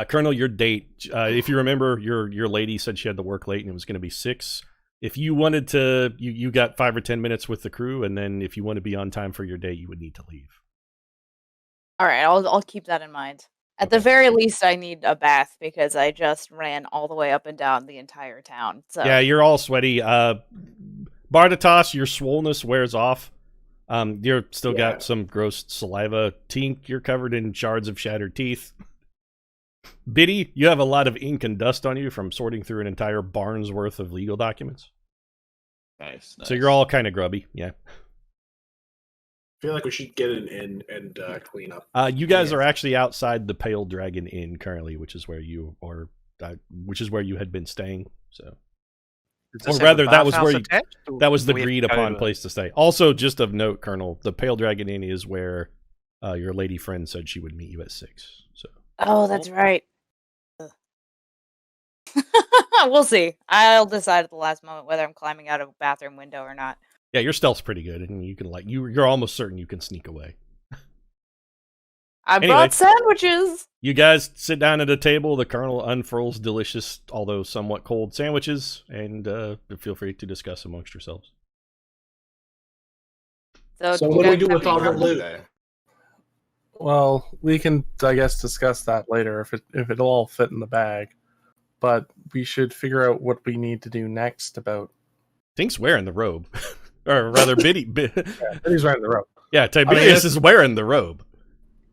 Colonel, your date, if you remember, your lady said she had to work late and it was going to be 6. If you wanted to, you got 5 or 10 minutes with the crew, and then if you want to be on time for your date, you would need to leave. All right, I'll keep that in mind. At the Okay. very least, I need a bath because I just ran all the way up and down the entire town. So Yeah, you're all sweaty. Bardatos, your swollenness wears off. You're still got some gross saliva. Tink, you're covered in shards of shattered teeth. Biddy, you have a lot of ink and dust on you from sorting through an entire barn's worth of legal documents. Nice. So you're all kind of grubby, yeah. I feel like we should get an inn and clean up. You guys are actually outside the Pale Dragon Inn currently, which is where you are, which is where you had been staying. So, or rather, that was where that was the agreed upon place to stay. Also, just of note, Colonel, the Pale Dragon Inn is where your lady friend said she would meet you at 6. So. Oh, that's right. We'll see. I'll decide at the last moment whether I'm climbing out of a bathroom window or not. Yeah, your stealth's pretty good, and you can you're almost certain you can sneak away. I brought sandwiches. You guys sit down at a table. The Colonel unfurls delicious, although somewhat cold sandwiches, and feel free to discuss amongst yourselves. So what do we do with all the loot? Well, we can, I guess, discuss that later if it'll all fit in the bag. But we should figure out what we need to do next about. Tink's wearing the robe, or rather, Biddy's wearing the robe. Yeah, Tiberius is wearing the robe.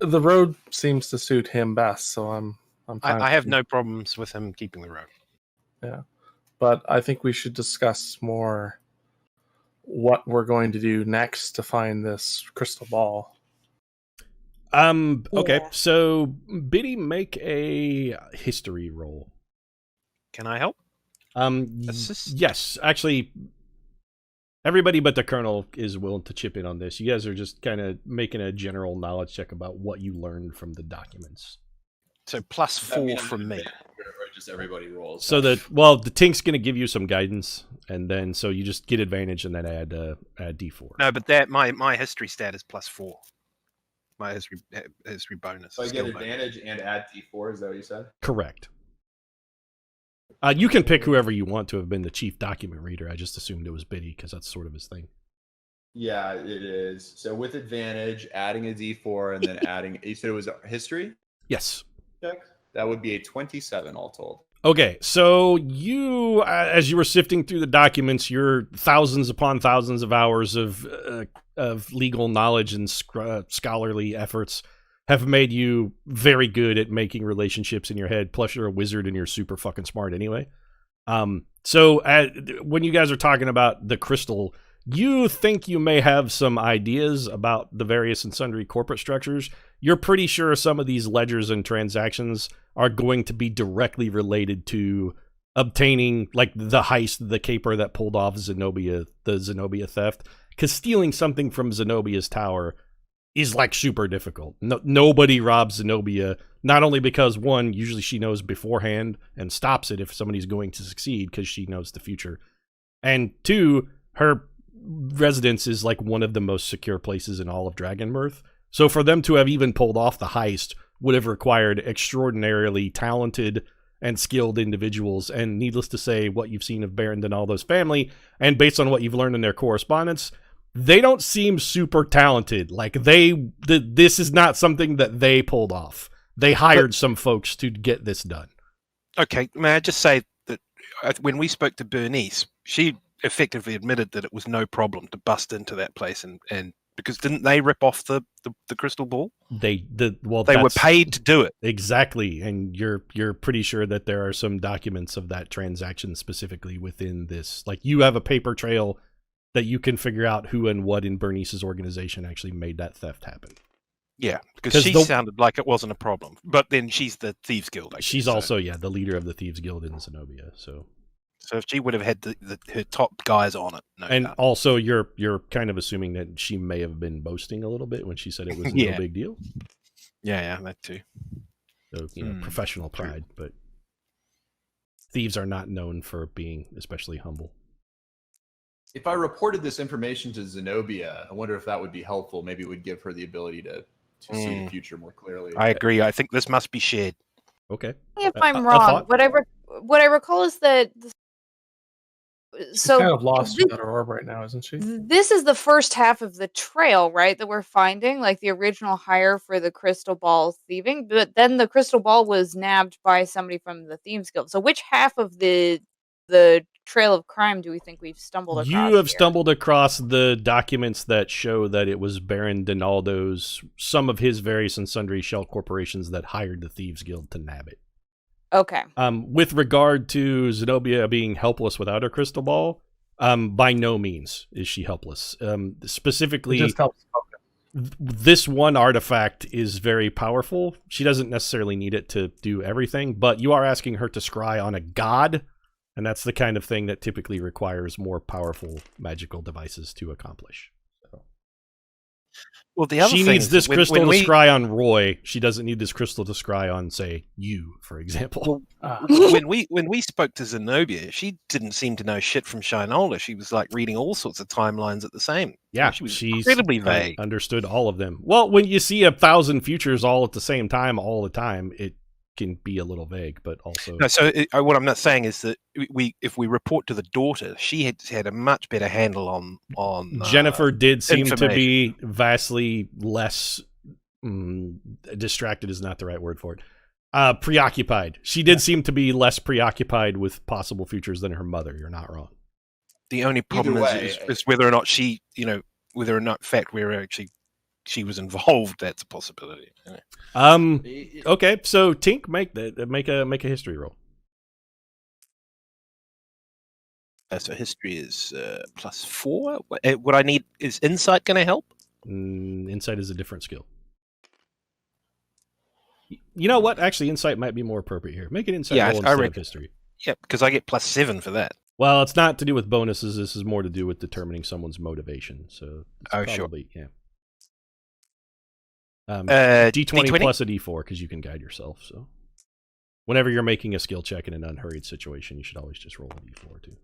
The robe seems to suit him best, so I'm fine. I have no problems with him keeping the robe. Yeah, but I think we should discuss more what we're going to do next to find this crystal ball. Okay, so Biddy, make a history roll. Can I help? Yes, actually, everybody but the Colonel is willing to chip in on this. You guys are just kind of making a general knowledge check about what you learned from the documents. So +4 from me. Or just everybody rolls. So the Tink's going to give you some guidance, and then so you just get advantage and then add D4. No, but that my history stat is +4. My history bonus. So I get advantage and add D4. Is that what you said? Correct. You can pick whoever you want to have been the chief document reader. I just assumed it was Biddy because that's sort of his thing. Yeah, it is. So with advantage, adding a D4 and then adding. You said it was history? Yes. Check. That would be a 27 all told. Okay, so you, as you were sifting through the documents, your thousands upon thousands of hours of legal knowledge and scholarly efforts have made you very good at making relationships in your head. Plus, you're a wizard and you're super fucking smart anyway. So when you guys are talking about the crystal, you think you may have some ideas about the various and sundry corporate structures. You're pretty sure some of these ledgers and transactions are going to be directly related to obtaining, like, the heist, the caper that pulled off the Zenobia theft. Because stealing something from Zenobia's tower is, like, super difficult. Nobody robs Zenobia, not only because, one, usually she knows beforehand and stops it if somebody's going to succeed because she knows the future. And two, her residence is, like, one of the most secure places in all of Dragonmyrth. So for them to have even pulled off the heist would have required extraordinarily talented and skilled individuals. And needless to say, what you've seen of Baron Donaldo's family, and based on what you've learned in their correspondence, they don't seem super talented. Like, this is not something that they pulled off. They hired some folks to get this done. Okay, may I just say that when we spoke to Bernice, she effectively admitted that it was no problem to bust into that place and because didn't they rip off the crystal ball? They were paid to do it. Exactly, and you're pretty sure that there are some documents of that transaction specifically within this. Like, you have a paper trail that you can figure out who and what in Bernice's organization actually made that theft happen. Yeah, because she sounded like it wasn't a problem. But then she's the Thieves Guild. She's also, the leader of the Thieves Guild in Zenobia, so if she would have had her top guys on it. No doubt. Also, you're kind of assuming that she may have been boasting a little bit when she said it was no big deal. Yeah, that too. So, professional pride, but thieves are not known for being especially humble. If I reported this information to Zenobia, I wonder if that would be helpful. Maybe it would give her the ability to see the future more clearly. I agree. I think this must be shared. Okay. If A I'm wrong, thought? what I recall is that She's so kind of lost thi- without her orb right now, isn't she? this is the first half of the trail, right? That we're finding, like the original hire for the crystal ball thieving, but then the crystal ball was nabbed by somebody from the Thieves Guild. So which half of the trail of crime do we think we've stumbled across? You have here? stumbled across the documents that show that it was Baron Donaldo's, some of his various and sundry shell corporations that hired the Thieves Guild to nab it. Okay. With regard to Zenobia being helpless without her crystal ball, by no means is she helpless. It Specifically, just helps focus. this one artifact is very powerful. She doesn't necessarily need it to do everything, but you are asking her to scry on a god, and that's the kind of thing that typically requires more powerful magical devices to accomplish. So. Well, the other She thing needs is this when- crystal when to we- scry on Roy. She doesn't need this crystal to scry on, say, you, for example. when we spoke to Zenobia, she didn't seem to know shit from Shinola. She was like reading all sorts of timelines at the same. Yeah, she was she's incredibly vague. understood all of them. Well, when you see 1,000 futures all at the same time, all the time, it can be a little vague, but also... No, so what I'm not saying is that if we report to the daughter, she had a much better handle on Jennifer did seem to information. be vastly less... distracted is not the right word for it. Preoccupied. She did seem to be less preoccupied with possible futures than her mother. You're not wrong. The only problem way, is whether or not she, whether or not, in fact, she was involved. That's a possibility. Okay, so Tink, make a history roll. So history is +4. What I need is insight. Going to help? Insight is a different skill. You know what? Actually, insight might be more appropriate here. Make an insight roll instead of history. Yeah, because I get +7 for that. Well, it's not to do with bonuses. This is more to do with determining someone's motivation. So, it's sure. Yeah. D20 D20? plus a D4 because you can guide yourself. So, whenever you're making a skill check in an unhurried situation, you should always just roll a D4 too.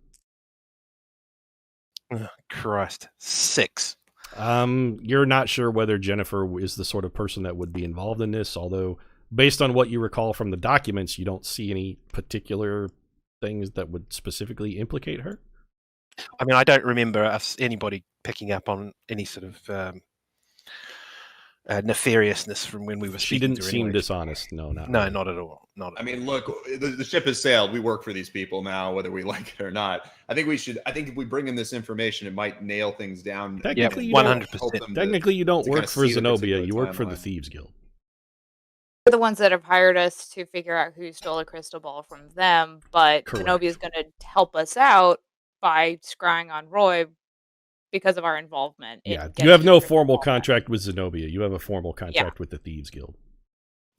Oh, Christ, 6. You're not sure whether Jennifer is the sort of person that would be involved in this, although based on what you recall from the documents, you don't see any particular things that would specifically implicate her. I mean, I don't remember anybody picking up on any sort of nefariousness from when we were She speaking didn't to her seem anyway. dishonest. No, No, really. not at all. Not at I mean, look, the ship has sailed. We work for these people now, whether we like it or not. I think if we bring in this information, it might nail things down. Technically, Yeah, you don't- 100%. Technically, you don't to work kinda for see the Zenobia. particular You work for the timeline. Thieves Guild. We're the ones that have hired us to figure out who stole a crystal ball from them, but Correct. Zenobia is going to help us out by scrying on Roy because of our involvement. in Yeah, getting you have the no crystal formal ball back. contract with Zenobia. You have a formal contract with the Thieves Guild.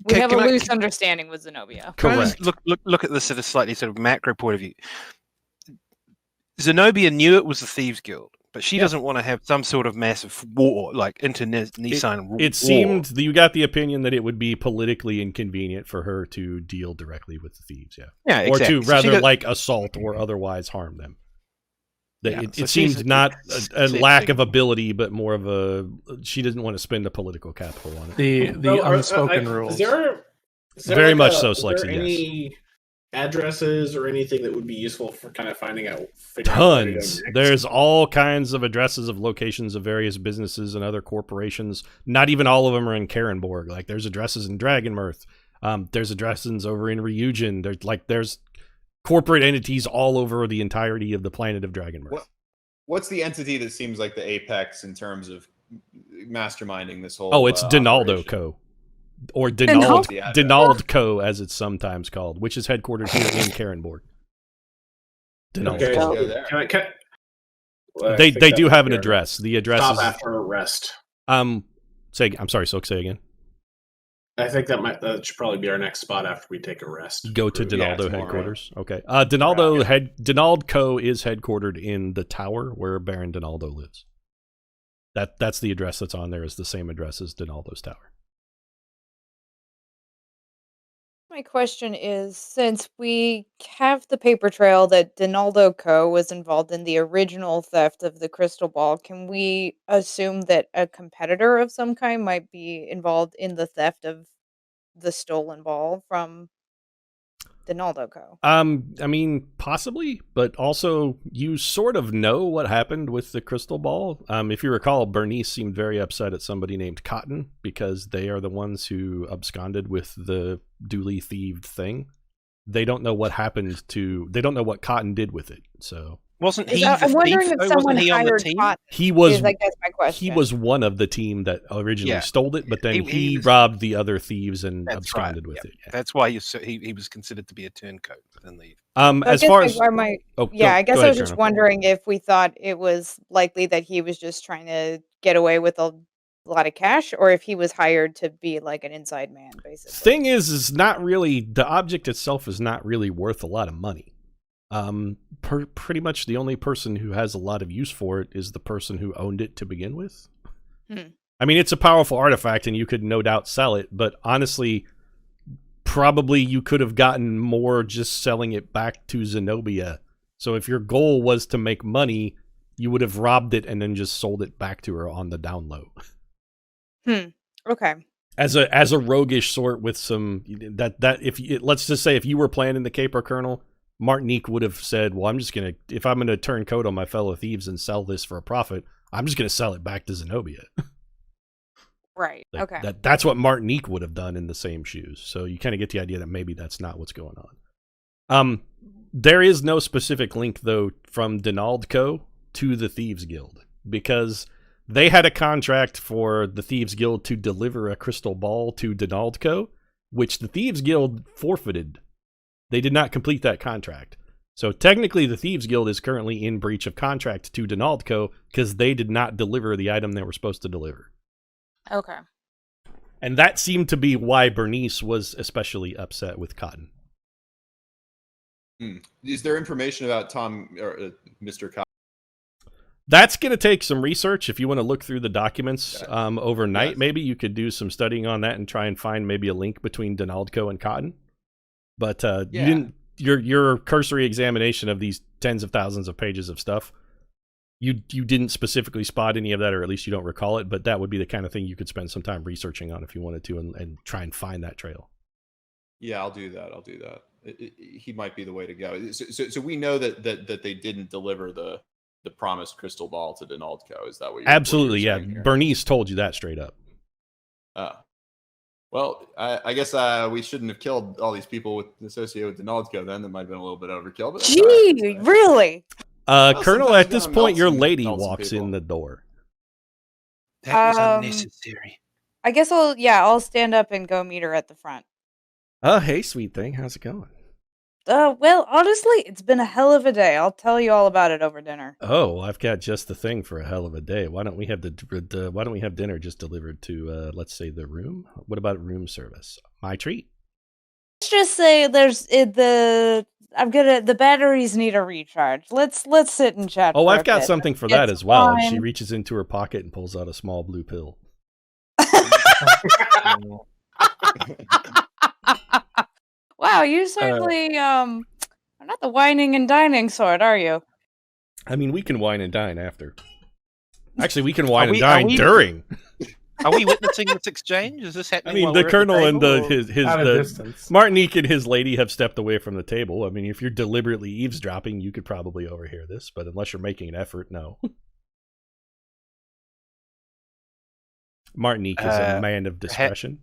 We Can- have a can I- loose understanding with Zenobia. Can I Correct. just look at this at a slightly sort of macro point of view? Zenobia knew it was the Thieves Guild, but she doesn't want to have some sort of massive war, like inter-Nissan war. It seemed that you got the opinion that it would be politically inconvenient for her to deal directly with the thieves, yeah, or exactly. to So she rather got- assault or otherwise harm them. Yeah, It so seemed she's not a accepting. lack of ability, but more of a she didn't want to spend a political capital on it. The No, unspoken is rules. there Very much so, is there Slexy, yes. any addresses or anything that would be useful for kind of finding out? figuring out where to go Tons. next? There's all kinds of addresses of locations of various businesses and other corporations. Not even all of them are in Karenborg. Like there's addresses in Dragonmyrth. There's addresses over in Ryujin. There's corporate entities all over the entirety of the planet of Dragonmyrth. What's the entity that seems like the apex in terms of masterminding this whole? Oh, it's Donaldo operation? Co. Or Donald? Donald Co. as it's sometimes called, which is headquartered here in Karenborg. Donald Okay, Co. Go there. Well, I They think that do would have be an our address. The address Stop is after a rest. I'm sorry, Silk, say again. I think that should probably be our next spot after we take a rest. Go to Yeah, Donaldo tomorrow. headquarters. Okay. Donald Co. is headquartered in the tower where Baron Donaldo lives. That's the address that's on there is the same address as Donaldo's tower. My question is, since we have the paper trail that Donaldo Co. was involved in the original theft of the crystal ball, can we assume that a competitor of some kind might be involved in the theft of the stolen ball from Donaldo Co. I mean, possibly, but also you sort of know what happened with the crystal ball. If you recall, Bernice seemed very upset at somebody named Cotton because they are the ones who absconded with the duly thieved thing. They don't know what happened to. They don't know what Cotton did with it. So Wasn't Is he that- the I'm wondering thief, if though? someone Wasn't he on the hired team? Cotton. he was. I guess my question. He was one of the team that originally Yeah. stole it, but then He he was- robbed the other thieves and That's absconded right, with yeah. it. Yeah. That's why he was considered to be a turncoat within the. So I As guess far I- as I might- oh, Yeah, I guess go I was ahead, just Colonel. wondering if we thought it was likely that he was just trying to get away with a lot of cash, or if he was hired to be like an inside man, basically. Thing is not really the object itself is not really worth a lot of money. Pretty much the only person who has a lot of use for it is the person who owned it to begin with. I mean, it's a powerful artifact, and you could no doubt sell it. But honestly, probably you could have gotten more just selling it back to Zenobia. So if your goal was to make money, you would have robbed it and then just sold it back to her on the down low. Okay. As a roguish sort with some that if let's just say if you were planning the caper, Colonel, Martinique would have said, well, if I'm gonna turn coat on my fellow thieves and sell this for a profit, I'm just gonna sell it back to Zenobia. Right. Like, Okay. That's what Martinique would have done in the same shoes. So you kind of get the idea that maybe that's not what's going on. There is no specific link though from Donald Co. to the Thieves Guild because they had a contract for the Thieves Guild to deliver a crystal ball to Donald Co., which the Thieves Guild forfeited. They did not complete that contract. So technically the Thieves Guild is currently in breach of contract to Donald Co. because they did not deliver the item they were supposed to deliver. Okay. And that seemed to be why Bernice was especially upset with Cotton. Is there information about Tom or Mr. Cotton? That's going to take some research. If you want to look through the documents overnight, Yes. maybe you could do some studying on that and try and find maybe a link between Donaldco and Cotton. But you didn't. Your cursory examination of these tens of thousands of pages of stuff, you didn't specifically spot any of that, or at least you don't recall it. But that would be the kind of thing you could spend some time researching on if you wanted to, and try and find that trail. Yeah, I'll do that. He might be the way to go. So we know that they didn't deliver the promised crystal ball to Donaldco. Is that what you're Absolutely, yeah. saying here? Bernice told you that straight up. Oh. Well, I guess we shouldn't have killed all these people associated with Donaldco then. That might have been a little bit overkill. But that's all right. Gee, really? Colonel, sometimes at this you gotta point, your melt lady some walks people. in the door. That was unnecessary. I guess I'll stand up and go meet her at the front. Oh, hey, sweet thing. How's it going? Well, honestly, it's been a hell of a day. I'll tell you all about it over dinner. Oh, well, I've got just the thing for a hell of a day. Why don't we have why don't we have dinner just delivered to let's say the room? What about room service? My treat. Let's just say the batteries need a recharge. Let's sit and chat. Oh, for I've a got bit. something for Get that as well. some She wine. reaches into her pocket and pulls out a small blue pill. Wow, you certainly are not the whining and dining sort, are you? I mean, we can wine and dine after. Actually, we can wine Are we- and dine are we- during. Are we witnessing this exchange? Is this I happening? mean, while the we're at colonel and table, or- his At a the distance. Martinique and his lady have stepped away from the table. I mean, if you're deliberately eavesdropping, you could probably overhear this, but unless you're making an effort, no. Martinique is a man of discretion.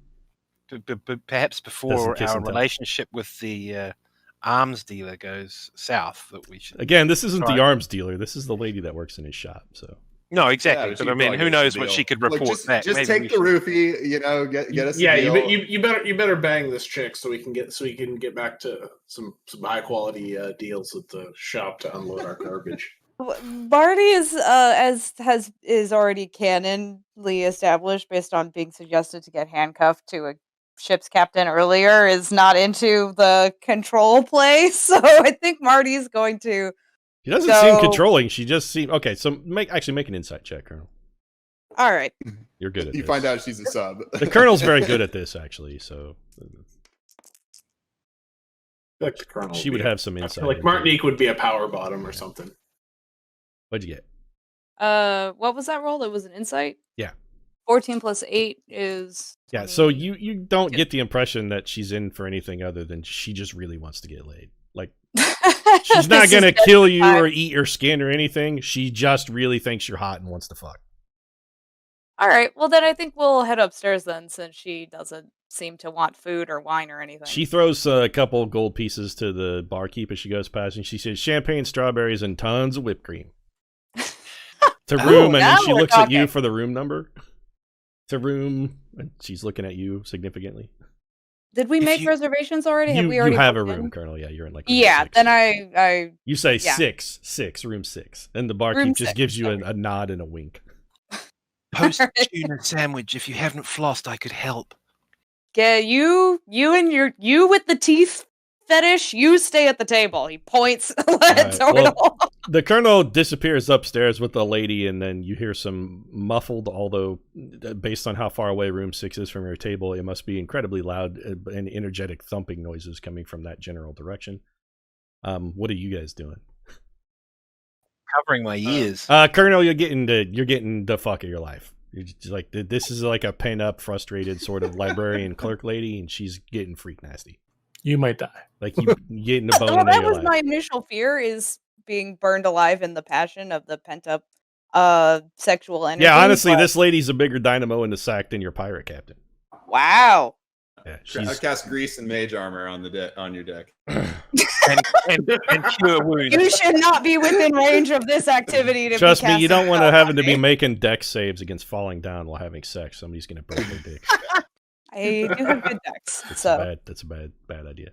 perhaps before Doesn't kiss our and tell. relationship with the arms dealer goes south, that we should. Again, this isn't Right. the arms dealer. This is the lady that works in his shop. So No, Yeah, exactly. but but she I mean, probably who gets the knows what deal. she could Look, report just back? Just Maybe take we the should- roofie, get us. Yeah, a deal. you better bang this chick so we can get back to some high quality deals at the shop to unload our garbage. Barty is is already canonly established based on being suggested to get handcuffed to a ship's captain earlier, is not into the control play. So I think Marty's going to. she doesn't seem So- controlling. She just seems okay. So make an insight check, Colonel. All right. You're good at You this. find out she's a sub. The Colonel's very good at this, actually. So Like the colonel. she would have some insight. Like into it. Martinique would be a power bottom or something. What'd you get? What was that roll? It was an insight. Yeah. 14 plus 8 is. Yeah, so 20. you don't get the impression that she's in for anything other than she just really wants to get laid. Like, she's not This going to is kill you justified. or eat your skin or anything. She just really thinks you're hot and wants to fuck. All right. Well, then I think we'll head upstairs then, since she doesn't seem to want food or wine or anything. She throws a couple gold pieces to the barkeep as she goes past, and she says, champagne, strawberries, and tons of whipped cream. To room, and now then she we're looks at you talking. for the room number. To room, and she's looking at you significantly. Did we If make you- reservations already? Have we You already have a booked room, in? Colonel. Yeah, you're in like room Yeah, 6. then I You say yeah. 6, room 6. And the barkeep Room just 6, gives you sorry. a nod and a wink. Post tuna sandwich. If you haven't flossed, I could help. Yeah, you with the teeth fetish, you stay at the table. He points right, toward well- The Colonel disappears upstairs with the lady, and then you hear some muffled, although based on how far away room 6 is from your table, it must be incredibly loud and energetic thumping noises coming from that general direction. What are you guys doing? Covering my ears. Colonel, you're getting the fuck of your life. You're just like, this is like a pent up, frustrated sort of librarian clerk lady, and she's getting freak nasty. You might die. Like you getting the bone Well, in that your was life. my initial fear, is being burned alive in the passion of the pent up sexual energy. Yeah, honestly, but- this lady's a bigger dynamo in the sack than your pirate captain. Wow. Yeah, I'll she's cast grease and mage armor on on your deck. and cure wounds. You should not be within range of this activity to trust be me. You don't casting want to spell having to on be me. making dex saves against falling down while having sex. Somebody's gonna break their dick. I do have good decks, That's so That's a bad idea.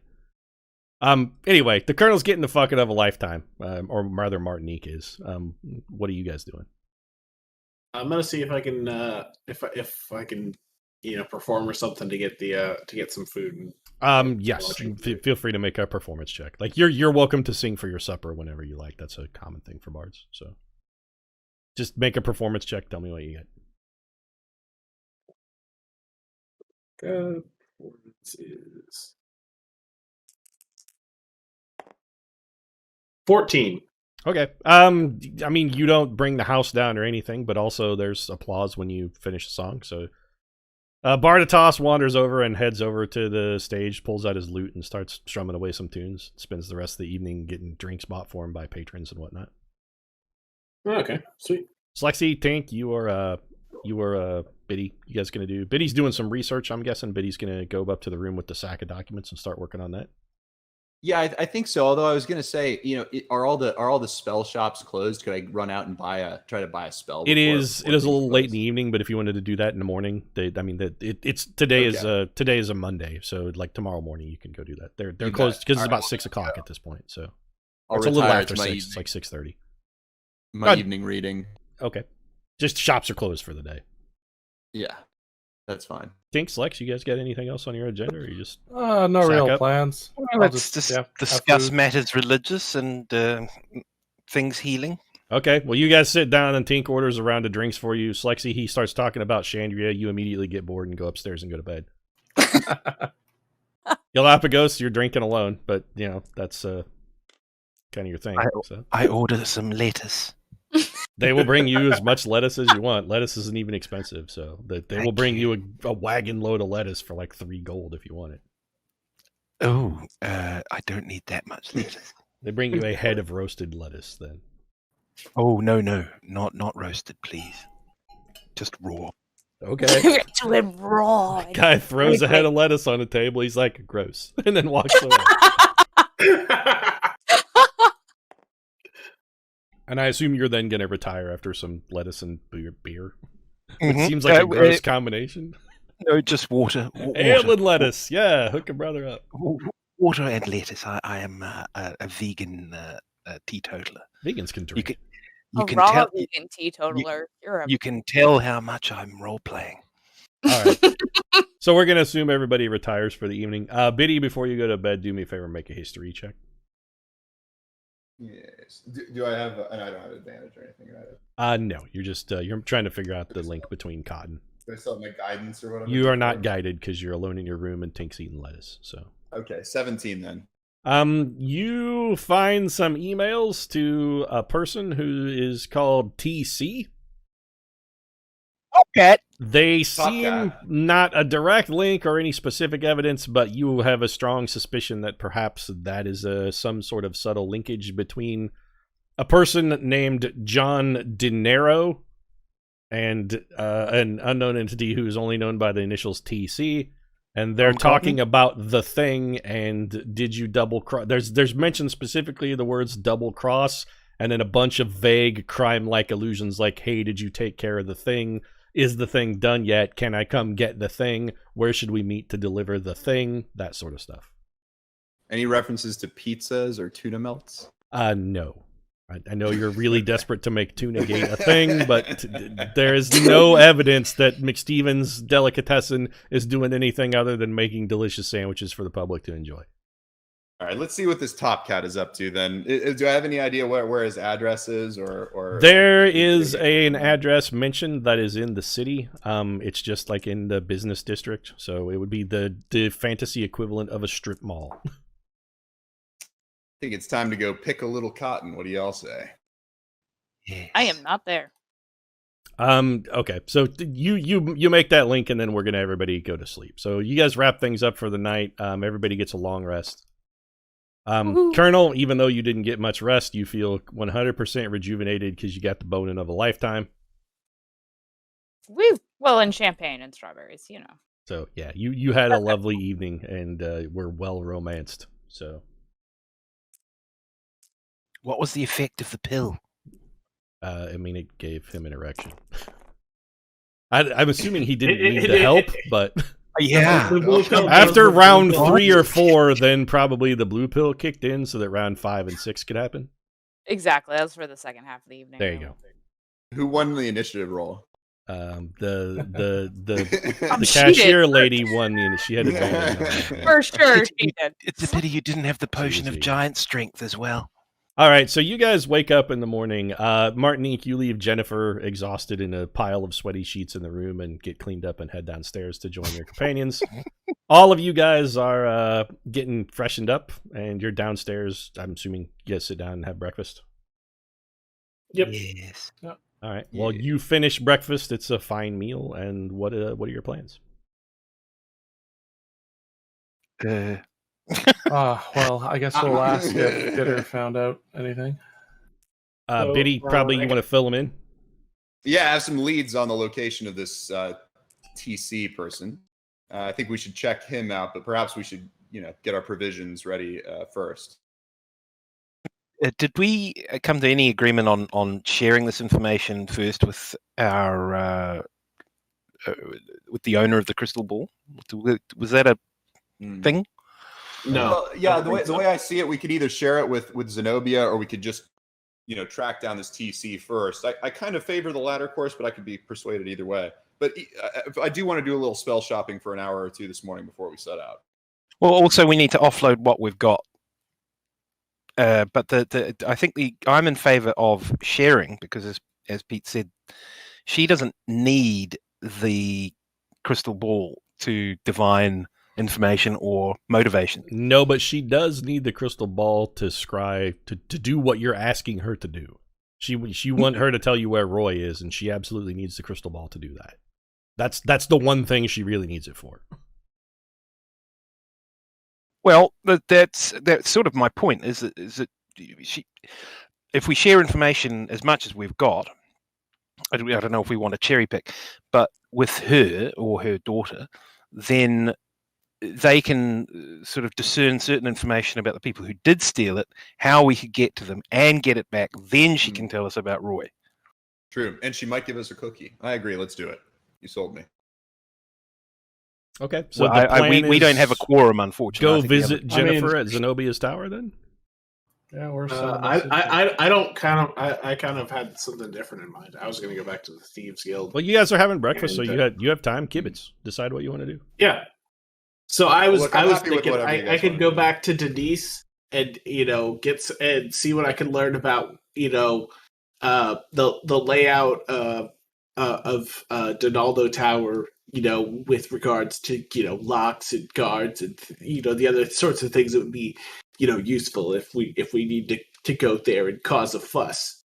Anyway, the Colonel's getting the fucking of a lifetime, or rather, Martinique is. What are you guys doing? I'm gonna see if I can if I can perform or something to get the to get some food. Yes, Watching. feel free to make a performance check. Like you're welcome to sing for your supper whenever you like. That's a common thing for bards. So just make a performance check. Tell me what you get. Performance is 14. Okay. I mean, you don't bring the house down or anything, but also there's applause when you finish the song. So, Bartatos wanders over and heads over to the stage, pulls out his lute, and starts strumming away some tunes. Spends the rest of the evening getting drinks bought for him by patrons and whatnot. Okay, sweet. Slexy, Tink, you are Biddy. You guys gonna do? Biddy's doing some research. I'm guessing Biddy's gonna go up to the room with the sack of documents and start working on that. Yeah, I think so. Although I was gonna say, are all the spell shops closed? Could I run out and try to buy a spell? It before is a things little late in close? the evening, but if you wanted to do that in the morning, it's today is a Monday, so like tomorrow morning you can go do that. They're You bet. closed because it's All about right. 6:00 at this point, so I'll it's a little retire after to my 6. It's like 6:30. my Good. evening reading. Okay, just shops are closed for the day. Yeah, that's fine. Tinks, Lex, you guys got anything else on your agenda, or you just No Sack real up. plans. Well, I'll let's just, just have discuss food. matters religious and things healing. okay? Well, you guys sit down and Tink orders a round of drinks for you. Slexy, he starts talking about Chandria. You immediately get bored and go upstairs and go to bed. Galapagos, you're drinking alone, but that's kind of your thing. So I order some lettuce. they will bring you as much lettuce as you want. Lettuce isn't even expensive, so they will Thank bring you. you a wagon load of lettuce for like 3 gold if you want it. Oh, I don't need that much lettuce. They bring you a head of roasted lettuce then. Oh no, not roasted, please. Just raw. Okay. Give it to him raw. Guy throws a head of lettuce on the table. He's like, gross, and then walks away. And I assume you're then going to retire after some lettuce and beer. It Mhm. seems like a gross combination. No, just water. Ale and lettuce. Yeah, hook a brother up. Water and lettuce. I am a vegan teetotaler. Vegans can You drink. can, A you can raw tell. vegan teetotaler. You're a You can tell how much I'm role playing. All right. So we're going to assume everybody retires for the evening. Biddy, before you go to bed, do me a favor and make a history check. Yes. Do I have? And I don't have advantage or anything. Right? No, you're just you're trying to figure out the link between cotton. Do I still have my guidance or whatever? You are not guided because you're alone in your room and Tink's eating lettuce. So, Okay, 17 then. you find some emails to a person who is called TC. Cat. They Top seem Cat. not a direct link or any specific evidence, but you have a strong suspicion that perhaps that is some sort of subtle linkage between a person named John Dinero and an unknown entity who is only known by the initials TC. And they're talking about the thing, and did you double cross? There's mentioned specifically the words double cross, and then a bunch of vague crime-like allusions like, hey, did you take care of the thing? Is the thing done yet? Can I come get the thing? Where should we meet to deliver the thing? That sort of stuff. Any references to pizzas or tuna melts? No. I know you're really desperate to make Tuna Gate a thing, but there is no evidence that McSteven's Delicatessen is doing anything other than making delicious sandwiches for the public to enjoy. All right, let's see what this Top Cat is up to then. Do I have any idea where his address is, or There is an address mentioned that is in the city. It's just like in the business district, so it would be the fantasy equivalent of a strip mall. I think it's time to go pick a little cotton. What do y'all say? I am not there. Okay, so you make that link, and then we're gonna everybody go to sleep. So you guys wrap things up for the night. Everybody gets a long rest. Colonel, even though you didn't get much rest, you feel 100% rejuvenated because you got the boning of a lifetime. Woo! Well, and champagne and strawberries, you know. So yeah, you had a lovely evening and were well romanced. So. What was the effect of the pill? I mean, it gave him an erection. I'm assuming he didn't need the help, but Yeah. after round 3 or 4, then probably the blue pill kicked in, so that round 5 and 6 could happen. Exactly. That was for the second half of the evening. There you go. Who won the initiative roll? The She cashier did. lady won. She had advantage. For sure, she did. It's a pity you didn't have the potion of Easy. giant strength as well. All right, so you guys wake up in the morning. Martinique, you leave Jennifer exhausted in a pile of sweaty sheets in the room and get cleaned up and head downstairs to join your companions. All of you guys are getting freshened up, and you're downstairs. I'm assuming you guys sit down and have breakfast. Yep. Yes. All right. Well, you finish breakfast. It's a fine meal. And what are your plans? Well, I guess we'll ask if Bitter found out anything. So, Biddy, probably you want to fill them in. Yeah, I have some leads on the location of this TC person. I think we should check him out, but perhaps we should, get our provisions ready first. Did we come to any agreement on sharing this information first with our with the owner of the crystal ball? Was that a thing? No. Well, yeah, the way I see it, we could either share it with Zenobia, or we could just, track down this TC first. I kind of favor the latter course, but I could be persuaded either way. But I do want to do a little spell shopping for an hour or two this morning before we set out. Well, also we need to offload what we've got. But I think I'm in favor of sharing because, as Pete said, she doesn't need the crystal ball to divine information or motivation. No, but she does need the crystal ball to scry to do what you're asking her to do. She want her to tell you where Roy is, and she absolutely needs the crystal ball to do that. That's the one thing she really needs it for. Well, that's sort of my point. Is that if we share information as much as we've got, I don't know if we want to cherry pick, but with her or her daughter, then they can sort of discern certain information about the people who did steal it, how we could get to them and get it back. Then she can tell us about Roy. True, and she might give us a cookie. I agree. Let's do it. You sold me. Okay, so Well, we don't have a quorum, unfortunately. Go visit Jennifer at Zenobia's tower, then. Yeah, we're. I kind of had something different in mind. I was going to go back to the Thieves Guild. Well, you guys are having breakfast, so And, you have time. Kibitz, decide what you want to do. Yeah. So I was Look, I'm happy with thinking whatever you I guys could wanna go do. back to Denise and get and see what I can learn about the layout of Donaldo Tower, with regards to locks and guards and the other sorts of things that would be useful if we need to go there and cause a fuss.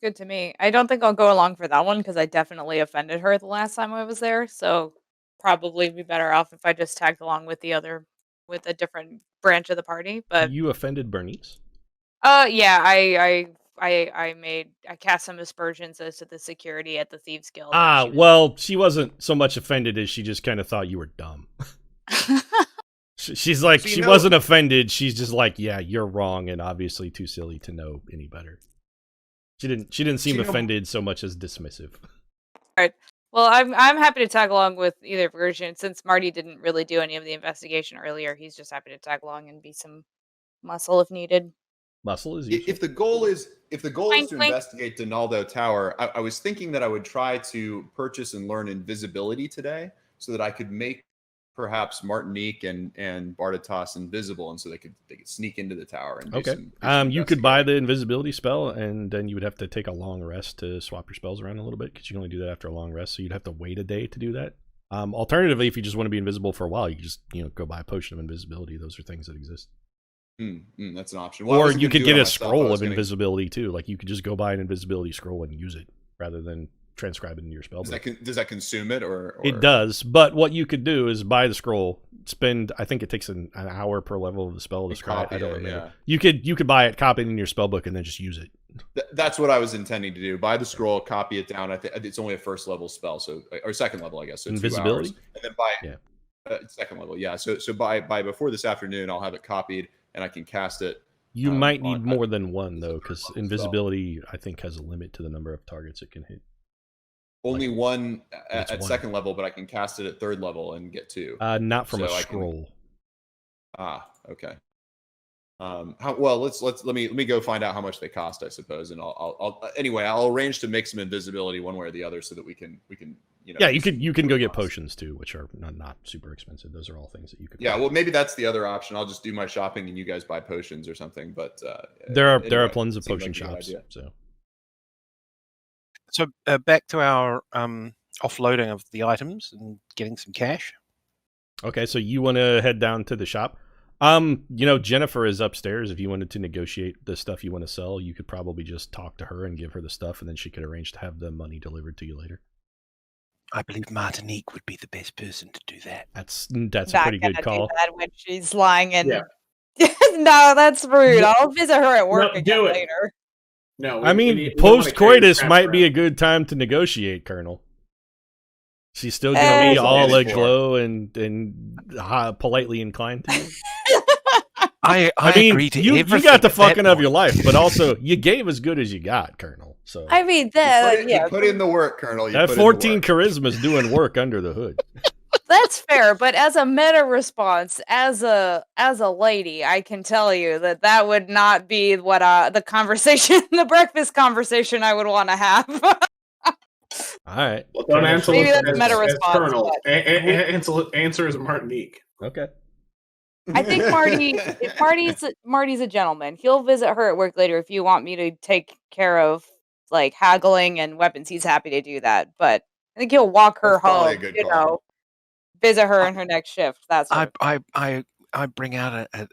Good to me. I don't think I'll go along for that one because I definitely offended her the last time I was there. So probably be better off if I just tagged along with with a different branch of the party. But You offended Bernice? yeah, I cast some aspersions as to the security at the Thieves Guild. And Well, she wasn't so much offended as she just kind of thought you were dumb. She's like, So she wasn't offended. She's just like, yeah, you're wrong, and obviously too silly to know any better. She didn't seem offended so much as dismissive. Right. Well, I'm happy to tag along with either version since Marty didn't really do any of the investigation earlier. He's just happy to tag along and be some muscle if needed. Muscle is useful. If the goal is Clink, to clink. investigate Donaldo Tower, I was thinking that I would try to purchase and learn invisibility today, so that I could make perhaps Martinique and Bartitas invisible, and so they could sneak into the tower and do some you could buy the invisibility spell, and then you would have to take a long rest to swap your spells around a little bit, because you can only do that after a long rest, so you'd have to wait a day to do that. Alternatively, if you just want to be invisible for a while, you just go buy a potion of invisibility. Those are things that exist. That's an option. Well, or you could get a scroll of invisibility too. Like you could just go buy an invisibility scroll and use it rather than transcribe it into your spell book. Does that consume it or? It does, but what you could do is buy the scroll, spend, I think it takes an hour per level of the spell to scry. I don't remember. Yeah. You could buy it, copy it in your spell book, and then just use it. That's what I was intending to do. Buy the scroll, copy it down. I think it's only a first level spell, or second level, I guess. So invisibility, 2 hours, and then buy second level. Yeah. So by before this afternoon, I'll have it copied and I can cast it. You might need more than one though, because invisibility I think has a limit to the number of targets it can hit. Only one at second level, but I can cast it at third level and get 2. Not from a scroll. Okay. Let me go find out how much they cost, I suppose, and I'll arrange to make some invisibility one way or the other so that we can Yeah, you can go get potions too, which are not super expensive. Those are all things that you could. Yeah, well, maybe that's the other option. I'll just do my shopping and you guys buy potions or something. But there are tons of potion shops. So back to our offloading of the items and getting some cash. Okay, so you want to head down to the shop. Jennifer is upstairs. If you wanted to negotiate the stuff you want to sell, you could probably just talk to her and give her the stuff, and then she could arrange to have the money delivered to you later. I believe Martinique would be the best person to do that. That's a pretty good call. Do that when she's lying in. Yeah. No, that's rude. I'll visit her at work again later. No, post-coitus might be a good time to negotiate, Colonel. She's still going to be all aglow and politely inclined to you. I mean, agree to you got the fucking of your life, but also you gave as good as you got, Colonel. So I mean, you put in the work, Colonel. That 14 charisma is doing work under the hood. That's fair, but as a meta response, as a lady, I can tell you that would not be what the conversation, the breakfast conversation, I would want to have. All right. Well, don't answer. Maybe that's a meta response. Colonel. Answer is Martinique. Okay. I think Marty's a gentleman. He'll visit her at work later if you want me to take care of like haggling and weapons. He's happy to do that, but I think he'll walk her home. Visit her in her next shift. That's I bring out a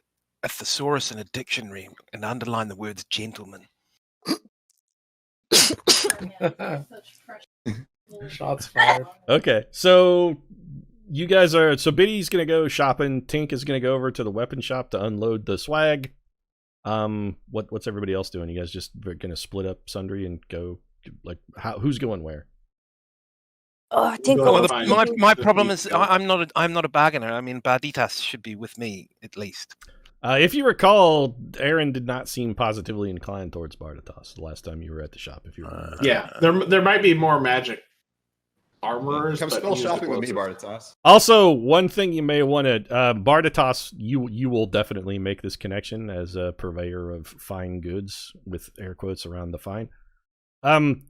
thesaurus and a dictionary and underline the words gentleman. Shots fired. Okay, so you guys are. So Biddy's gonna go shopping. Tink is gonna go over to the weapon shop to unload the swag. What's everybody else doing? You guys just gonna split up Sundry and go? Like, who's going where? My problem is I'm not a bargainer. I mean, Barditas should be with me at least. If you recall, Aaron did not seem positively inclined towards Barditas the last time you were at the shop. If you remember, yeah, there might be more magic armorers. Come spell shopping with me, Barditas. Also, one thing you may want to Barditas, you will definitely make this connection as a purveyor of fine goods with air quotes around the fine.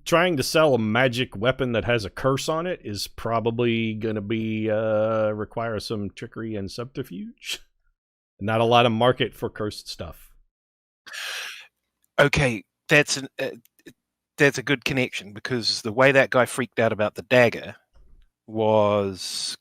Trying to sell a magic weapon that has a curse on it is probably going to be require some trickery and subterfuge. Not a lot of market for cursed stuff. Okay, that's a good connection because the way that guy freaked out about the dagger was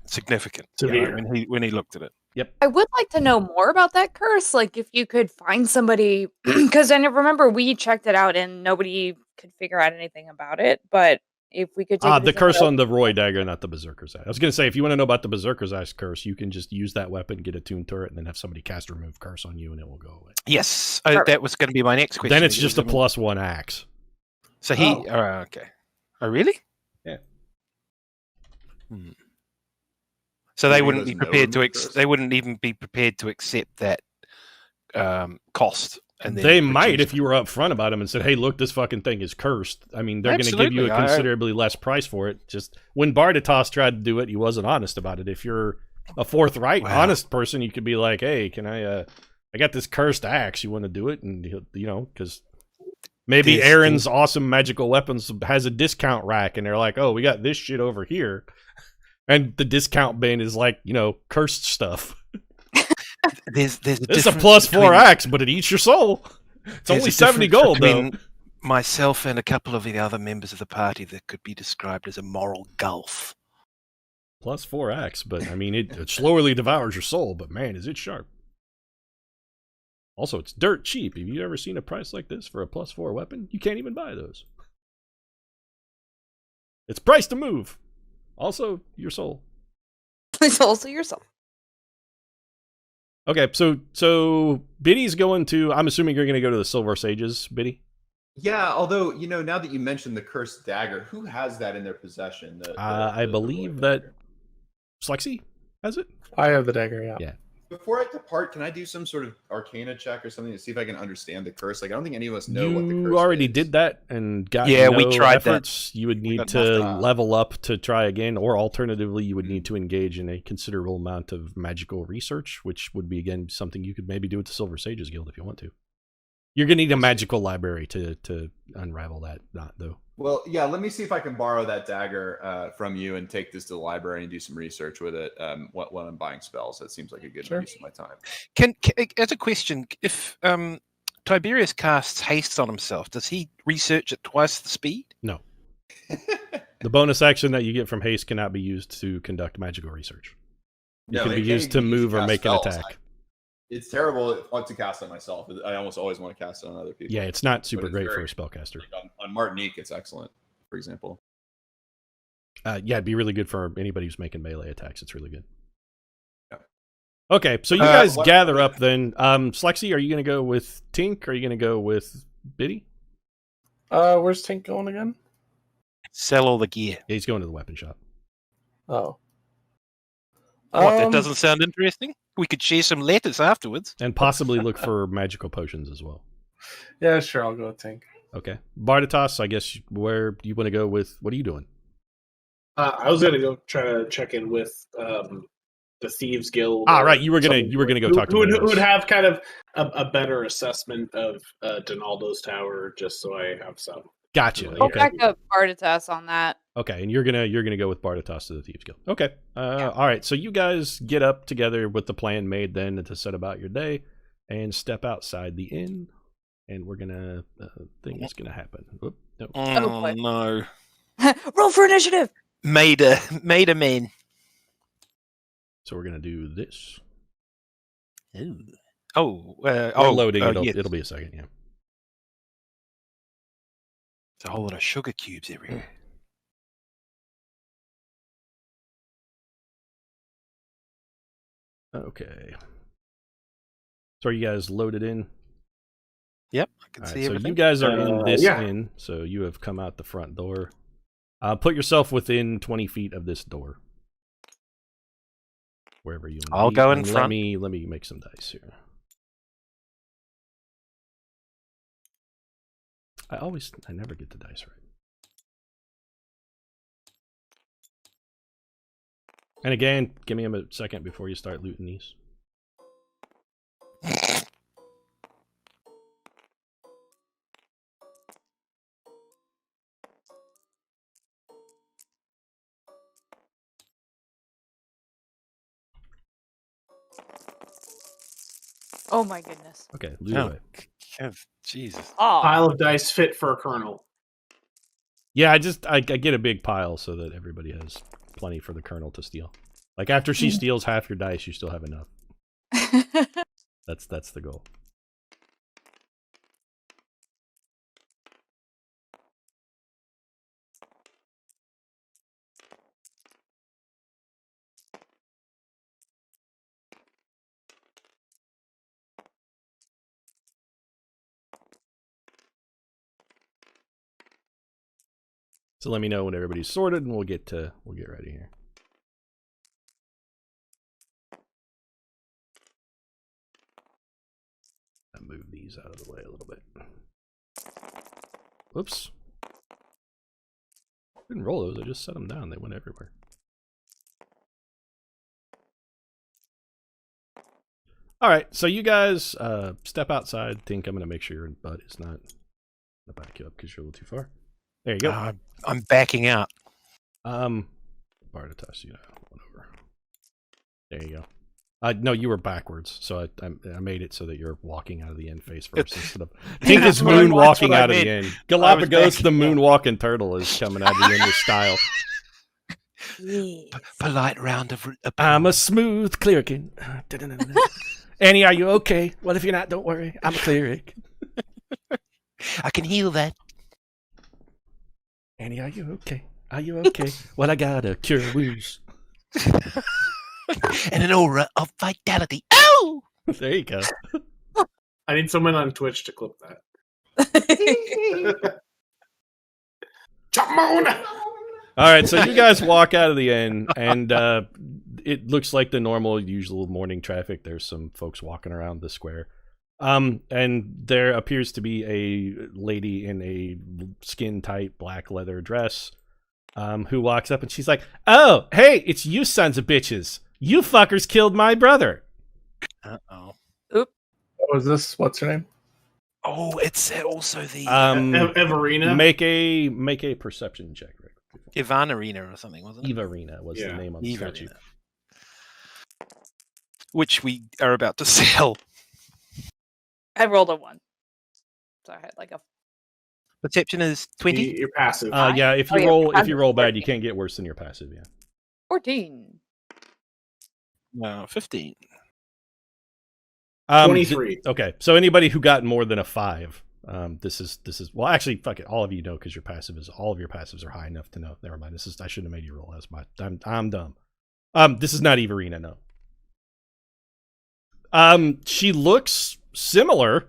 significant when he looked at it. Yep. I would like to know more about that curse. Like, if you could find somebody, because I remember we checked it out and nobody could figure out anything about it. But if we could take it to The someone curse else- on the Roy dagger, not the Berserker's Axe. I was going to say, if you want to know about the Berserker's Axe curse, you can just use that weapon, get a tuned turret, and then have somebody cast remove curse on you, and it will go away. Yes, Perfect. that was going to be my next question. Then it's just a +1 axe. So he. Okay. Oh, really? Yeah. So they Maybe wouldn't be there's no prepared to. remove curse. They wouldn't even be prepared to accept that cost. And then They might reduce if you were upfront about them and said, "Hey, look, this fucking thing is cursed." I mean, they're going to give you Absolutely. a considerably less price for it. Just when Bardatos tried to do it, he wasn't honest about it. If you're a forthright, Wow. honest person, you could be like, "Hey, can I got this cursed axe. You want to do it?" And he'll, because maybe This Aaron's awesome magical weapons has a discount rack, and they're like, "Oh, we got this shit over here," and the discount bin is like, cursed stuff. There's a It's a difference +4 between- axe, but it eats your soul. It's there's only a 70 difference gold, though. between myself and a couple of the other members of the party that could be described as a moral gulf. +4 axe, but I mean, it slowly devours your soul, but man, is it sharp. Also, it's dirt cheap. Have you ever seen a price like this for a +4 weapon? You can't even buy those. It's price to move. Also, your soul. It's also yourself. Okay, so Biddy's going to, I'm assuming you're going to go to the Silver Sages, Biddy? Yeah, although, now that you mentioned the cursed dagger, who has that in their possession? I believe that Slexy has it? I have the dagger, yeah. Yeah. Before I depart, can I do some sort of arcana check or something to see if I can understand the curse? Like, I don't think any of us know what the curse You already is. did that and got Yeah, no we tried that. efforts. You would need got to nothing. level up to try again, or alternatively, you would need to engage in a considerable amount of magical research, which would be, again, something you could maybe do with the Silver Sages Guild if you want to. You're going to need a magical library to unravel that knot, though. Well, yeah, let me see if I can borrow that dagger from you and take this to the library and do some research with it when I'm buying spells. That seems like a good Sure. use of my time. Can as a question, if Tiberius casts haste on himself, does he research at twice the speed? No. The bonus action that you get from haste cannot be used to conduct magical research. It can be used to move or make an attack. It's terrible to cast on myself. I almost always want to cast it on other people. Yeah, it's not super But it's great for very- a spellcaster. Like on Martinique, it's excellent, for example. Yeah, it'd be really good for anybody who's making melee attacks. It's really good. Yeah. Okay, so you guys what- gather up then. Slexy, are you going to go with Tink? Or are you going to go with Biddy? Where's Tink going again? Sell all the gear. Yeah, he's going to the weapon shop. Oh. What? That doesn't sound interesting. We could share some letters afterwards. And possibly look for magical potions as well. Yeah, sure, I'll go with Tink. Okay. Bardatos, I guess where do you want to go with, what are you doing? I was gonna go try to check in with the Thieves Guild. Ah, or right, you were gonna something go talk to who would Bardatos. have kind of a better assessment of Donaldo's tower, just so I have some. Gotcha. Go Okay. back up Bardatas on that. Okay, and you're gonna go with Bardatos to the Thieves Guild. Okay. All right. So you guys get up together with the plan made then to set about your day, and step outside the inn, and we're gonna thing is gonna happen. Oop, no. Oh, boy. no. Roll for initiative. Made a man. So we're gonna do this. We're Loading. yes. It'll be a second. Yeah. There's a whole lot of sugar cubes everywhere. Okay. So are you guys loaded in? Yep, I can All see right, so everything. you guys are in this yeah. inn, so you have come out the front door. Put yourself within 20 feet of this door. Wherever you want to I'll be. go in And front. Let me make some dice here. I never get the dice right. And again, give me a second before you start looting these. Oh my goodness. Okay, loot Oh, away. Jesus. Oh, Pile of dice fit for a colonel. Yeah, I get a big pile so that everybody has plenty for the colonel to steal. Like after she steals half your dice, you still have enough. That's the goal. So let me know when everybody's sorted, and we'll get ready here. I move these out of the way a little bit. Whoops. Didn't roll those. I just set them down. They went everywhere. All right, so you guys step outside. Think I'm gonna make sure your butt is not. I'll back you up because you're a little too far. There you go. I'm backing out. Bartatas, you know, one over. There you go. No, you were backwards, so I made it so that you're walking out of the end face first instead of. Tink is moon walking out of the end. Galapagos, the moon walking turtle, is coming out of the end with style. Polite round of. I'm a smooth cleric. Annie, are you okay? Well, if you're not, don't worry. I'm a cleric. I can heal that. Annie, are you okay? Are you okay? Well, I got a cure wounds. And an aura of vitality. Ow! There you go. I need someone on Twitch to clip that. Jamona! All right, so you guys walk out of the inn, and it looks like the normal, usual morning traffic. There's some folks walking around the square. And there appears to be a lady in a skin-tight black leather dress who walks up, and she's like, "Oh, hey, it's you sons of bitches. You fuckers killed my brother." Uh-oh. Oop. Oh, is this, what's her name? Oh, it's also the Everina? Make a perception check, Rick. Ivan Arena or something, wasn't it? Eva Arena was the name on the Eva statue. Arena. Which we are about to sell. I rolled a 1. So I had like a. Perception is 20. You're passive. Yeah, if you roll bad, you can't get worse than your passive. Yeah. 14. No, 15. 23. Okay, so anybody who got more than a 5, this is well, actually, fuck it, all of you know because all of your passives are high enough to know. Never mind, I shouldn't have made you roll. I'm dumb. This is not Everina, no. She looks similar,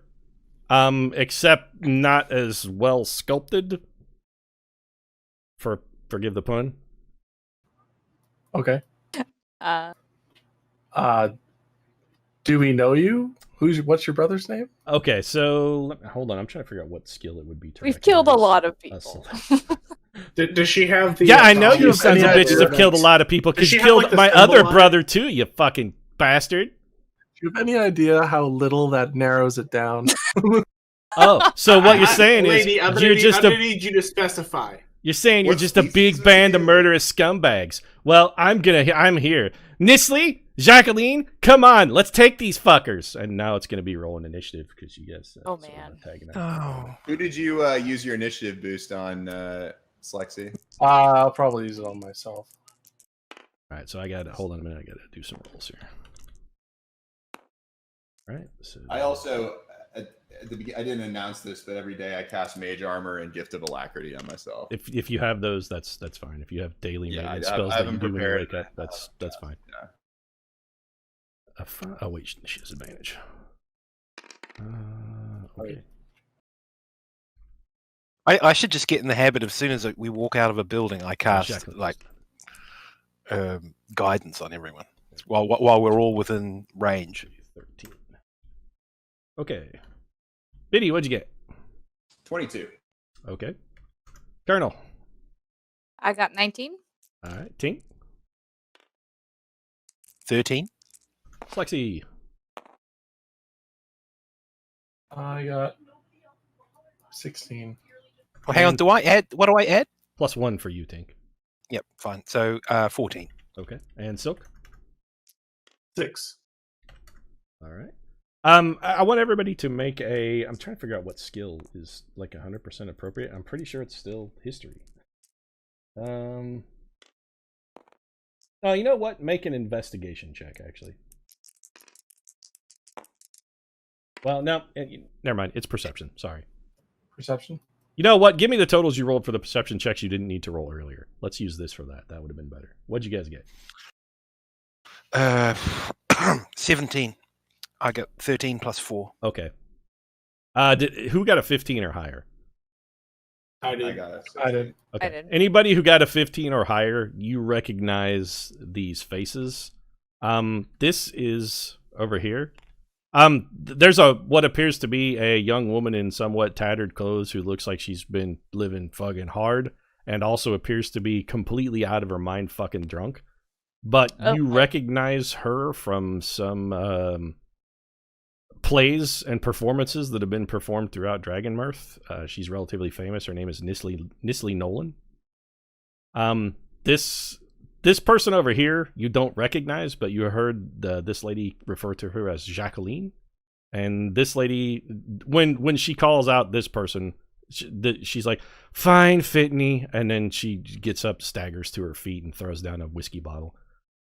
except not as well sculpted. Forgive the pun. Okay. Uh, Do we know you? What's your brother's name? Okay, so hold on. I'm trying to figure out what skill it would be to. we've killed a recognize lot of us. people. Does she have the... Yeah, I know you have sons of any bitches idea have killed a lot of people Does because she you have, killed like, the my symbol other on it? brother too, you fucking bastard. Do you have any idea how little that narrows it down? Oh, so what you're saying Lady, is I'm you're gonna need you to specify. You're saying you're What just a species big is band of it? murderous scumbags. Well, I'm here. Nisley, Jacqueline, come on, let's take these fuckers. And now it's gonna be rolling initiative because you guys. Oh, man. Oh. Who did you use your initiative boost on, Slexi? I'll probably use it on myself. All right, so hold on a minute. I gotta do some rolls here. All right. So I also, at the beginning, I didn't announce this, but every day I cast Mage Armor and Gift of Alacrity on myself. if you have those, that's fine. If you have daily Yeah, maintenance I spells have that you them do when you prepared. wake up, that's fine. Yeah. Oh wait, she has advantage. Okay. I should just get in the habit of, as soon as we walk out of a building, I cast Jacqueline. guidance on everyone while we're all within range. 13. Okay. Biddy, what'd you get? 22. Okay. Colonel. I got 19. All right. Tink. 13. Flexi. I got 16. Well, hang on. Do I add? What do I add? +1 for you, Tink. Yep, fine. So 14. Okay. And Silk. 6. All right. I want everybody to make I'm trying to figure out what skill is like 100% appropriate. I'm pretty sure it's still history. Oh, you know what? Make an investigation check, actually. Well, no, never mind. It's perception. Sorry. Perception. You know what? Give me the totals you rolled for the perception checks you didn't need to roll earlier. Let's use this for that. That would have been better. What'd you guys get? 17. I got 13 plus 4. Okay. Who got a 15 or higher? I I did. got it. I did. Okay. I did. Anybody who got a 15 or higher, you recognize these faces. This is over here. There's what appears to be a young woman in somewhat tattered clothes who looks like she's been living fucking hard and also appears to be completely out of her mind fucking drunk. But you recognize her from some plays and performances that have been performed throughout Dragonmyrth. She's relatively famous. Her name is Nisley Nolan. This person over here you don't recognize, but you heard this lady refer to her as Jacqueline. And this lady, when she calls out this person, she's like, "Fine, Fitney," and then she gets up, staggers to her feet, and throws down a whiskey bottle.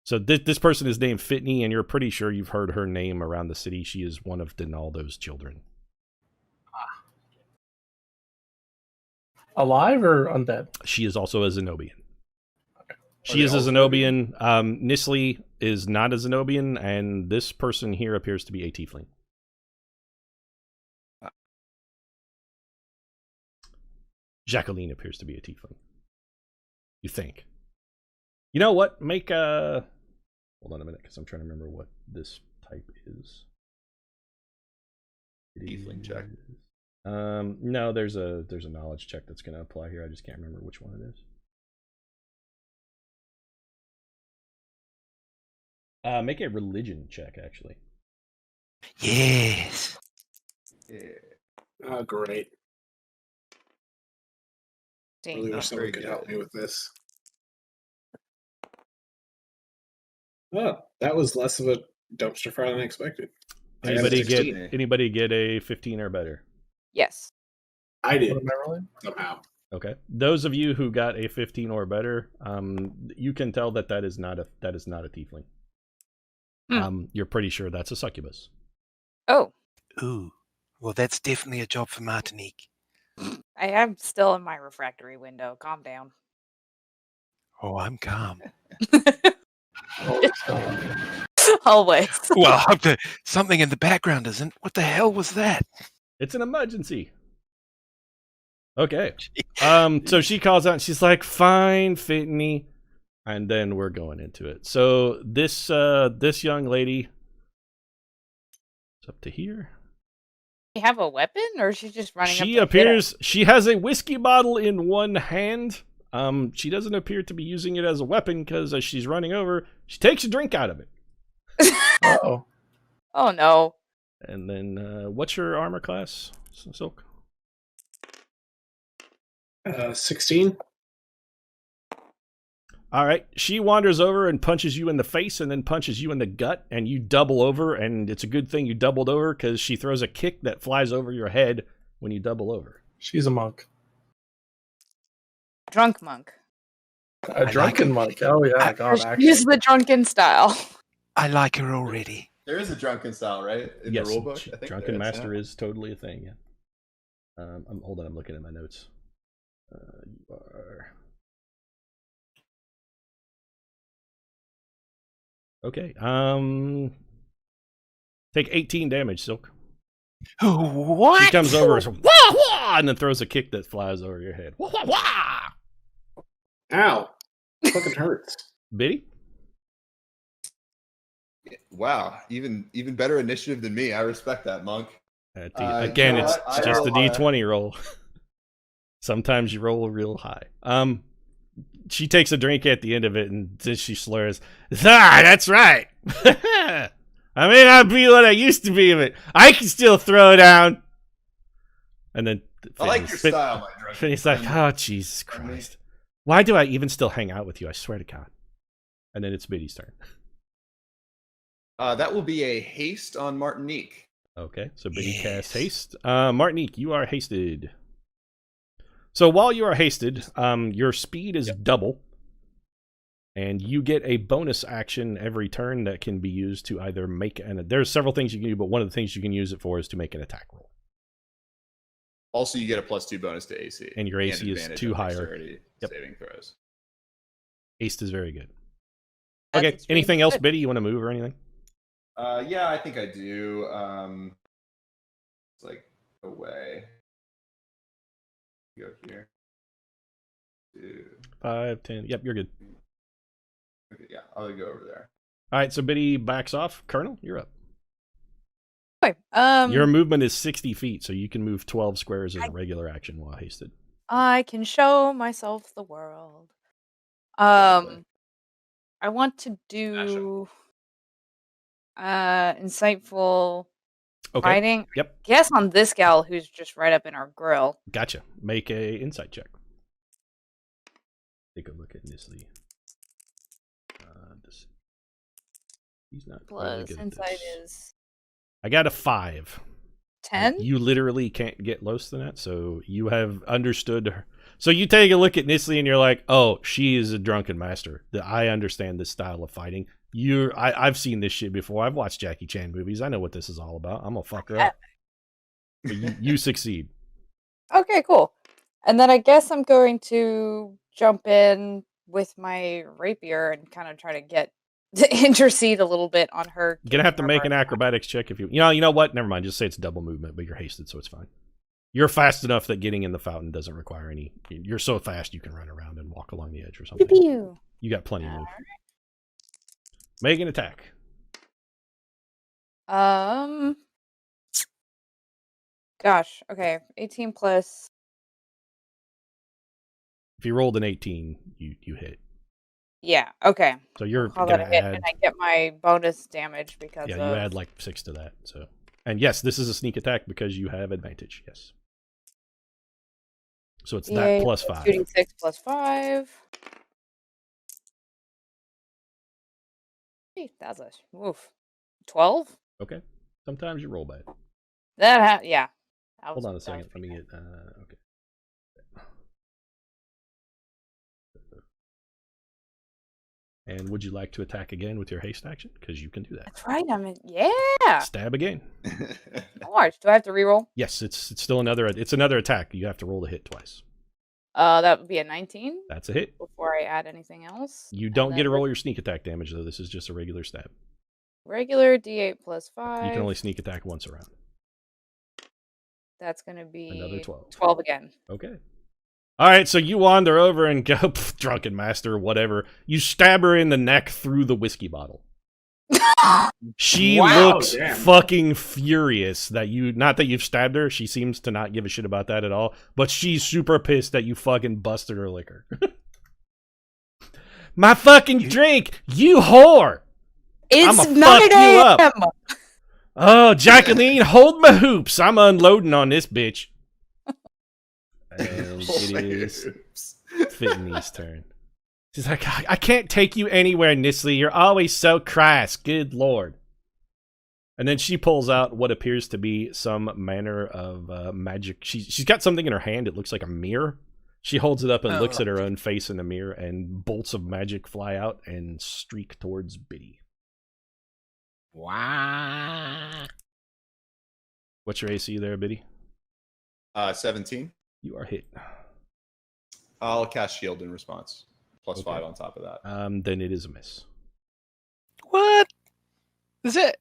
So this person is named Fitney, and you're pretty sure you've heard her name around the city. She is one of Donaldo's children. Alive or undead? She is also a Zenobian. She is a Zenobian. Nisley is not a Zenobian, and this person here appears to be a tiefling. Jacqueline appears to be a tiefling. You think? You know what? Make a... Hold on a minute, because I'm trying to remember what this type is. Tiefling check. No, there's a knowledge check that's going to apply here. I just can't remember which one it is. Make a religion check, actually. Yes. Yeah. Oh, great. Dang. Really wish someone very could good. help me with this. Oh, that was less of a dumpster fire than I expected. I got a Anybody 16. get a 15 or better? Yes. I What did am I rolling? somehow. Okay. Those of you who got a 15 or better, you can tell that is not a tiefling. You're pretty sure that's a succubus. Oh, Ooh. Well, that's definitely a job for Martinique. I am still in my refractory window. Calm down. Oh, I'm calm. Always. Well, I hope that something in the background isn't. What the hell was that? It's an emergency. Okay. So she calls out and she's like, "Fine, Fitney." And then we're going into it. So this young lady, it's up to here. You have a weapon, or is she just running? She up to hit appears. She has a whiskey bottle in one hand. She doesn't appear to be using it as a weapon because as she's running over, she takes a drink out of it. her? Oh, Oh no. And then, what's your armor class, Silk? 16. All right. She wanders over and punches you in the face and then punches you in the gut, and you double over, and it's a good thing you doubled over because she throws a kick that flies over your head when you double over. she's a monk. Drunk monk. A drunken monk. Oh yeah, God. Actually, Use the drunken style. I like her already. There is a drunken style, right? In Yes, the rulebook? I think Drunken there is, Master yeah. is totally a thing, yeah. Hold on, I'm looking at my notes. You are... Okay, take 18 damage, Silk. What? She comes over and, wah, wah, and then throws a kick that flies over your head. Wah, wah, wah! Ow. It fucking hurts. Biddy? Wow, even better initiative than me. I respect that, Monk. Again, you know it's what? I just a roll high. D20 roll. Sometimes you roll real high. She takes a drink at the end of it, and then she slurs, "That's right. I may not be what I used to be, but I can still throw down." And then I like your style, my drunken Finney's like, friend. "Oh, Jesus Christ. Why do I even still hang out with you? I swear to God." And then it's Biddy's turn. That will be a haste on Martinique. Okay, so Biddy Yes. casts haste. Martinique, you are hasted. So while you are hasted, your speed is double. And you get a bonus action every turn that can be used to either make there's several things you can do, but one of the things you can use it for is to make an attack roll. Also, you get a +2 bonus to AC. And your AC is advantage 2 on higher. dexterity Yep. saving throws. Haste is very good. That's Okay, extremely anything else, good. Biddy? You want to move or anything? Yeah, I think I do. It's like away. Go here. 2. 5, 10. Yep, you're good. Okay, yeah, I'll go over there. All right, so Biddy backs off. Colonel, you're up. Okay, Your movement is 60 feet, so you can move 12 squares as a regular action while hasted. I can show myself the world. Exactly. I want to do insightful Okay. fighting. Yep. Guess on this gal who's just right up in our grill. Gotcha. Make a insight check. Take a look at Nisley. He's not really Plus good at insight this. is I got a 5. 10. You literally can't get less than that, so you have understood her. So you take a look at Nisley and you're like, oh, she is a drunken master. I understand this style of fighting. I've seen this shit before. I've watched Jackie Chan movies. I know what this is all about. I'm gonna fuck her up. But you succeed. Okay, cool. And then I guess I'm going to jump in with my rapier and kind of try to intercede a little bit on her. You're gonna have to kicking make our an butt. acrobatics check if you know what? Never mind. Just say it's double movement, but you're hasted, so it's fine. You're fast enough that getting in the fountain doesn't require any. You're so fast you can run around and walk along the edge or something. Pew-pew. You got plenty of move. Make an attack. Gosh. Okay. 18 plus. If you rolled an 18, you hit. Yeah. Okay. So you're Call gonna that a hit, add. and I get my bonus damage because Yeah, of... you add like 6 to that. So, and yes, this is a sneak attack because you have advantage. Yes. So it's that D8 plus 5. 2d6 plus 5. Hey, that's a... Oof. 12? Okay. Sometimes you roll bad. Yeah. That Hold was- on a that second. was Let me pretty get. Okay. And would you like to attack again with your haste action? Because you can do that. That's right. Yeah. Stab again. Large. Do I have to reroll? Yes, it's still another. It's another attack. You have to roll the hit twice. That would be a 19 That's a hit. before I add anything else. You And don't get to then roll your sneak attack damage though. This is just a regular stab. regular D8 plus 5. You can only sneak attack once around. That's going to be Another 12. 12 again. Okay. All right, so you wander over and go, drunken master, whatever. You stab her in the neck through the whiskey bottle. She Wow, looks damn. fucking furious that not that you've stabbed her. She seems to not give a shit about that at all. But she's super pissed that you fucking busted her liquor. My fucking drink, you whore! It's I'ma 9 fuck you up. a.m. Oh, Jacqueline, hold my hoops. I'm unloading on this bitch. And it is Fitney's turn. She's like, I can't take you anywhere, Nisley. You're always so crass. Good lord. And then she pulls out what appears to be some manner of magic. She's got something in her hand. It looks like a mirror. She holds it up and looks at her own face in the mirror, and bolts of magic fly out and streak towards Biddy. Wow. What's your AC there, Biddy? 17. You are hit. I'll cast shield in response. Plus Okay. 5 on top of that. Then it is a miss. What? Is it?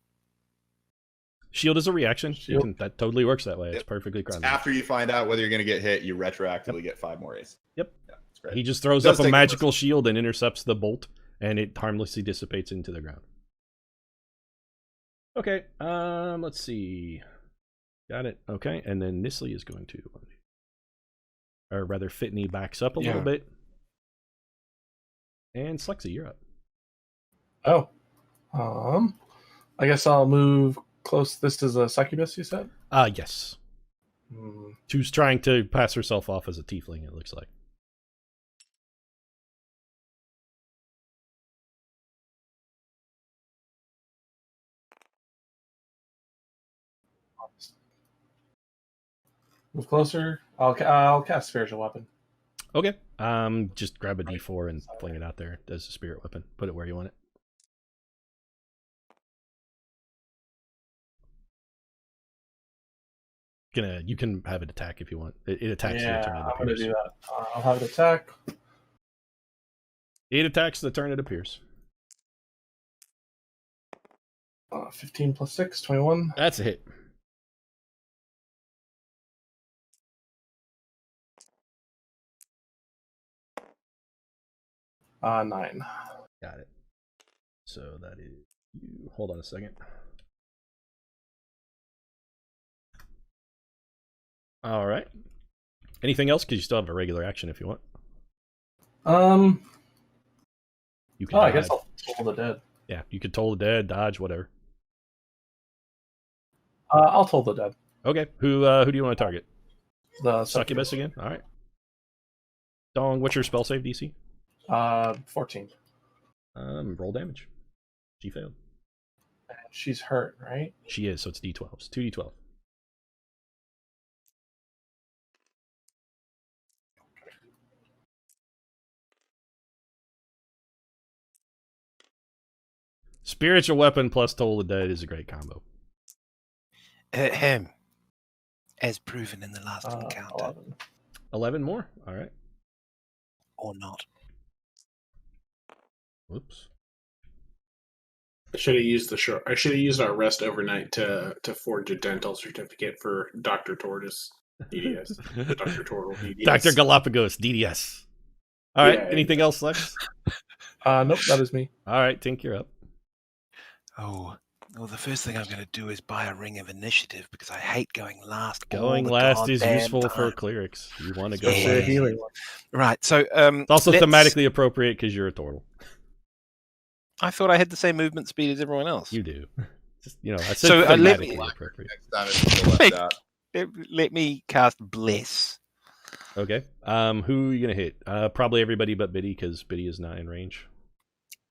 Shield is a reaction. Shield. That totally works that way. It's Yep. perfectly It's grounded. after you find out whether you're going to get hit, you retroactively get 5 more AC. Yep. Yeah, it's great. He just throws Does up a take a magical shield and intercepts the bolt, and it harmlessly dissipates into the ground. Okay, let's see. Got it. Okay, and then Nisley is going to, or rather, Fitney backs up a little bit, and Slexy, you're up. Oh, I guess I'll move close. This is a succubus, you said? Yes. Hmm. Who's trying to pass herself off as a tiefling? It looks like. Move closer. I'll cast spiritual weapon. Okay. Just grab a D4 and fling it out there as a spirit weapon. Put it where you want it. You can have it attack if you want. It attacks the turn it I'm going to appears. do that. I'll have it attack. It attacks the turn it appears. 15 plus 6, 21. That's a hit. Uh, 9. Got it. So that is you. Hold on a second. All right. Anything else? Because you still have a regular action if you want. You can. I guess I'll toll the dead. Yeah, you could toll the dead, dodge, whatever. I'll toll the dead. Okay. Who do you want to target? The Succubus again. All right. Dong, what's your spell save DC? 14. Roll damage. She failed. And she's hurt, right? She is, so it's D12s. 2D12. Spiritual weapon plus Toll the Dead is a great combo. As proven in the last encounter. 11. 11 more? All right. Or not. Whoops. I should have used I should have used our rest overnight to forge a dental certificate for Dr. Tortoise DDS. Dr. Turtle DDS. Dr. Galapagos DDS. All right. Yeah, Anything else, Lex? Nope, that is me. All right. Tink, you're up. Oh, well, the first thing I'm going to do is buy a ring of initiative because I hate going last. Going all the last is goddamn useful for time. clerics. You want to go Yeah. last. Healing one. Right, so It's also let's- thematically appropriate because you're a turtle. I thought I had the same movement speed as everyone else. You do. Just, I said So, let me- thematically appropriate. Next time it's something like that. Let me cast Bless. Okay. Who are you going to hit? Probably everybody but Biddy because Biddy is not in range.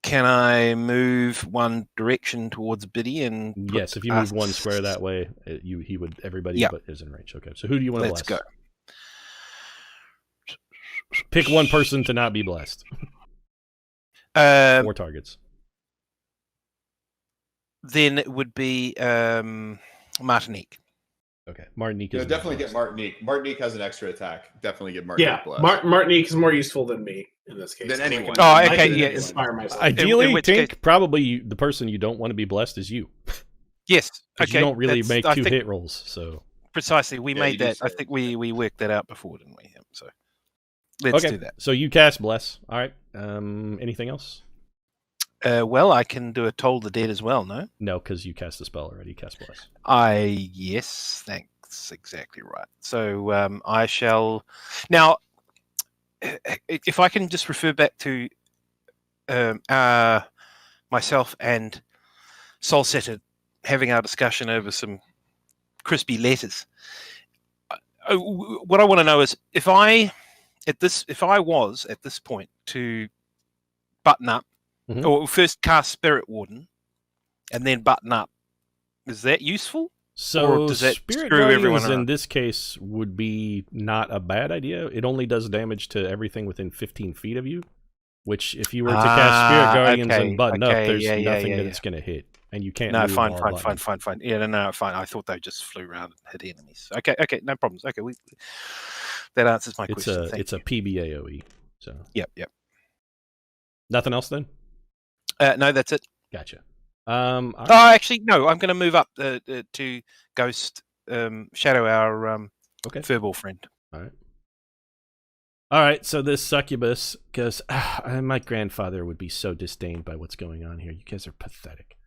Can I move one direction towards Biddy and Yes, if you move one square that way, he would. Everybody Yeah. but is in range. Okay. So who do you want to Let's bless? go. Pick one person to not be blessed. 4 targets. Then it would be Martinique. Okay. Martinique No, is definitely not get blessed. Martinique. Martinique has an extra attack. Definitely get Martinique Yeah, blessed. Martinique is more useful than me in this case. Than anyone. Oh, I okay, can yeah. inspire myself. Ideally, in which Tink, case- probably the person you don't want to be blessed is you. Yes. 'Cause Okay. you don't really that's- make I 2 think hit rolls. So Precisely. We Yeah, made you do that. I say think that. we worked that out before, didn't we? Yeah, so let's okay. do that. So you cast bless. All right. Anything else? Well, I can do a Toll the Dead as well, no? No, because you cast the spell already. Cast bless. Yes, that's exactly right. So I shall now. If I can just refer back to myself and Solsetter having our discussion over some crispy letters. What I want to know is if I was at this point to button up Mhm. or first cast Spirit Warden and then button up, is that useful? So Or does that Spirit screw everyone Guardians in around? this case would be not a bad idea. It only does damage to everything within 15 feet of you, which if you were to cast Spirit Guardians and button up, there's nothing that it's going to hit. And you can't No, move fine. while Yeah, no, fine. I thought they just flew around and hit enemies. Okay, no problems. Okay, that answers my question. It's a PBAOE. So Yep. nothing else then? No, that's it. Gotcha. All right. Oh, actually, no. I'm going to move up to Ghost Shadow, our Okay. furball friend. All right, so this succubus, because my grandfather would be so disdained by what's going on here. You guys are pathetic.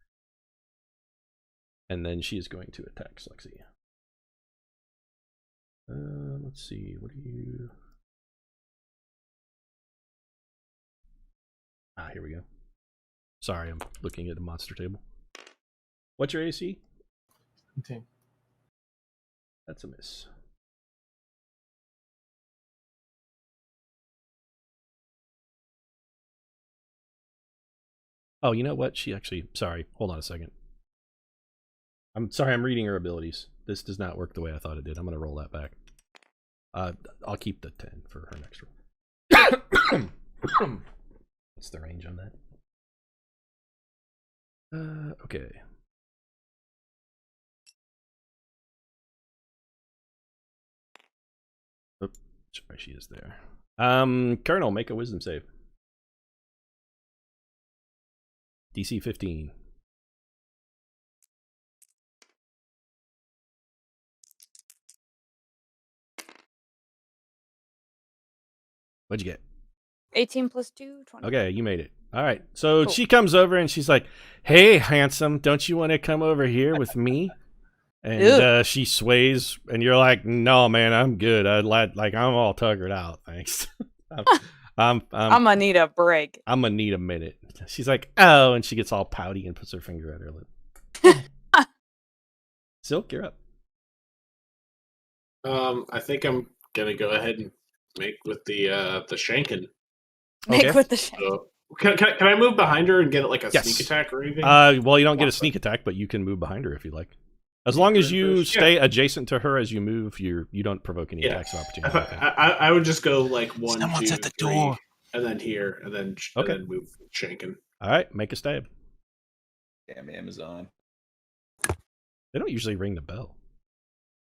And then she is going to attack Slexi. Let's see, what are you... Here we go. Sorry, I'm looking at the monster table. What's your AC? 17. That's a miss. Oh, you know what? She actually... Sorry, hold on a second. I'm sorry, I'm reading her abilities. This does not work the way I thought it did. I'm going to roll that back. I'll keep the 10 for her next roll. What's the range on that? Okay. Oops, sorry, she is there. Colonel, make a wisdom save. DC 15. What'd you get? 18 plus 2, 20. Okay, you made it. All right. So Cool. she comes over and she's like, "Hey, handsome, don't you want to come over here with me?" And she sways, and you're like, "No, man, I'm good. I'm all tuckered out, thanks. I'm gonna need a break. I'm gonna need a minute." She's like, "Oh," and she gets all pouty and puts her finger at her lip. Silk, you're up. I think I'm gonna go ahead and make with the shankin. Make Okay. with the shank. So, can I move behind her and get like a Yes. sneak attack or anything? Well, you don't get a sneak attack, but you can move behind her if you like. As long as you stay adjacent to her as you move, you don't provoke any attacks of opportunity. I would just go like 1, Someone's 2, at the 3, door. and then here, and then move shankin. All right, make a stab. Damn Amazon. They don't usually ring the bell.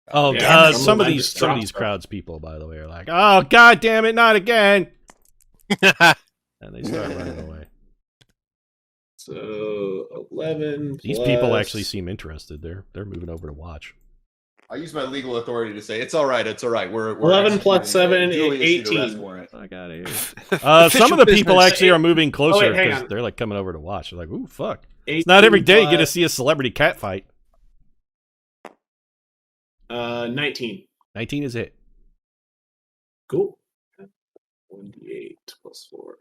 Oh, Yeah, some of these crowds people, by the way, are like, "Oh, god damn it, not again!" And they start running away. So 11. These people actually seem interested. They're moving over to watch. I use my legal authority to say it's all right. It's all right. We're 11 plus 7 duly issued 18. arrest warrant. I got it. Some of the people actually are moving closer hang because on. they're like coming over to watch. They're like, "Ooh, fuck!" 18 It's not every day you get to plus, see a celebrity cat fight. 19. 19 is it. Cool. 1d8 plus 4.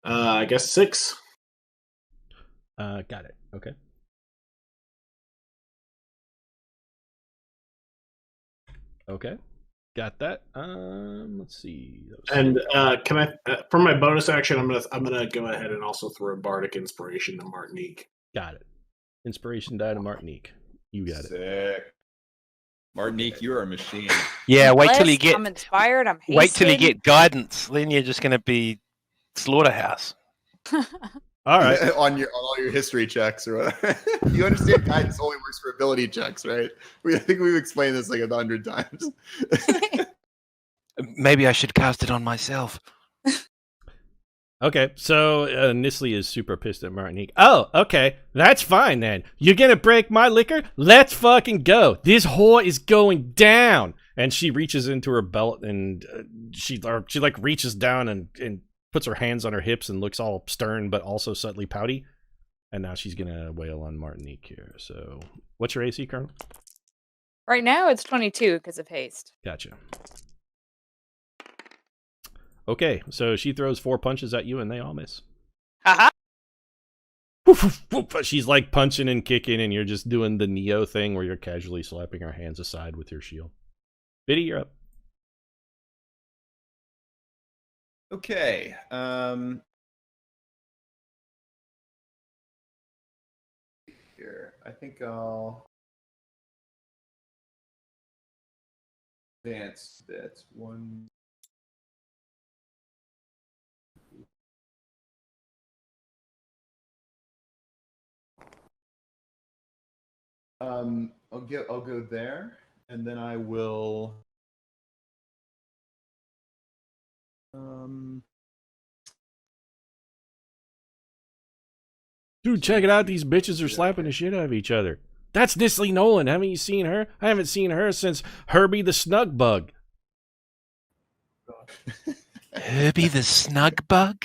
I guess 6. Got it. Okay. Okay. Got that. Let's see. And can I, for my bonus action, I'm gonna go ahead and also throw bardic inspiration to Martinique. Got it. Inspiration die to Martinique. You got it. Sick. Martinique, you're a machine. Yeah, wait till you Blessed, get I'm inspired. I'm hasted. wait till you get guidance. Then you're just going to be slaughterhouse. All right. on all your history checks or whatever. You understand guidance only works for ability checks, right? I think we've explained this like 100 times. Maybe I should cast it on myself. Okay, so Nisley is super pissed at Martinique. "Oh, okay, that's fine then. You're gonna break my liquor? Let's fucking go. This whore is going down." And she reaches into her belt and she like reaches down and puts her hands on her hips and looks all stern but also subtly pouty. And now she's gonna wail on Martinique here. So, what's your AC, Colonel? Right now it's 22 because of haste. Gotcha. Okay, so she throws 4 punches at you and they all miss. Haha. She's like punching and kicking, and you're just doing the Neo thing where you're casually slapping her hands aside with your shield. Biddy, you're up. Okay. Here, I think I'll advance. That's 1. I'll go there, and then I will. Dude, check it out. These bitches are slapping the shit out of each other. That's Nisley Nolan. Haven't you seen her? I haven't seen her since Herbie the Snug Bug. Herbie the Snug Bug?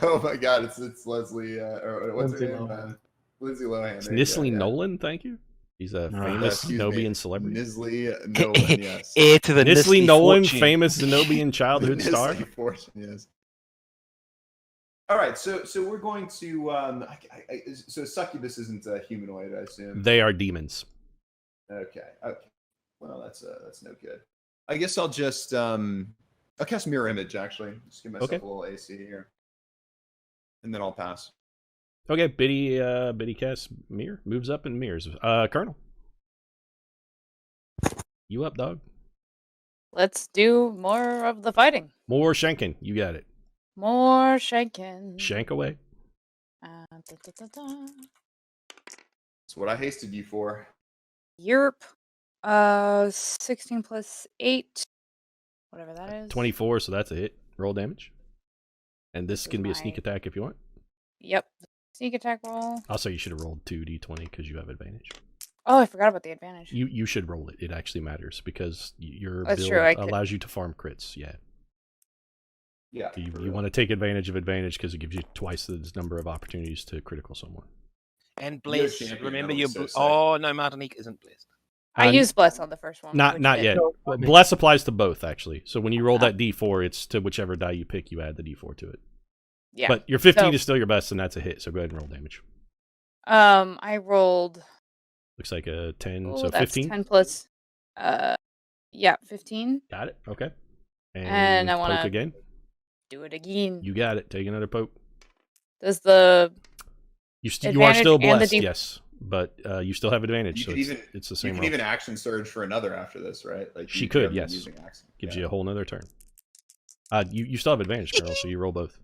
Oh my God! It's Leslie. Or what's Lindsay her name? Lohan. Lindsay Lohan. It's There you go, Nisley yeah. Nolan, thank you. He's a famous Excuse me. Zenobian celebrity. Nisley Nolan. Yes. Heir to the Nisley Nisley Nolan, fortune. famous Zenobian childhood star. Nisley Fortune, yes. All right, so we're going to so succubus isn't a humanoid, I assume. They are demons. Okay. Well, that's no good. I guess I'll just I'll cast mirror image actually. Just give myself Okay. a little AC here, and then I'll pass. Okay, Biddy casts mirror, moves up and mirrors. Colonel, you up, dog? Let's do more of the fighting. More shanking. You got it. More shanking. Shank away. Da, da, da, da. That's what I hasted you for. Yerp. 16 plus 8. Whatever that is. 24, so that's a hit. Roll damage. And this This can is be a sneak my- attack if you want. Yep. Sneak attack roll. Also, you should have rolled 2d20 because you have advantage. Oh, I forgot about the advantage. You should roll it. It actually matters because your That's build true, I could- allows you to farm crits. Yeah. Yeah. You want to take advantage of advantage because it gives you twice the number of opportunities to critical someone. And You're a bless. champion, Remember that your. was so sick. Oh no, Martinique isn't blessed. I used Bless on the first one. Not which not hit. yet. No, Well, I mean- Bless applies to both actually. So when you roll Oh. that d4, it's to whichever die you pick. You add the d4 to it. Yeah. But your 15 So- is still your best, and that's a hit. So go ahead and roll damage. I rolled. Looks like a 10, Oh, so that's 15. 10 plus. Yeah, 15. Got it. Okay. And I poke wanna- again. Do it again. You got it. Take another poke. Does the You are Advantage still and the blessed, D- yes, but you still have advantage. You So could it's, even- it's the You same. can roll. even action surge for another after this, right? Like She you could, haven't been yes. using action. Gives Yeah. you a whole nother turn. You still have advantage, Carol, so you roll both.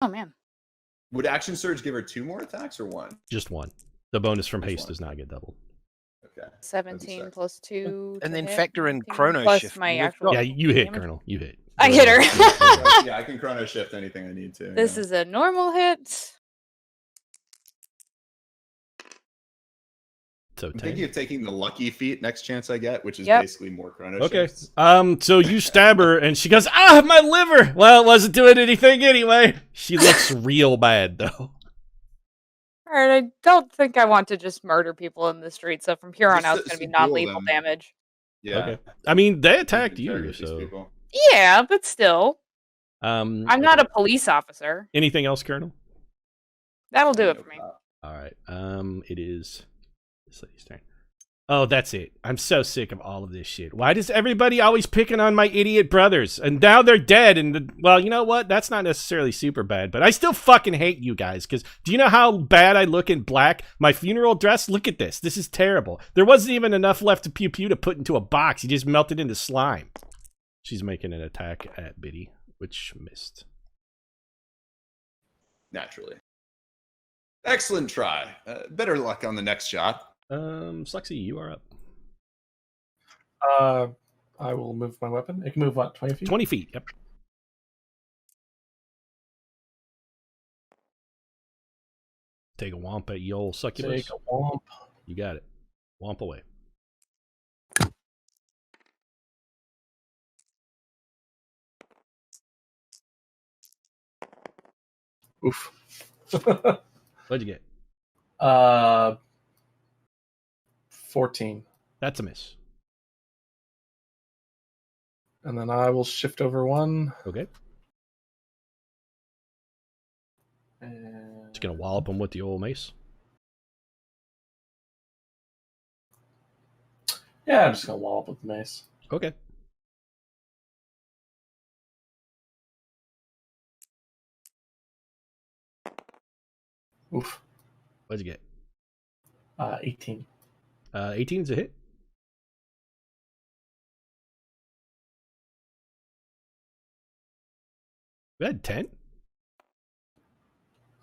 oh man, Would action surge give her 2 more attacks or 1? Just one. The bonus from Just haste one. does not get doubled. Okay. 17 sick. plus 2. And to then hit, factor in 19, chrono plus shift. my We've actual. got- Yeah, you hit, damage. Colonel. You hit. I hit her. Yeah, I can chrono shift anything I need to. This yeah. is a normal hit. So I'm 10. thinking of taking the lucky feat next chance I get, which is Yep. basically more chrono Okay. shifts. So you stab her, and she goes, "Ah, my liver." Well, it wasn't doing anything anyway. She looks real bad though. Alright, I don't think I want to just murder people in the street, so from here on Just out, it's going to be subdue non-lethal them. damage. Yeah. Okay. I mean, they attacked you, Interrogate these so. people. Yeah, but still. I'm not a police officer. Anything else, Colonel? That'll do it for me. All right. It is this lady's turn. Oh, that's it. I'm so sick of all of this shit. Why does everybody always picking on my idiot brothers? And now they're dead. Well, you know what? That's not necessarily super bad, but I still fucking hate you guys. Because do you know how bad I look in black? My funeral dress? Look at this. This is terrible. There wasn't even enough left to pew pew to put into a box. He just melted into slime. She's making an attack at Biddy, which missed. Naturally. Excellent try. Better luck on the next shot. Slexy, you are up. I will move my weapon. It can move what, 20 feet? 20 feet, yep. Take a womp at you old succubus. Take a womp. You got it. Womp away. Oof. What'd you get? 14. That's a miss. And then I will shift over one. Okay. And Just gonna wallop him with the old mace. yeah, I'm just gonna wallop with the mace. Okay. Oof. What'd you get? 18. 18's a hit. We had 10.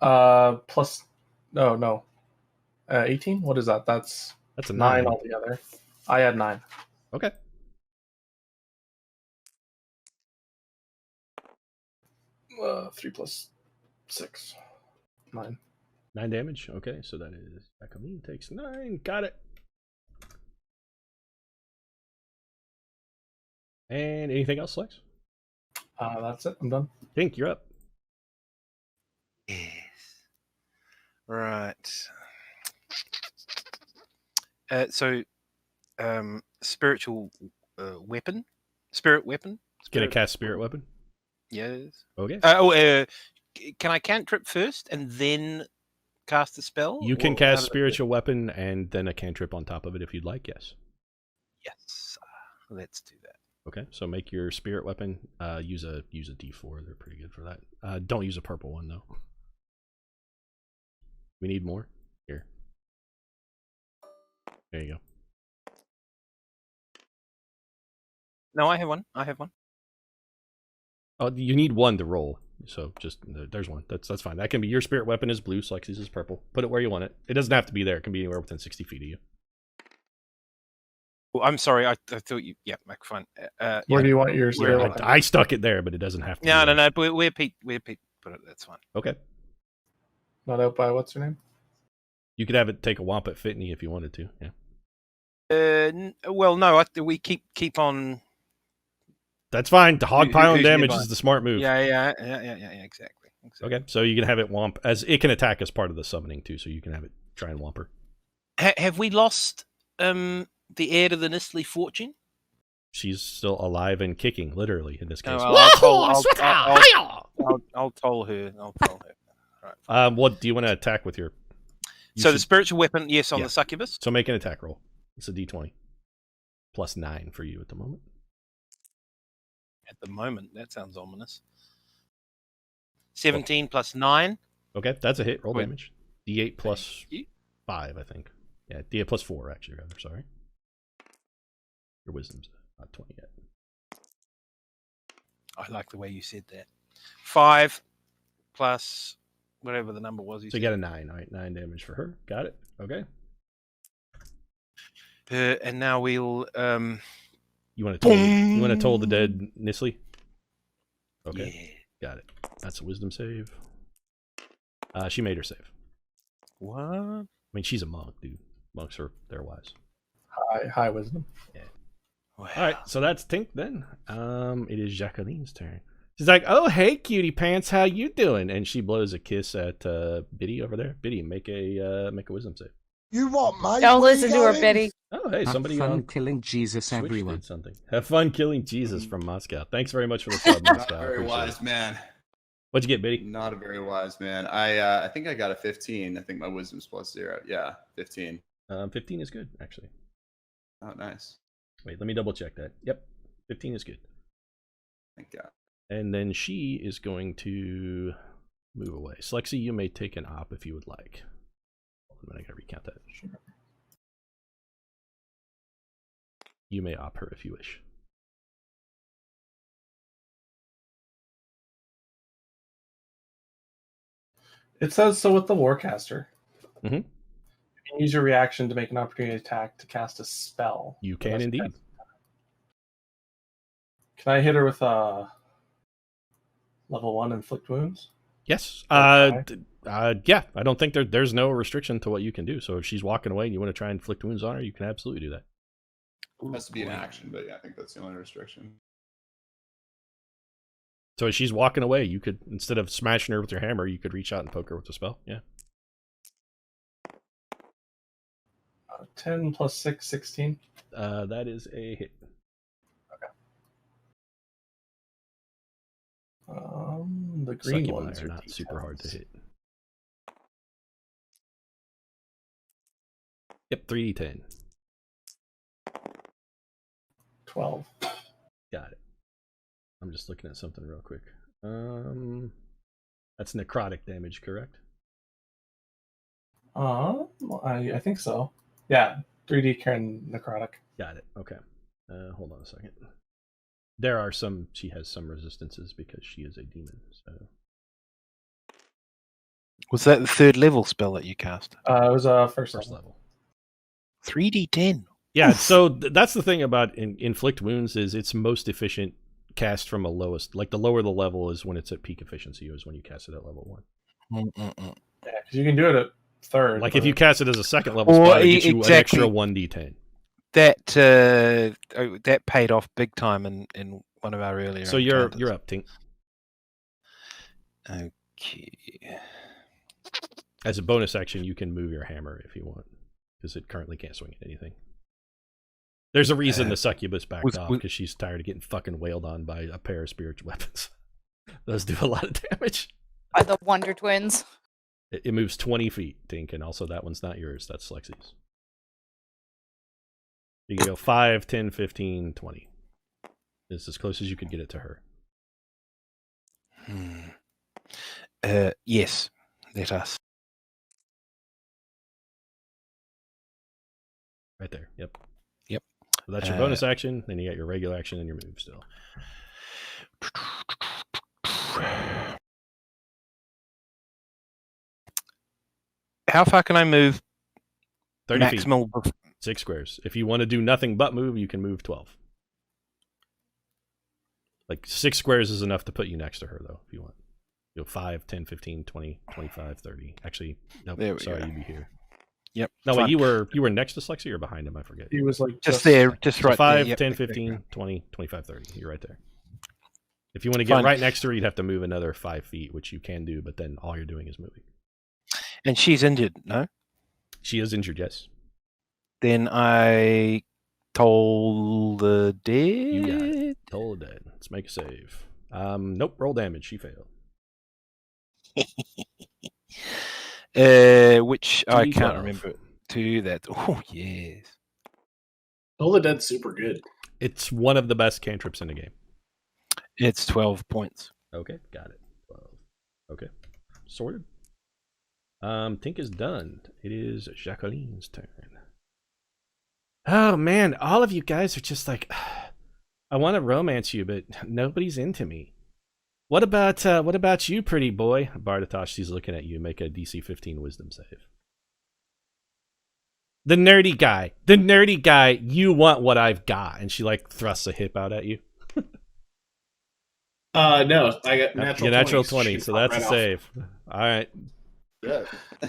Plus, no. 18. What is that? That's That's a 9 9. altogether. I had 9. Okay. 3 plus 6. 9. 9 damage. Okay, so that is Jacqueline takes 9. Got it. And anything else, Lex? That's it. I'm done. Pink, you're up. Yes. Right. Spiritual weapon. Spirit weapon. Gonna Spirit- cast spirit weapon. Yes. Okay. Can I cantrip first and then cast the spell? You can Or how cast does it work? spiritual weapon and then a cantrip on top of it if you'd like. Yes. Yes. Let's do that. Okay. So make your spirit weapon. Use a D4. They're pretty good for that. Don't use a purple one though. We need more. Here. There you go. No, I have one. Oh, you need one to roll. So just there's one. That's fine. That can be your spirit weapon is blue, Slexy's is purple. Put it where you want it. It doesn't have to be there. It can be anywhere within 60 feet of you. Well, I'm sorry. I thought you. Yeah, fine. Where do you want your spirit weapon? I stuck it there, but it doesn't have to. No. Where Pete put it. That's fine. Okay. Not out by what's her name? You could have it take a womp at Fitney if you wanted to. Yeah. Well, no. We keep on. That's fine. The hog piling who's damage nearby? is the smart move. Yeah. Exactly. Okay, so you can have it womp as it can attack as part of the summoning too. So you can have it try and womp her. Have we lost the heir to the Nistley fortune? She's still alive and kicking, literally in this case. I'll toll her. Right. What do you want to attack with your? The spiritual weapon, yes, on the succubus. So make an attack roll. It's a d20 plus 9 for you at the moment. At the moment, that sounds ominous. 17 plus 9. Okay, that's a hit. Roll Wait. damage. D8 plus 5, I think. Yeah, D8 plus 4, actually, rather. Sorry. Your wisdom's not 20 yet. I like the way you said that. 5 plus whatever the number was. So you got a 9. All right, 9 damage for her. Got it. Okay. And now we'll. You want to toll the dead Nistley? Okay. Yeah. Got it. That's a wisdom save. She made her save. What? I mean, she's a monk, dude. Monks they're wise. High wisdom. Yeah. Wow. All right, so that's Tink then. It is Jacqueline's turn. She's like, "Oh, hey, cutie pants, how you doing?" And she blows a kiss at Biddy over there. Biddy, make a wisdom save. You what, mate? Don't Where listen you to her, going? Biddy. Oh, hey, Have somebody fun on killing Jesus, Switch everyone. did something. Have fun killing Jesus from Moscow. Thanks very much for the sub, Moscow. Not a very Appreciate wise it. man. What'd you get, Biddy? Not a very wise man. I think I got a 15. I think my wisdom's plus 0. Yeah, 15. 15 is good, actually. Oh, nice. Wait, let me double check that. Yep, 15 is good. Thank God. And then she is going to move away. Slexy, you may take an op if you would like. Hold on, I gotta recount that. Sure. You may op her if you wish. It says so with the Warcaster. Mm-hmm. You can use your reaction to make an opportunity attack to cast a spell. You can indeed. Can I hit her with level 1 inflict wounds? Yes. Okay. Yeah. I don't think there's no restriction to what you can do. So if she's walking away and you want to try and inflict wounds on her, you can absolutely do that. It has to be an action, but yeah, I think that's the only restriction. So as she's walking away, you could, instead of smashing her with your hammer, you could reach out and poke her with the spell. Yeah. 10 plus 6, 16. That is a hit. The green Succubi ones are are not D10s. super hard to hit. Yep, 3d10. 12. Got it. I'm just looking at something real quick. That's necrotic damage, correct? I think so. Yeah, 3D Karen necrotic. Got it. Okay. Hold on a second. She has some resistances because she is a demon. So Was that the 3rd level spell that you cast? It was first level. 3d10. yeah. So that's the thing about inflict wounds is it's most efficient cast from a lowest. Like the lower the level is when it's at peak efficiency, is when you cast it at level 1. Yeah, because you can do it at 3rd. Like if you cast it as a 2nd level Or spell, it gets you exactly. an extra 1d10. That paid off big time in one of our earlier. So you're encounters. up, Tink. Okay. As a bonus action, you can move your hammer if you want, because it currently can't swing at anything. There's a reason the succubus backed off, because she's tired of getting fucking wailed on by a pair of spiritual weapons. Those do a lot of damage. By the Wonder Twins. It moves 20 feet, Tink, and also that one's not yours. That's Lexy's. You can go 5, 10, 15, 20. It's as close as you could get it to her. Yes, let us. Right there. Yep. So that's your bonus action. Then you got your regular action and your move still. How far can I move? 30 feet. Maximal. 6 squares. If you want to do nothing but move, you can move 12. Like 6 squares is enough to put you next to her, though, if you want. You know, 5, 10, 15, 20, 25, 30. Actually, no, sorry, you'd be here. Yep. No, wait, you were next to Slexy or behind him? I forget. He was like Just there, just right 5, there. Yep. 10, 15, 20, 25, 30. You're right there. If you want to get right next to her, you'd have to move another 5 feet, which you can do, but then all you're doing is moving. And she's injured, no? She is injured, yes. Then I toll the dead. You got it. Toll the dead. Let's make a save. Nope, roll damage. She failed. Which I D12. can't remember. To that. Oh, yes. Toll the Dead's super good. It's one of the best cantrips in the game. It's 12 points. Okay, got it. 12. Okay, sorted. Tink is done. It is Jacqueline's turn. Oh man, all of you guys are just like, I want to romance you, but nobody's into me. What about you, pretty boy? Bartosz, she's looking at you. Make a DC 15 Wisdom save. The nerdy guy. You want what I've got, and she like thrusts a hip out at you. No, I got natural 20, so that's a save. All right. Yeah.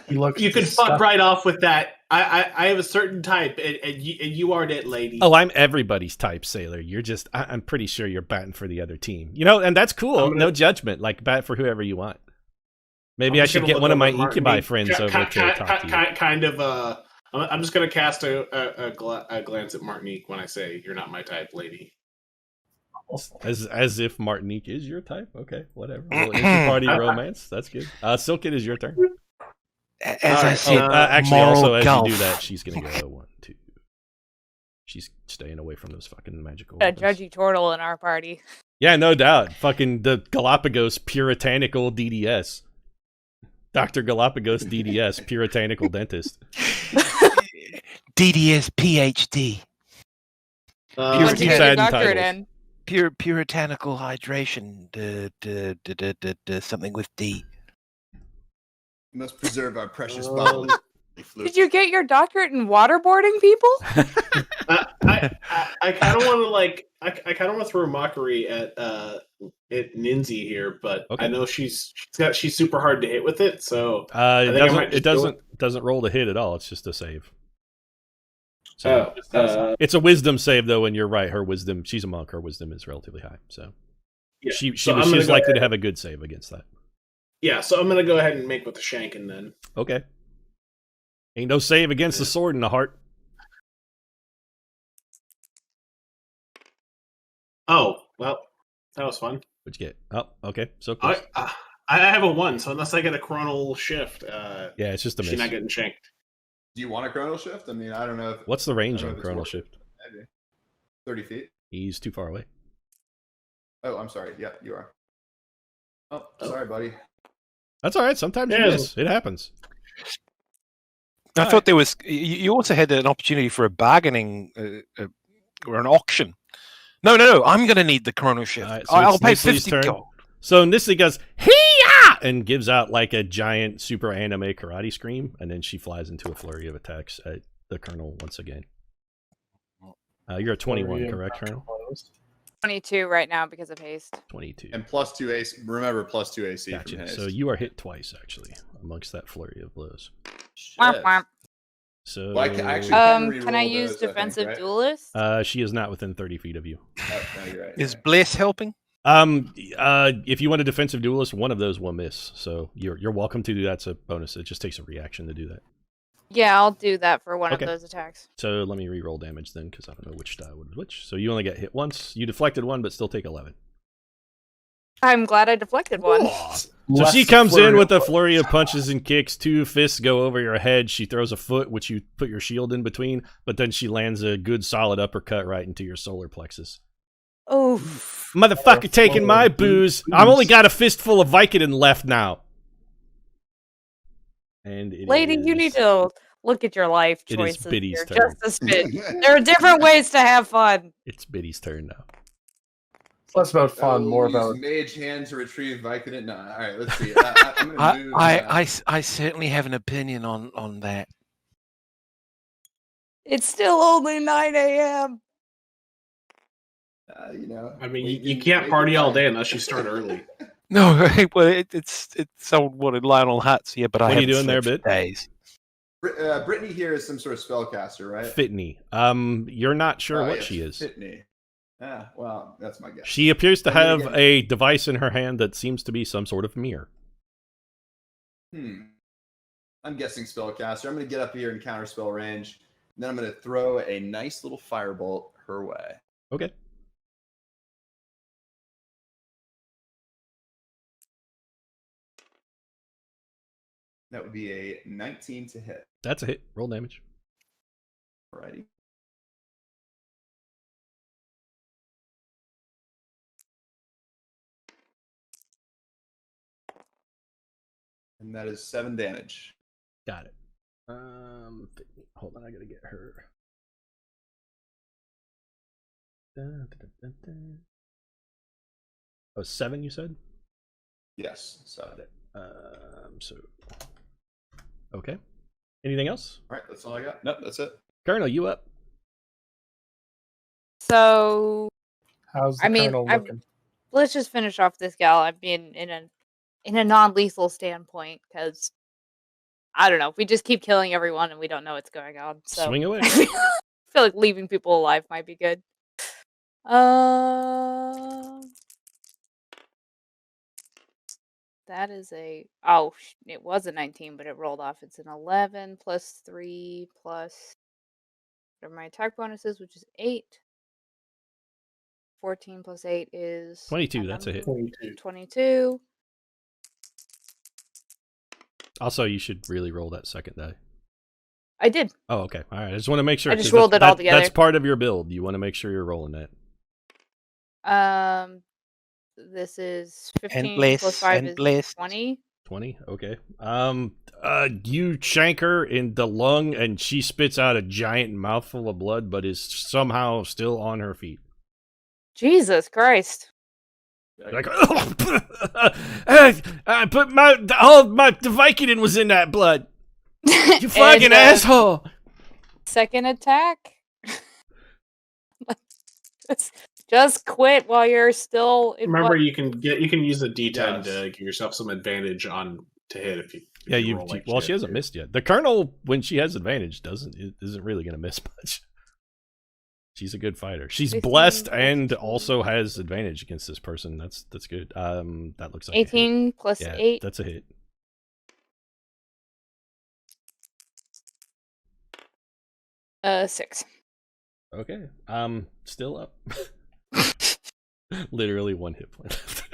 You can fuck right off with that. I have a certain type, and you are that lady. Oh, I'm everybody's type, Sailor. You're just, I'm pretty sure you're batting for the other team. You know, and that's cool. No judgment. Like, bat for whoever you want. Maybe I should get one of my incubi friends over to talk to you. Kind of, I'm just going to cast a glance at Martinique when I say, you're not my type, lady. As if Martinique is your type? Okay, whatever. Well, inter-party romance. That's good. Silk, it is your turn. As I said, actually, also as golf. you do that, she's gonna go 1, 2. She's staying away from those fucking magical. A weapons. judgy turtle in our party. Yeah, no doubt. Fucking the Galapagos puritanical DDS. Dr. Galapagos DDS, puritanical dentist. DDS PhD. Once you get your doctorate in. Puritanical hydration. Something with D. We must preserve our precious bodily fluid. Did you get your doctorate in waterboarding people? I kind of want to I kind of want to throw mockery at Ninzi here, but okay. I know she's super hard to hit with it, so it doesn't roll to hit at all. It's just a save. So it's a wisdom save though, and you're right. Her wisdom, she's a monk. Her wisdom is relatively high, so yeah. She's likely to have a good save against that. Yeah, so I'm gonna go ahead and make with the shanking then. Okay. Ain't no save against the sword in the heart. Oh well, that was fun. What'd you get? Oh, okay. So close. I have a 1, so unless I get a chronal shift, yeah, it's just a miss. She's not getting shanked. Do you want a chronal shift? I mean, I don't know. What's the range on chronal shift? Maybe 30 feet. He's too far away. Oh, I'm sorry. Yeah, you are. Oh, sorry, buddy. That's all right. Sometimes you miss. It happens. I thought there was. You also had an opportunity for a bargaining or an auction. No. I'm going to need the chrono shift. Right, so I'll pay Nisli's 50 turn. gold. So Nisli goes, "Hee-yah!" and gives out like a giant super anime karate scream, and then she flies into a flurry of attacks at the Colonel once again. You're at 21, correct, Colonel? 22 right now because of haste. 22. And +2 AC. Remember, +2 AC. Gotcha. From haste. So you are hit twice, actually, amongst that flurry of blows. Womp womp. So, Well, I actually can I use defensive duelist? she is not within 30 feet of you. Oh, no, you're right. Is Bless helping? If you want a defensive duelist, one of those will miss. So you're welcome to do that. It's a bonus. It just takes a reaction to do that. Yeah, I'll do that for one of those attacks. So let me re-roll damage then, because I don't know which die would which. So you only get hit once. You deflected one, but still take 11. I'm glad I deflected one. So she comes in with a flurry of punches and kicks. 2 fists go over your head. She throws a foot, which you put your shield in between, but then she lands a good solid uppercut right into your solar plexus. Oh, motherfucker, taking my booze. I've only got a fistful of Vicodin left now. And lady, you need to Look at your life It is choices Biddy's here. turn. Just a spit. There are different ways to have fun. It's Biddy's turn now. It's less about fun, more use about. Mage Hand to retrieve Vicodin. No, all right, let's see. I'm gonna move. I certainly have an opinion on that. It's still only 9 a.m. You know, I mean, wake you and- can't wake party and all run. day unless you start early. No, well, it's sold what in Lionel Huts, yeah, but I What are you haven't doing there, slept for Bid? days. Brittany here is some sort of spellcaster, right? Fitney. You're not sure Oh, what yes, she is. Fitney. Well, that's my guess. She appears to I'm gonna have get- a device in her hand that seems to be some sort of mirror. I'm guessing spellcaster. I'm going to get up here in counterspell range. And then I'm going to throw a nice little firebolt her way. Okay. That would be a 19 to hit. That's a hit. Roll damage. Alrighty. And that is 7 damage. Got it. Hold on, I gotta get her. Oh, 7 you said? Yes. So, Got it. So okay. Anything else? all right, that's all I got. Nope, that's it. Colonel, you up? So How's the I mean, Colonel looking? let's just finish off this gal. I mean, in a non-lethal standpoint, because I don't know. If we just keep killing everyone and we don't know what's going on. So Swing away. I feel like leaving people alive might be good. That is it was a 19, but it rolled off. It's an 11 plus 3 plus what are my attack bonuses, which is 8. 14 plus 8 is 22, that's a hit. 22. Also, you should really roll that second die. I did. Oh, okay. All right. I just want to make sure. I just 'cause rolled it all That's together. part of your build. You want to make sure you're rolling that. This is And 15 bless, plus 5 and is bless. 20. 20. Okay. You shank her in the lung, and she spits out a giant mouthful of blood, but is somehow still on her feet. Jesus Christ. Like, but the Vicodin was in that blood. You fucking And, asshole. Second attack. Just quit while you're still in Remember, blood. you can use a D10 Yes. to give yourself some advantage on to hit if you. Yeah, you roll like shit, she hasn't too. missed yet. The Colonel, when she has advantage, isn't really going to miss much. She's a good fighter. She's 15, blessed and 15. also has advantage against this person. That's good. That looks like a hit. 18 plus Yeah, 8. that's a hit. Six. Okay. Still up. Literally 1 hit point left.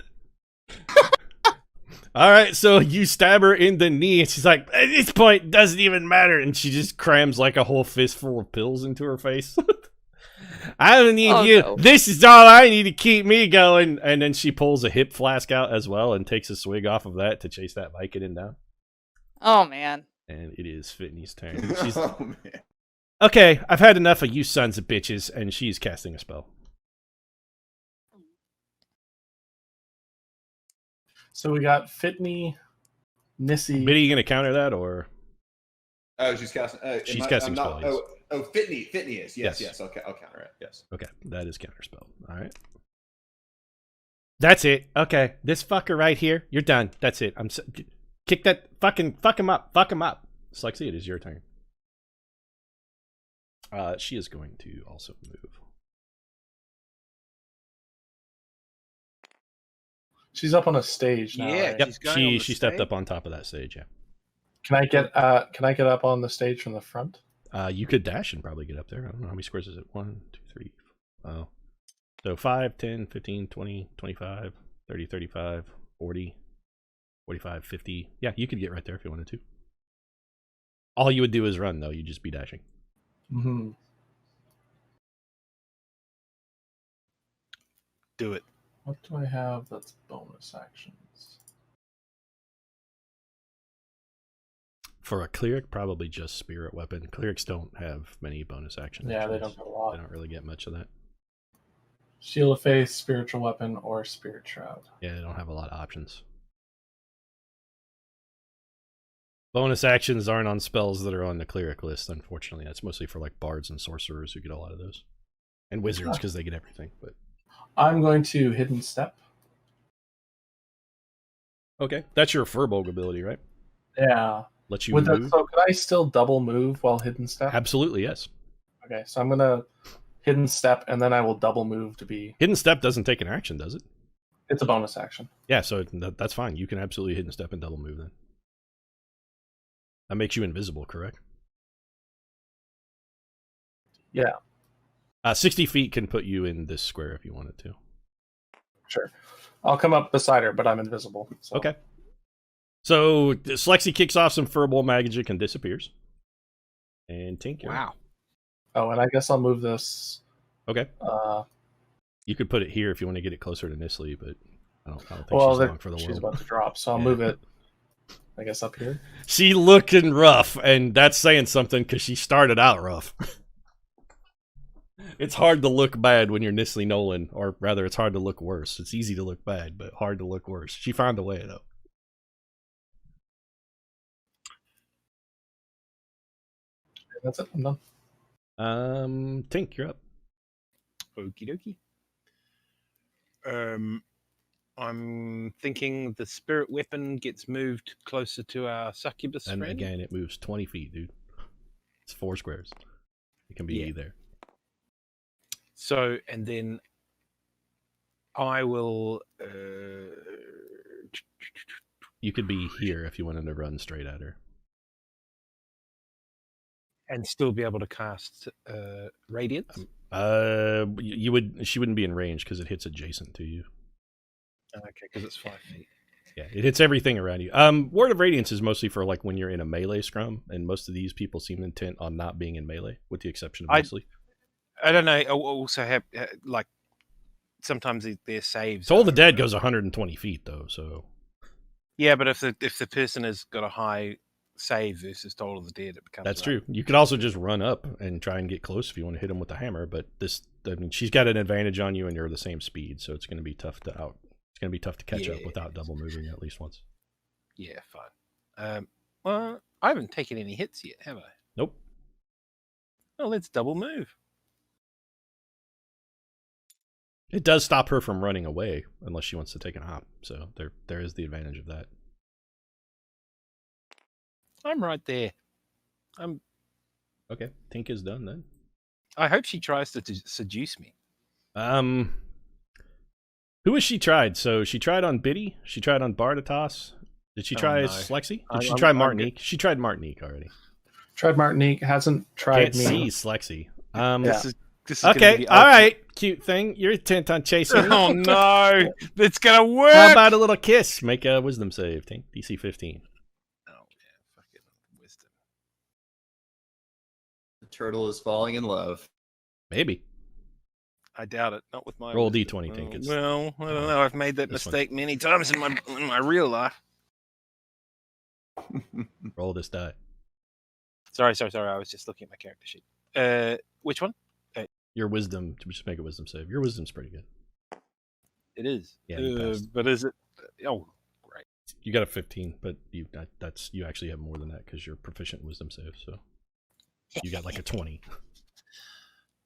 All right, so you stab her in the knee, and she's like, "At this point, it doesn't even matter," and she just crams like a whole fistful of pills into her face. I don't need you. No. This is all I need to keep me going. And then she pulls a hip flask out as well and takes a swig off of that to chase that Vicodin down. Oh man. And it is Fitney's turn. She's Oh, man. okay. I've had enough of you sons of bitches, and she's casting a spell. So we got Fitney, Nissy. Biddy, you gonna counter that or? Oh, she's casting. She's I'm casting not, spell, Fitney is. Yes. Yes. Okay, I'll counter it. Yes. Okay, that is counterspell. All right. That's it. Okay, this fucker right here, you're done. That's it. Kick that fuck him up. Fuck him up. Slexy, it is your turn. She is going to also move. She's up on a stage now. Yeah. right? Yep, She's going on the she stepped stage? up on top of that stage. Yeah. Can I get up on the stage from the front? You could dash and probably get up there. I don't know how many squares is it. 1, 2, 3. Oh. So 5, 10, 15, 20, 25, 30, 35, 40, 45, 50. Yeah, you could get right there if you wanted to. All you would do is run, though. You'd just be dashing. Mm-hmm. Do it. What do I have that's bonus actions? For a cleric, probably just spirit weapon. Clerics don't have many bonus actions. Yeah, they don't have a lot. They don't really get much of that. Shield of Faith, spiritual weapon, or spirit shroud. Yeah, they don't have a lot of options. Bonus actions aren't on spells that are on the cleric list, unfortunately. That's mostly for like bards and sorcerers who get a lot of those. And wizards, because they get everything. But I'm going to Hidden Step. okay, that's your Furbolg ability, right? Yeah. Let you With move? that, so can I still double move while Hidden Step? Absolutely, yes. Okay, so I'm going to Hidden Step, and then I will double move to be... Hidden Step doesn't take an action, does it? It's a bonus action. Yeah, so that's fine. You can absolutely Hidden Step and double move then. That makes you invisible, correct? Yeah. 60 feet can put you in this square if you wanted to. Sure. I'll come up beside her, but I'm invisible. So. Okay. So Slexi kicks off some Furball magic and disappears. And Tink, you're up. Wow. Oh, and I guess I'll move this. Okay. Uh, You could put it here if you want to get it closer to Nisli, but I don't think well, she's long for the she's world. about to drop, so I'll Yeah. move it, I guess, up here. She looking rough, and that's saying something because she started out rough. It's hard to look bad when you're Nisli Nolan, or rather, it's hard to look worse. It's easy to look bad, but hard to look worse. She found a way, though. That's it. I'm done. Tink, you're up. Okie dokie. I'm thinking the spirit weapon gets moved closer to our succubus And friend. again, it moves 20 feet, dude. It's 4 squares. It can be there. So, and then I will. You could be here if you wanted to run straight at her. And still be able to cast radiance. You would. She wouldn't be in range because it hits adjacent to you. Okay, because it's 5 feet. Yeah, it hits everything around you. Word of Radiance is mostly for like when you're in a melee scrum, and most of these people seem intent on not being in melee, with the exception of Nisli. I don't know. I also have like sometimes their saves. Toll the Dead goes 120 feet though, so Yeah, but if the person has got a high save versus Toll of the Dead, it becomes. that's true. You could also just run up and try and get close if you want to hit him with the hammer. But she's got an advantage on you, and you're the same speed, so it's going to be tough to It's going to be tough to catch up without double moving at least once. Yeah, fine. Well, I haven't taken any hits yet, have I? Nope. Well, let's double move. It does stop her from running away unless she wants to take an hop. So there is the advantage of that. I'm right there. Okay, Tink is done then. I hope she tries to seduce me. Who has she tried? So she tried on Biddy. She tried on Bardatos. Did she try no. Slexi? Did she I'm- try I'm Martinique? She tried Martinique already. Tried Martinique, hasn't tried Can't me. see Slexi. Yeah. This is gonna be Okay, the all right, cute thing. You're intent on chasing me. Oh no, it's gonna work. How about a little kiss? Make a wisdom save, Tink. DC 15. Oh yeah, fucking wisdom. The turtle is falling in love. Maybe. I doubt it. Not with my Roll wisdom. D20, Tink. It's- Well, I don't know. I've made that This one. mistake many times in my real life. Roll this die. Sorry. I was just looking at my character sheet. Which one? Your wisdom. Just make a wisdom save. Your wisdom's pretty good. It is. Yeah, you passed. But is it? Oh, great. You got a 15, but you actually have more than that because you're proficient in wisdom save. So you got like a 20.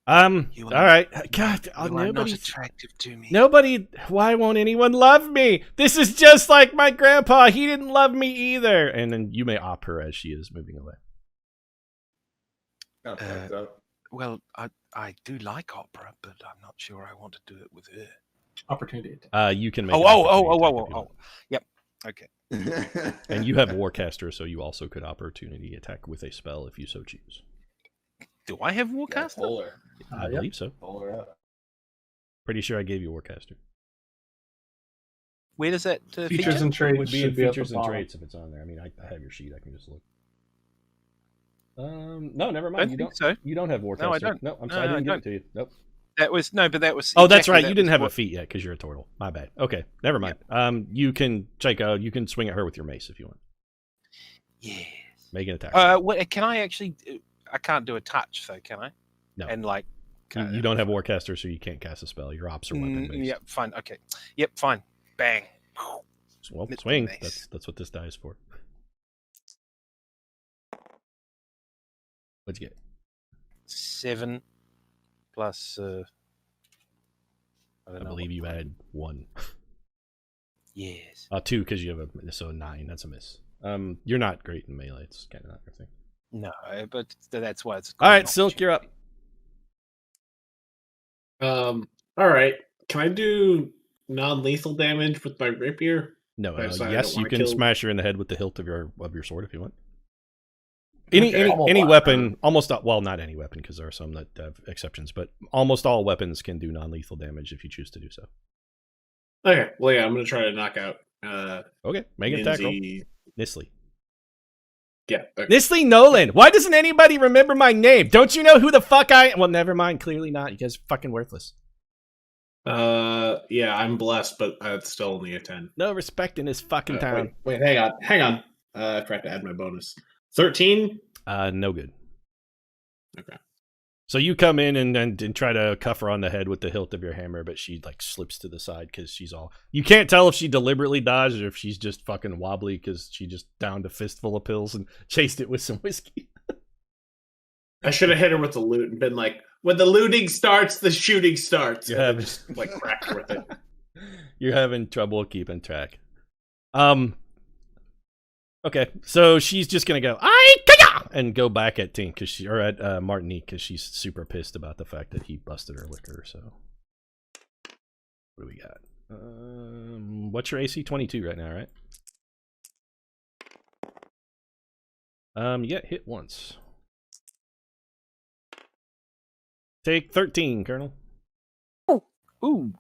All right. God, You are not nobody. attractive to me. Nobody. Why won't anyone love me? This is just like my grandpa. He didn't love me either. And then you may op her as she is moving away. Kind of fucked up. Well, I do like opera, but I'm not sure I want to do it with her. Opportunity. You can make. Oh, an opportunity attack if you want. Yep. Okay. And you have Warcaster, so you also could opportunity attack with a spell if you so choose. Do I have Warcaster? Polar. I believe so. Polar up. Pretty sure I gave you Warcaster. Where does that Features feature? and traits Would be should in be at the features and bottom. traits if it's on there. I mean, I have your sheet. I can just look. No, never I mind. don't think so. You don't have Warcaster. No, I don't. No, I'm No, sorry. I I didn't give don't. it to you. Nope. That was Oh, that's exactly right. that You didn't was have a what- feat yet because you're a turtle. My bad. Okay, never mind. You can, Jacob, you can swing at her with your mace if you want. Yes. Make an attack. Can I actually? I can't do a touch, so can I? No. And like, You don't have Warcaster, so you can't cast a spell. Your ops are weapon based. Yep, fine. Okay. Yep, fine. Bang. Well, It's swing. nice. That's what this die is for. What'd you get? 7 plus. I believe you had 1. Yes. 2 because you have so 9. That's a miss. You're not great in melee. It's kind of not your thing. No, but that's why it's. All right, Silk, you're up. All right. Can I do non-lethal damage with my rapier? No, I decided I yes, don't you wanna can kill- smash her in the head with the hilt of your sword if you want. Any Okay. weapon, almost well, not any weapon because there are some that have exceptions, but almost all weapons can do non-lethal damage if you choose to do so. Okay. Well, yeah, I'm gonna try to knock out. Okay, make an attack roll. Lindsay. Nisley. Yeah. Okay. Nisley Nolan. Why doesn't anybody remember my name? Don't you know who the fuck I am? Well, never mind. Clearly not. You guys are fucking worthless. Yeah, I'm blessed, but it's still only a 10. No respect in this fucking town. Wait, hang on. I forgot to add my bonus. 13. No good. Okay. So you come in and try to cuff her on the head with the hilt of your hammer, but she like slips to the side because she's all. You can't tell if she deliberately dodged or if she's just fucking wobbly because she just downed a fistful of pills and chased it with some whiskey. I should have hit her with the loot and been like, when the looting starts, the shooting starts. You And have- then just like crack her with it. You're having trouble keeping track. Okay, so she's just gonna go and go back at Tink at Martinique because she's super pissed about the fact that he busted her liquor. So what do we got? What's your AC? 22 right now, right? You get hit once. Take 13, Colonel. Ooh.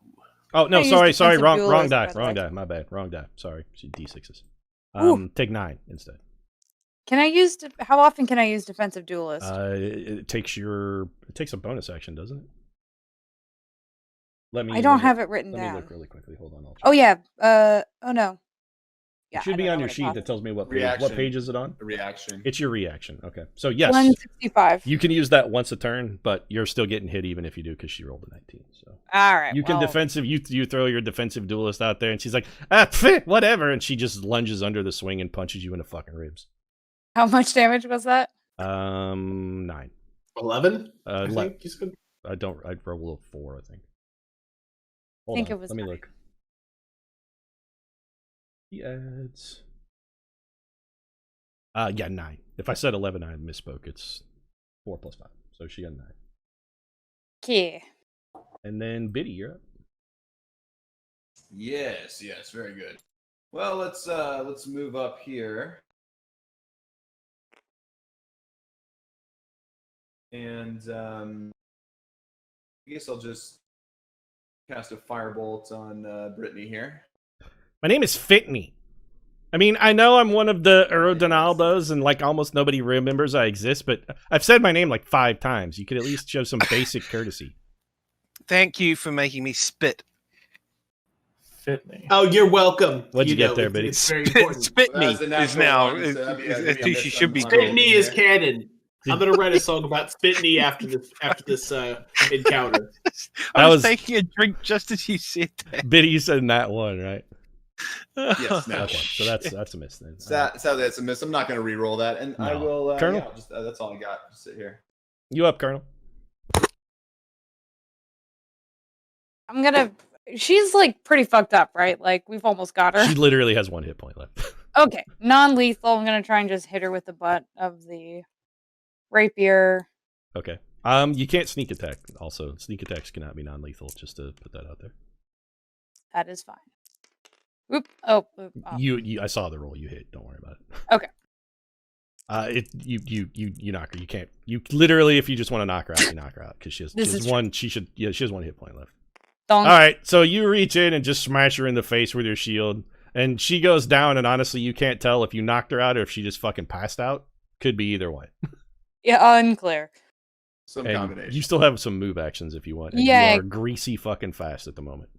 Oh no, I used sorry, defensive wrong duelist, die, by the wrong way. die. My bad, wrong die. Sorry, D6s. Ooh. Take 9 instead. Can I use? How often can I use defensive duelist? It takes a bonus action, doesn't it? Let me. I don't look have it written Let me down. look really quickly. Hold on. I'll check. Oh yeah. Oh no. Yeah, It should I be don't on know your what it sheet costs. that tells me what page. Reaction. What page is it on? A reaction. It's your reaction. Okay. So yes, 165. you can use that once a turn, but you're still getting hit even if you do because she rolled a 19. So All right. you can well, defensive. You throw your defensive duelist out there, and she's like, whatever, and she just lunges under the swing and punches you in the fucking ribs. How much damage was that? 9. 11? I think you said. I rolled a 4, I think. I think Hold on, it was let me 9. look. He adds. Yeah, 9. If I said 11, I misspoke. It's 4 plus 5, so she got 9. Yeah. And then Biddy, you're up. Yes, very good. Well, let's move up here. And I guess I'll just cast a firebolt on Brittany here. My name is Fitney. I mean, I know I'm one of the Donaldos, and like almost nobody remembers I exist, but I've said my name like 5 times. You could at least show some basic courtesy. Thank you for making me spit. Fit me. Oh, you're welcome. What'd you get there, it's- Biddy? It's very important. Spit Well, me that was the is natural now one, so that'd be- is that'd be a who miss she should be on- called. Spitney is canon. I'm gonna write a song about Spitney after this encounter. I That was was- taking a drink just as you said that. Biddy, you said that one, right? Yes, no. Okay, so that's a miss then. Sadly, that's a miss. I'm not going to re-roll that, and I No. will. Colonel? Yeah, I'll just that's all I got. Just sit here. You up, Colonel? I'm gonna. She's like pretty fucked up, right? Like we've almost got her. She literally has 1 hit point left. Okay, non-lethal. I'm gonna try and just hit her with the butt of the rapier. Okay. You can't sneak attack. Also, sneak attacks cannot be non-lethal. Just to put that out there. That is fine. Oop. Oh. Oop, oh. You I saw the roll you hit. Don't worry about it. Okay. You knock her. You can't. You literally, if you just want to knock her out, you knock her out because she has This is one. She has 1 hit point left. Don't. All right, so you reach in and just smash her in the face with your shield, and she goes down. And honestly, you can't tell if you knocked her out or if she just fucking passed out. Could be either way. Yeah, unclear. Some And combination. you still have some move actions if you want. And Yeah. you are greasy fucking fast at the moment.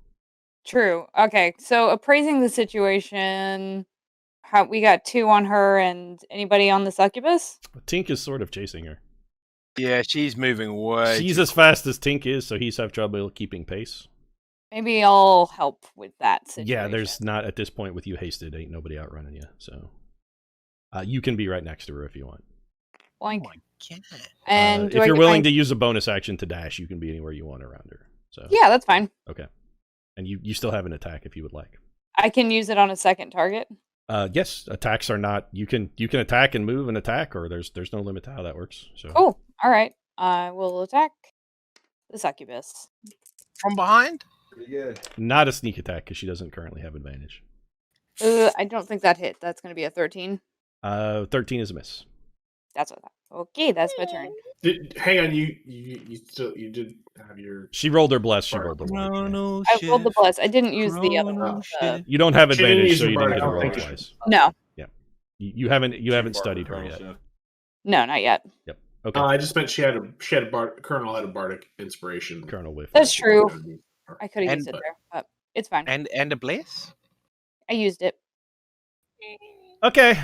True. Okay, so appraising the situation, we got 2 on her, and anybody on the succubus? Tink is sort of chasing her. Yeah, she's moving way. She's too as fast as Tink is, so he's have trouble keeping pace. Maybe I'll help with that situation. Yeah, there's not at this point with you hasted, ain't nobody outrunning you. So you can be right next to her if you want. Blank. Oh my God. And do if I you're get willing my- to use a bonus action to dash, you can be anywhere you want around her. So Yeah, that's fine. okay, and you still have an attack if you would like. I can use it on a second target. Yes, attacks are not. You can attack and move and attack, or there's no limit to how that works. So Cool. All right. I will attack the succubus. From behind? Pretty good. not a sneak attack because she doesn't currently have advantage. I don't think that hit. That's going to be a 13. 13 is a miss. That's what I thought. Okay, that's my turn. Hang on, you did have your. She rolled her bless. She rolled her bless. Chrono I rolled the shift, plus. I didn't use the other chrono one. shift. You don't have She didn't advantage, use so her you didn't bardic. get a I roll don't think twice. No, You haven't studied her yet. no, not yet. Okay, I just meant she had a Colonel had a bardic inspiration. Colonel Whiff. That's true. I could have And- used it there, but it's fine. And a bless? I used it. Okay,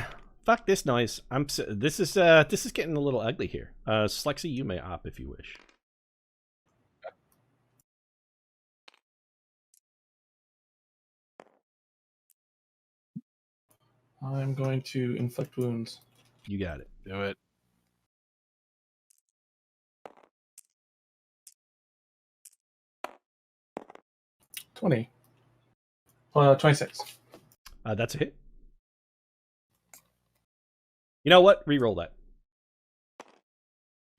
fuck this noise. This is getting a little ugly here. Slexy, you may op if you wish. I'm going to inflict wounds. You got it. Do it. $20. 26. That's a hit. You know what? Reroll that.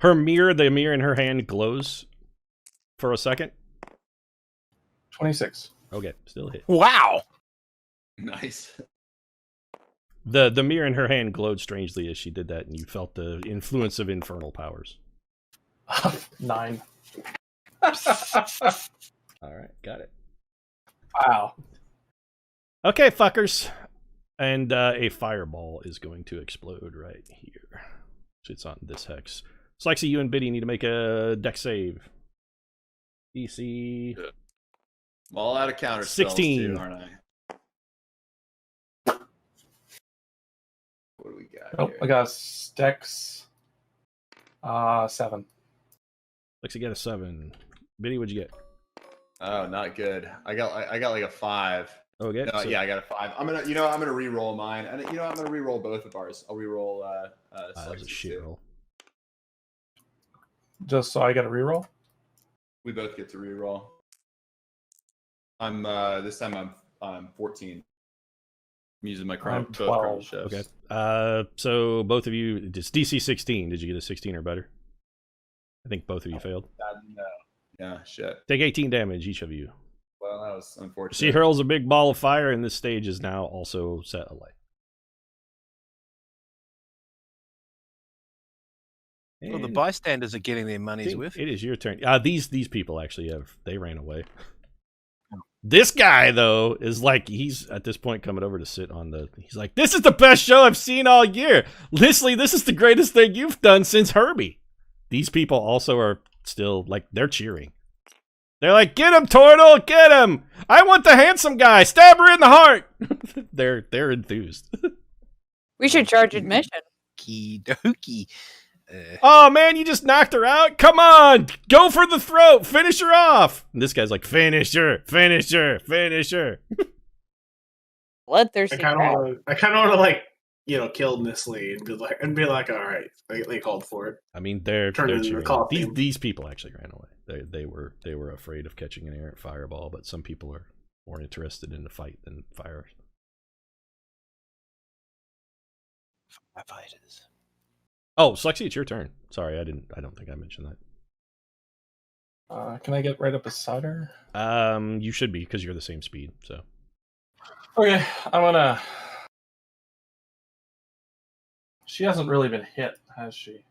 The mirror in her hand glows for a second. 26. Okay, still a hit. Wow. Nice. The mirror in her hand glowed strangely as she did that, and you felt the influence of infernal powers. 9. All right, got it. Wow. Okay, fuckers. And a fireball is going to explode right here. It's on this hex. Slexy, you and Biddy need to make a dex save. DC. I'm all out of counter 16. spells too, aren't I? What do we got Oh, here? I got a dex 7. Slexy got a 7. Biddy, what'd you get? Oh, not good. I got like a 5. Okay. No, yeah, I got a 5. I'm gonna re-roll mine, and I'm gonna re-roll both of ours. I'll re-roll That was a Slexy's shit too. roll. Just so I get a reroll? We both get to re-roll. I'm this time I'm 14. I'm using my I'm both chrono 12. shifts. Okay. So both of you, it's DC 16. Did you get a 16 or better? I think both of you failed. No. Yeah, shit. Take 18 damage, each of you. Well, that was unfortunate. She hurls a big ball of fire, and this stage is now also set alight. Well, the And bystanders are getting their I money's think worth. it is your turn. These people actually they ran away. This guy though is like he's at this point coming over to sit on the. He's like, this is the best show I've seen all year. Leslie, this is the greatest thing you've done since Herbie. These people also are still like they're cheering. They're like, get him, Tortle, get him! I want the handsome guy. Stab her in the heart. they're enthused. We should charge admission. Okie dokie. Oh man, you just knocked her out. Come on, go for the throat. Finish her off. And this guy's like, finish her, finish her, finish her. Bloodthirsty. I kind of want to like kill Nestle and be like, all right, they called for it. I mean, they're Turn it into cheering. a call theme. These people actually ran away. They were afraid of catching an errant fireball, but some people are more interested in the fight than fire. Firefighters. Oh, Slexy, it's your turn. Sorry, I don't think I mentioned that. Can I get right up beside her? You should be because you're the same speed. So Okay, I'm gonna. She hasn't really been hit, has she?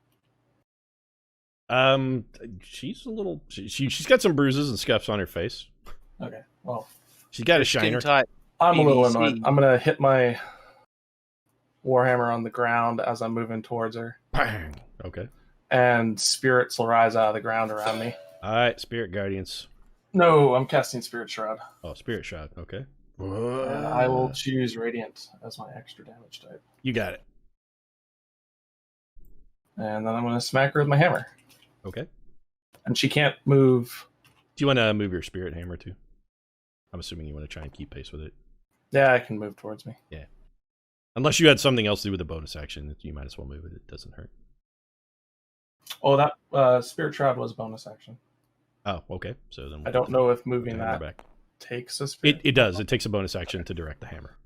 she's a little. She's got some bruises and scuffs on her face. Okay, well, She's got a Skin shiner. tight. I'm a little BBC. annoyed. I'm gonna hit my warhammer on the ground as I'm moving towards her, Bang. Okay. and spirits will rise out of the ground around me. All right, Spirit Guardians. No, I'm casting Spirit Shroud. Oh, Spirit Shot. Okay. And I will choose Radiant as my extra damage type. You got it. And then I'm going to smack her with my hammer. Okay. And she can't move. Do you want to move your spirit hammer too? I'm assuming you want to try and keep pace with it. Yeah, it can move towards me. Yeah. Unless you had something else to do with the bonus action, you might as well move it. It doesn't hurt. Oh, that Spirit Shroud was bonus action. Oh, okay. So then I don't know if put the moving hammer that back. takes a spirit. It does. It takes a bonus action to direct the hammer.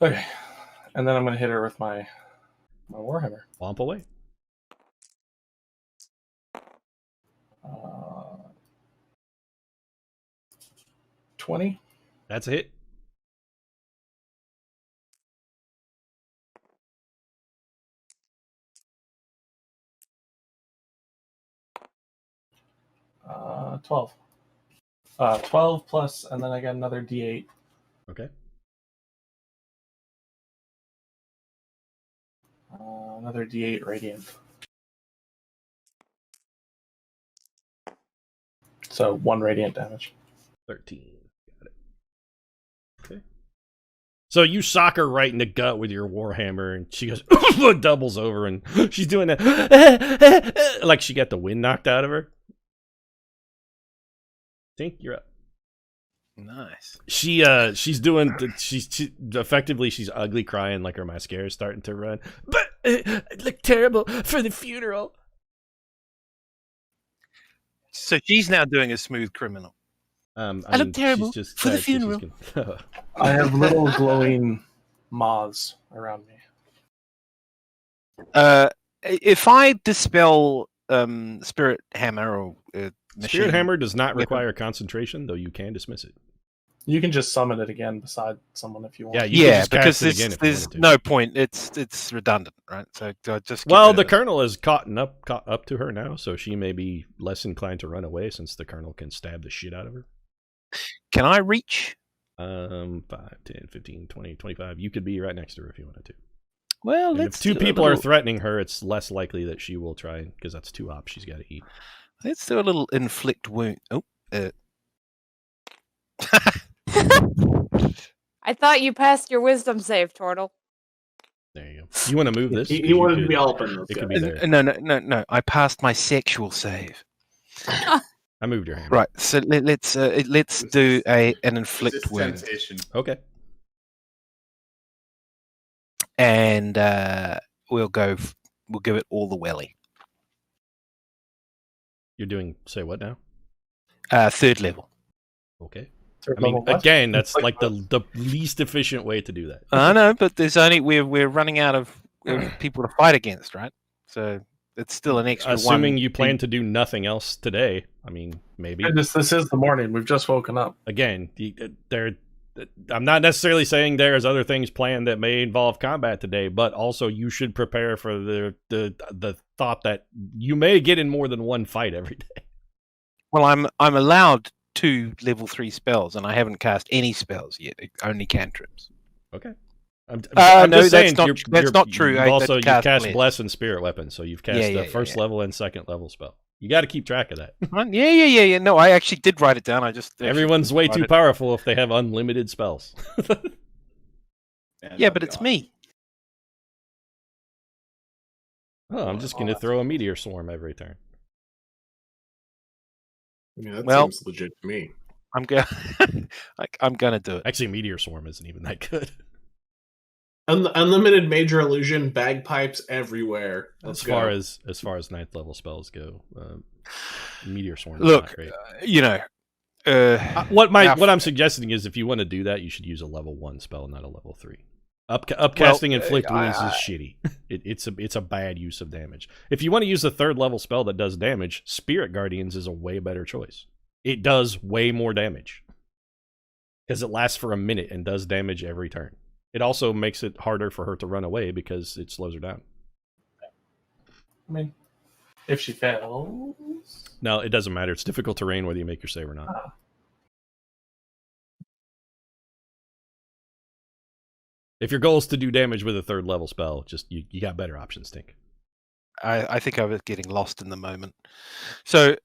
Okay. And then I'm going to hit her with my Warhammer. Womp away. 20. That's a hit. Uh, 12. 12 plus, and then I get another D8. Okay. Another D8 radiant. So 1 radiant damage. 13. Got it. Okay. So you sock her right in the gut with your warhammer, and she goes doubles over, and she's doing that like she got the wind knocked out of her. Tink, you're up. Nice. She's doing she's effectively she's ugly crying like her mascara is starting to run. But I look terrible for the funeral. So she's now doing a smooth criminal. I look terrible for the funeral. I have little glowing moths around me. If I dispel Spirit Hammer or Spirit Hammer does not require concentration, though you can dismiss it. You can just summon it again beside someone if you want. Yeah, you can just because cast it again if you there's wanted to. no point. It's redundant, right? So just get Well, rid the of it. Colonel is caught up to her now, so she may be less inclined to run away since the Colonel can stab the shit out of her. Can I reach? 5, 10, 15, 20, 25. You could be right next to her if you wanted to. Well, And let's if two do a people are little- threatening her, it's less likely that she will try, because that's 2 ops she's got to eat. Let's do a little inflict wound. Oh, I thought you passed your wisdom save, Turtle. There you go. You want to move this? He 'Cause you wanted to could- be all up in this It guy. could be there. no. I passed my sexual save. I moved your hand. Right. So let's do an inflict Resist wound, temptation. Okay. and we'll give it all the welly. You're doing, say what now? 3rd level. Okay. Third I mean, level what? again, that's like the least efficient way to do that. I know, but there's only we're running out of people to fight against, right? So it's still an extra Assuming one. you plan to do nothing else today, I mean, maybe. Goodness, this is the morning. We've just woken up. Again, I'm not necessarily saying there's other things planned that may involve combat today, but also you should prepare for the thought that you may get in more than one fight every day. Well, I'm allowed 2 level 3 spells, and I haven't cast any spells yet. Only cantrips. Okay. I'm No, just saying, that's not true. You've I also you cast cast Bless. Bless and Spirit Weapon, so you've cast the first level and second level spell. You got to keep track of that. Yeah. No, I actually did write it down. I just Everyone's way too powerful if they have unlimited spells. Yeah, but it's me. Oh, I'm just going to throw a meteor swarm every turn. I mean, that Well- seems legit to me. I'm going. I'm gonna do it. Actually, meteor swarm isn't even that good. Unlimited major illusion, bagpipes everywhere. As far as 9th level spells go, meteor swarm is Look, not great. You know, What now- I'm suggesting is if you want to do that, you should use a level 1 spell, not a level 3. Upcasting inflict wounds is shitty. It's a bad use of damage. If you want to use a 3rd level spell that does damage, Spirit Guardians is a way better choice. It does way more damage because it lasts for a minute and does damage every turn. It also makes it harder for her to run away because it slows her down. I mean, if she fails. No, it doesn't matter. It's difficult terrain whether you make your save or not. If your goal is to do damage with a 3rd level spell, just you got better options, Tink. I think I was getting lost in the moment. So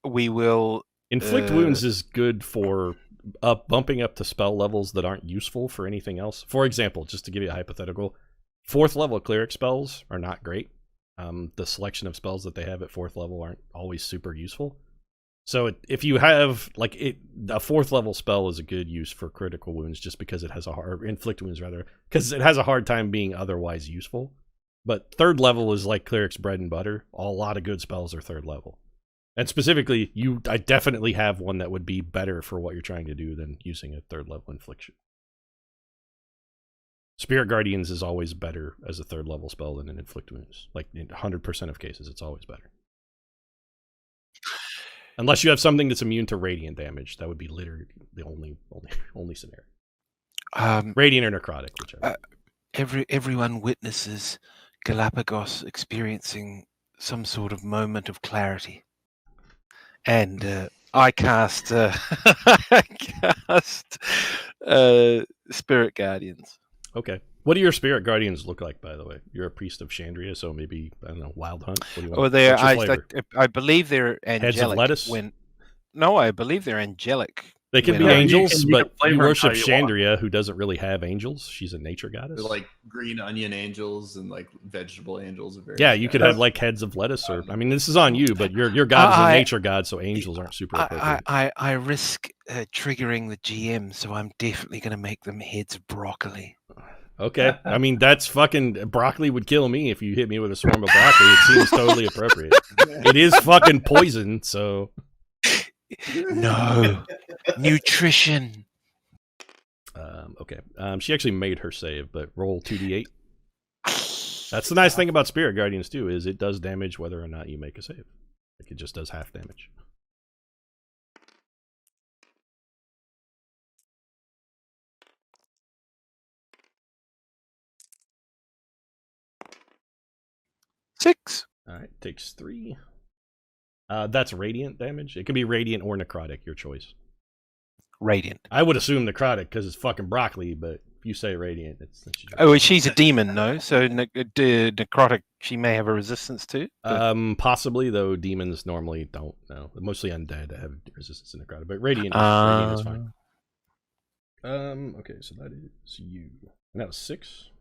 we will Inflict wounds is good for bumping up to spell levels that aren't useful for anything else. For example, just to give you a hypothetical, 4th level cleric spells are not great. The selection of spells that they have at 4th level aren't always super useful. So if you have a 4th level spell is a good use for critical wounds, just because it has inflict wounds rather, because it has a hard time being otherwise useful. But 3rd level is like cleric's bread and butter. A lot of good spells are 3rd level. And specifically, I definitely have one that would be better for what you're trying to do than using a 3rd level infliction. Spirit Guardians is always better as a 3rd level spell than an inflict wounds. Like in 100% of cases, it's always better. Unless you have something that's immune to radiant damage, that would be literally the only scenario. Radiant or necrotic, whichever. Everyone witnesses Galapagos experiencing some sort of moment of clarity. And I cast Spirit Guardians. Okay. What do your Spirit Guardians look like, by the way? You're a priest of Chandria, so maybe, I don't know, Wild Hunt? What do you want? I believe they're angelic. Heads of lettuce? No, I believe they're angelic. They can be angels, but you worship Chandria, who doesn't really have angels. She's a nature goddess. They're like green onion angels and like vegetable angels. Yeah, you could have like heads of lettuce, or I mean, this is on you, but your god is a nature god, so angels aren't super appropriate. I risk triggering the GM, so I'm definitely going to make them heads of broccoli. Okay, I mean that's fucking broccoli would kill me if you hit me with a swarm of broccoli. It seems totally appropriate. It is fucking poison, so. No nutrition. Okay. She actually made her save, but roll 2d8. That's the nice thing about Spirit Guardians too, is it does damage whether or not you make a save. Like it just does half damage. Six. All right, takes 3. That's radiant damage. It can be radiant or necrotic, your choice. Radiant. I would assume necrotic because it's fucking broccoli, but if you say radiant, it's. She's a demon, no? So necrotic, she may have a resistance to. Possibly, though demons normally don't. No, mostly undead have resistance to necrotic, but radiant is fine. Okay, so that is you. And that was 6.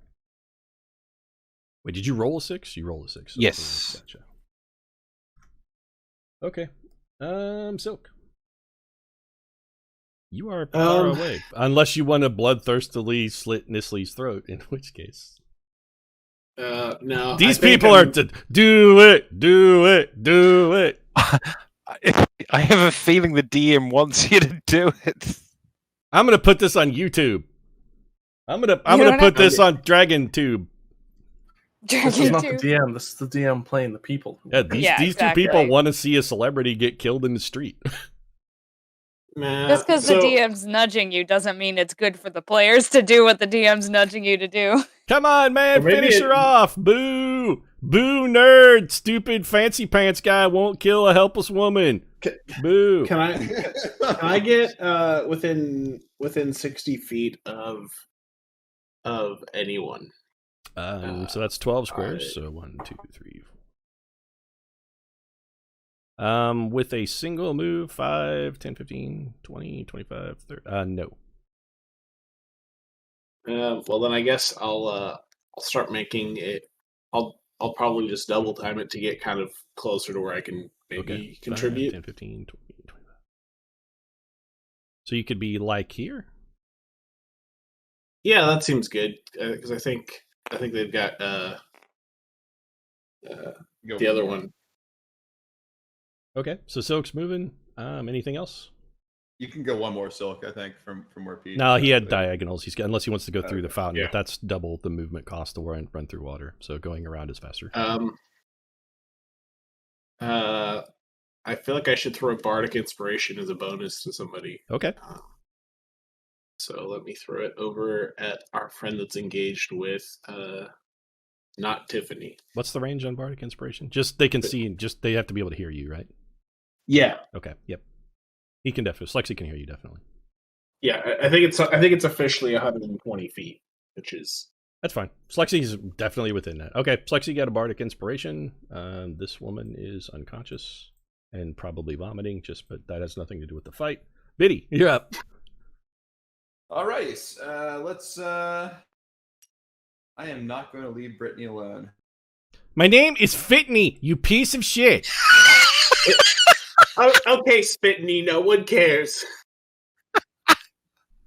Wait, did you roll a 6? You rolled a 6. So yes. Gotcha. Okay. Silk. You are far away. Unless you want to bloodthirstily slit Nisli's throat, in which case. No. These people are do it. I have a feeling the DM wants you to do it. I'm gonna put this on YouTube. I'm gonna put this on DragonTube. This is not the DM. This is the DM playing the people. Yeah, these exactly. 2 people want to see a celebrity get killed in the street. Just because the DM's nudging you doesn't mean it's good for the players to do what the DM's nudging you to do. Come on, man, finish her off. Boo! Boo, nerd! Stupid fancy pants guy won't kill a helpless woman. Boo! Can I get within 60 feet of anyone? So that's 12 squares. So 1, 2, 3, 4. With a single move, 5, 10, 15, 20, 25, 30. No. Well, then I guess I'll start making it. I'll probably just double time it to get kind of closer to where I can maybe contribute. 5, 10, 15, 20, 25. So you could be like here? Yeah, that seems good because I think they've got the other one. Okay, so Silk's moving. Anything else? You can go one more Silk, I think, from where Pete. No, he had diagonals. Unless he wants to go through the fountain, but that's double the movement cost to run through water. So going around is faster. I feel like I should throw Bardic Inspiration as a bonus to somebody. Okay. So let me throw it over at our friend that's engaged with, not Tiffany. What's the range on Bardic Inspiration? Just they can see, just they have to be able to hear you, right? Yeah. Okay. Yep. He can definitely. Slexy can hear you definitely. Yeah, I think it's officially 120 feet, which is that's fine. Slexy's definitely within that. Okay, Slexy got a Bardic Inspiration. This woman is unconscious, and probably vomiting. But that has nothing to do with the fight. Biddy, you're up. All right, let's. I am not going to leave Brittany alone. My name is Fitney, you piece of shit. Okay, Spitney, no one cares.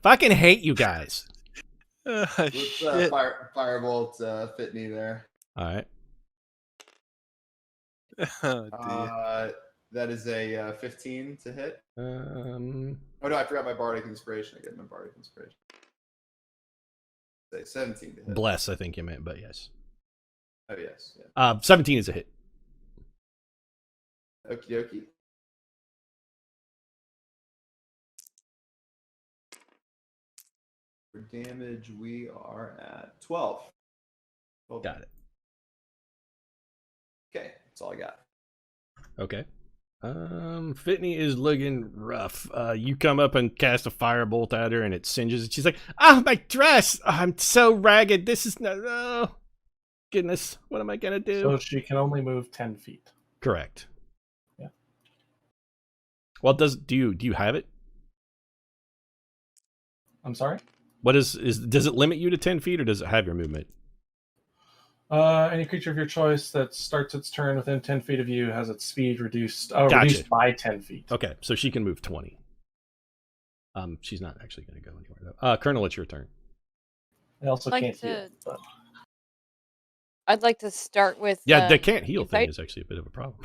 Fucking hate you guys. Let's Shit. firebolt Fitney there. All right. Oh, dear. That is a 15 to hit. Oh no, I forgot my bardic inspiration. I get my bardic inspiration. Say 17 to hit. Bless, I think you meant, but yes. Oh yes. Yeah. 17 is a hit. Okie dokie. For damage, we are at 12. 12. Got it. Okay, that's all I got. Okay. Fitney is looking rough. You come up and cast a firebolt at her and it singes and she's like, "Ah, my dress! Oh, I'm so ragged. This is no, oh goodness. What am I gonna do?" So she can only move 10 feet. Correct. Yeah. Well, do you have it? I'm sorry? What does it limit you to 10 feet or does it have your movement? Any creature of your choice that starts its turn within 10 feet of you has its speed reduced reduced by 10 feet. Okay, so she can move 20. She's not actually going to go anywhere though. Colonel, it's your turn. I also Like can't to- heal. But... I'd like to start with. Yeah, the can't heal thing insight. is actually a bit of a problem.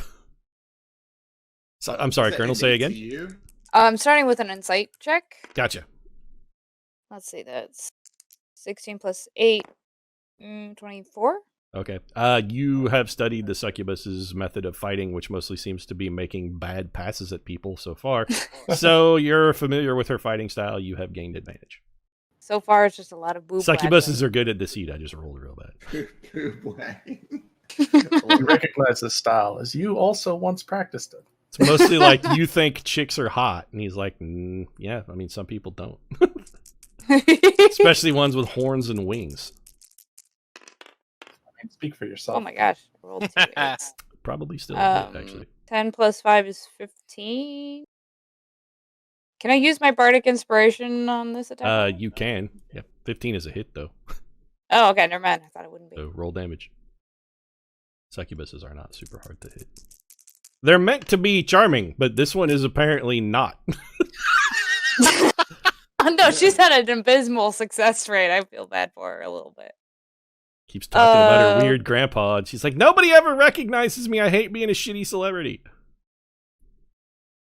So, I'm sorry, Is that Colonel. Say innate again. to you? I'm starting with an insight check. Gotcha. Let's see, that's 16 plus 8, 24. Okay. You have studied the succubus's method of fighting, which mostly seems to be making bad passes at people so far. So you're familiar with her fighting style. You have gained advantage. So far, it's just a lot of boob. Succubuses are good at deceit. I just rolled real bad. You recognize this style as you also once practiced it. It's mostly like you think chicks are hot, and he's like, yeah. I mean, some people don't, especially ones with horns and wings. I mean, speak for yourself. Oh my gosh. I rolled 2 8s. Probably still a hit, actually. 10 plus 5 is 15. Can I use my bardic inspiration on this attack? You can. Yeah, 15 is a hit though. Oh, okay. Never mind. I thought it wouldn't be. So roll damage. Succubuses are not super hard to hit. They're meant to be charming, but this one is apparently not. Oh, no, she's had an abysmal success rate. I feel bad for her a little bit. Keeps talking about her weird grandpa, and she's like, "Nobody ever recognizes me. I hate being a shitty celebrity."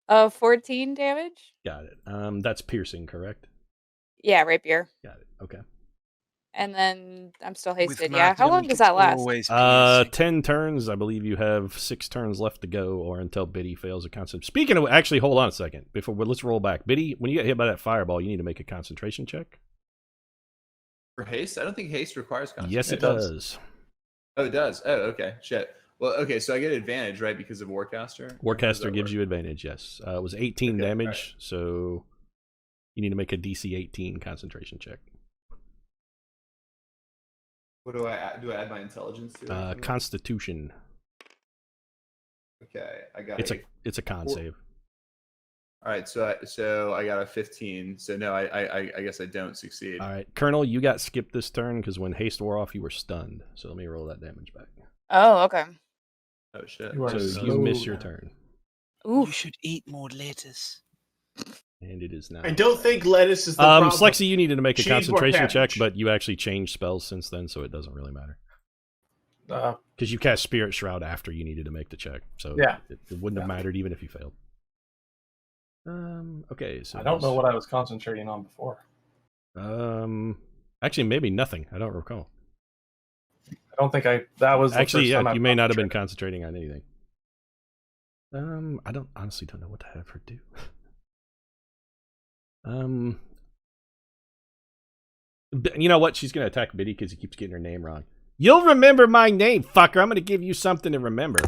14 damage? Got it. That's piercing, correct? Yeah, rapier. Got it. Okay. And then I'm still With hasted. Yeah. How Martin, long we does can that last? always piercing. 10 turns. I believe you have 6 turns left to go, or until Biddy fails a concentration. Speaking of, actually, hold on a second. Let's roll back. Biddy, when you get hit by that fireball, you need to make a concentration check. For haste? I don't think haste requires concentration. Yes, it It does. does. Oh, it does. Oh, okay. Shit. Well, okay, so I get advantage, right, because of Warcaster? Warcaster gives you advantage, yes. It was 18 Okay, damage, so you need to make a DC 18 concentration check. What do I add? Do I add my intelligence to it? Constitution. Okay, I got It's a con Four- save. All right, so I got a 15. So no, I guess I don't succeed. All right, Colonel, you got skipped this turn because when haste wore off, you were stunned. So let me roll that damage back. Oh, okay. Oh shit. You are So so you miss your down. turn, You Oof. should eat more lettuce. and it is now. I don't think lettuce is the problem. Slexy, you needed to make a She needs more concentration check, damage. but you actually changed spells since then, so it doesn't really matter. Uh, Because you cast Spirit Shroud after you needed to make the check, so Yeah. it wouldn't have Yeah. mattered even if you failed. Okay, so I don't know what I was concentrating on before. Actually, maybe nothing. I don't recall. I don't think that was the Actually, first yeah, time you I've may not have been concentrated. concentrating on anything. I honestly don't know what to have her do. You know what? She's gonna attack Biddy because he keeps getting her name wrong. You'll remember my name, fucker. I'm gonna give you something to remember.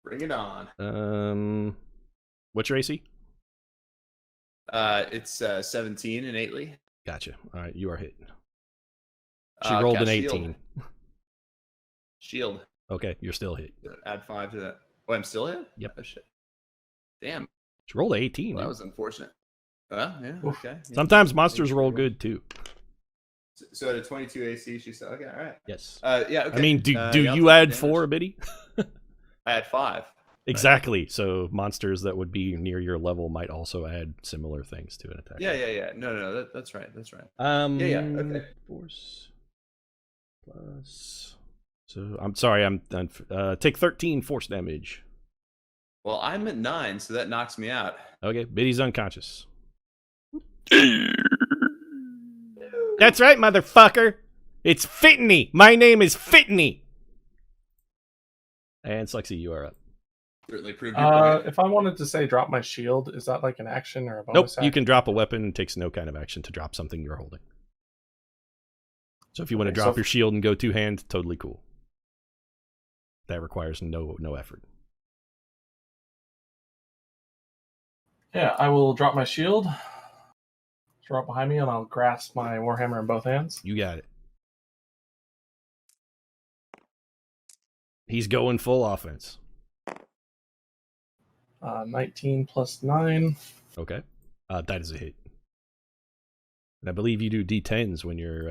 Bring it on. What's your AC? It's 17 innately. Gotcha. All right, you are hit. She rolled an Cast 18. Shield. Okay, you're still hit. Add 5 to that. Oh, I'm still hit? Yep. Oh, shit. Damn. She rolled 18. Well, that dude. was unfortunate. Yeah, Oof. okay. Yeah. Sometimes monsters roll good too. So at a 22 AC, she said, okay, all right. Yes. Yeah, okay. I mean, do Yeah, I'll you take add damage. 4, Biddy? I had 5. Exactly. So monsters that would be near your level might also add similar things to an attack. Yeah. No, that's right. That's right. Yeah. Okay. Force plus. So I'm sorry. I'm take 13 force damage. Well, I'm at 9, so that knocks me out. Okay, Biddy's unconscious. That's right, motherfucker. It's Fitney. My name is Fitney. And Slexy, you are up. Certainly proved your point. If I wanted to say drop my shield, is that like an action or a Nope, bonus you action? can drop a weapon. It takes no kind of action to drop something you're holding. So if you want to Okay, drop so- your shield and go two-hand, totally cool. That requires no effort. Yeah, I will drop my shield, throw it behind me, and I'll grasp my warhammer in both hands. You got it. He's going full offense. 19 plus 9. Okay. That is a hit. And I believe you do D10s when you're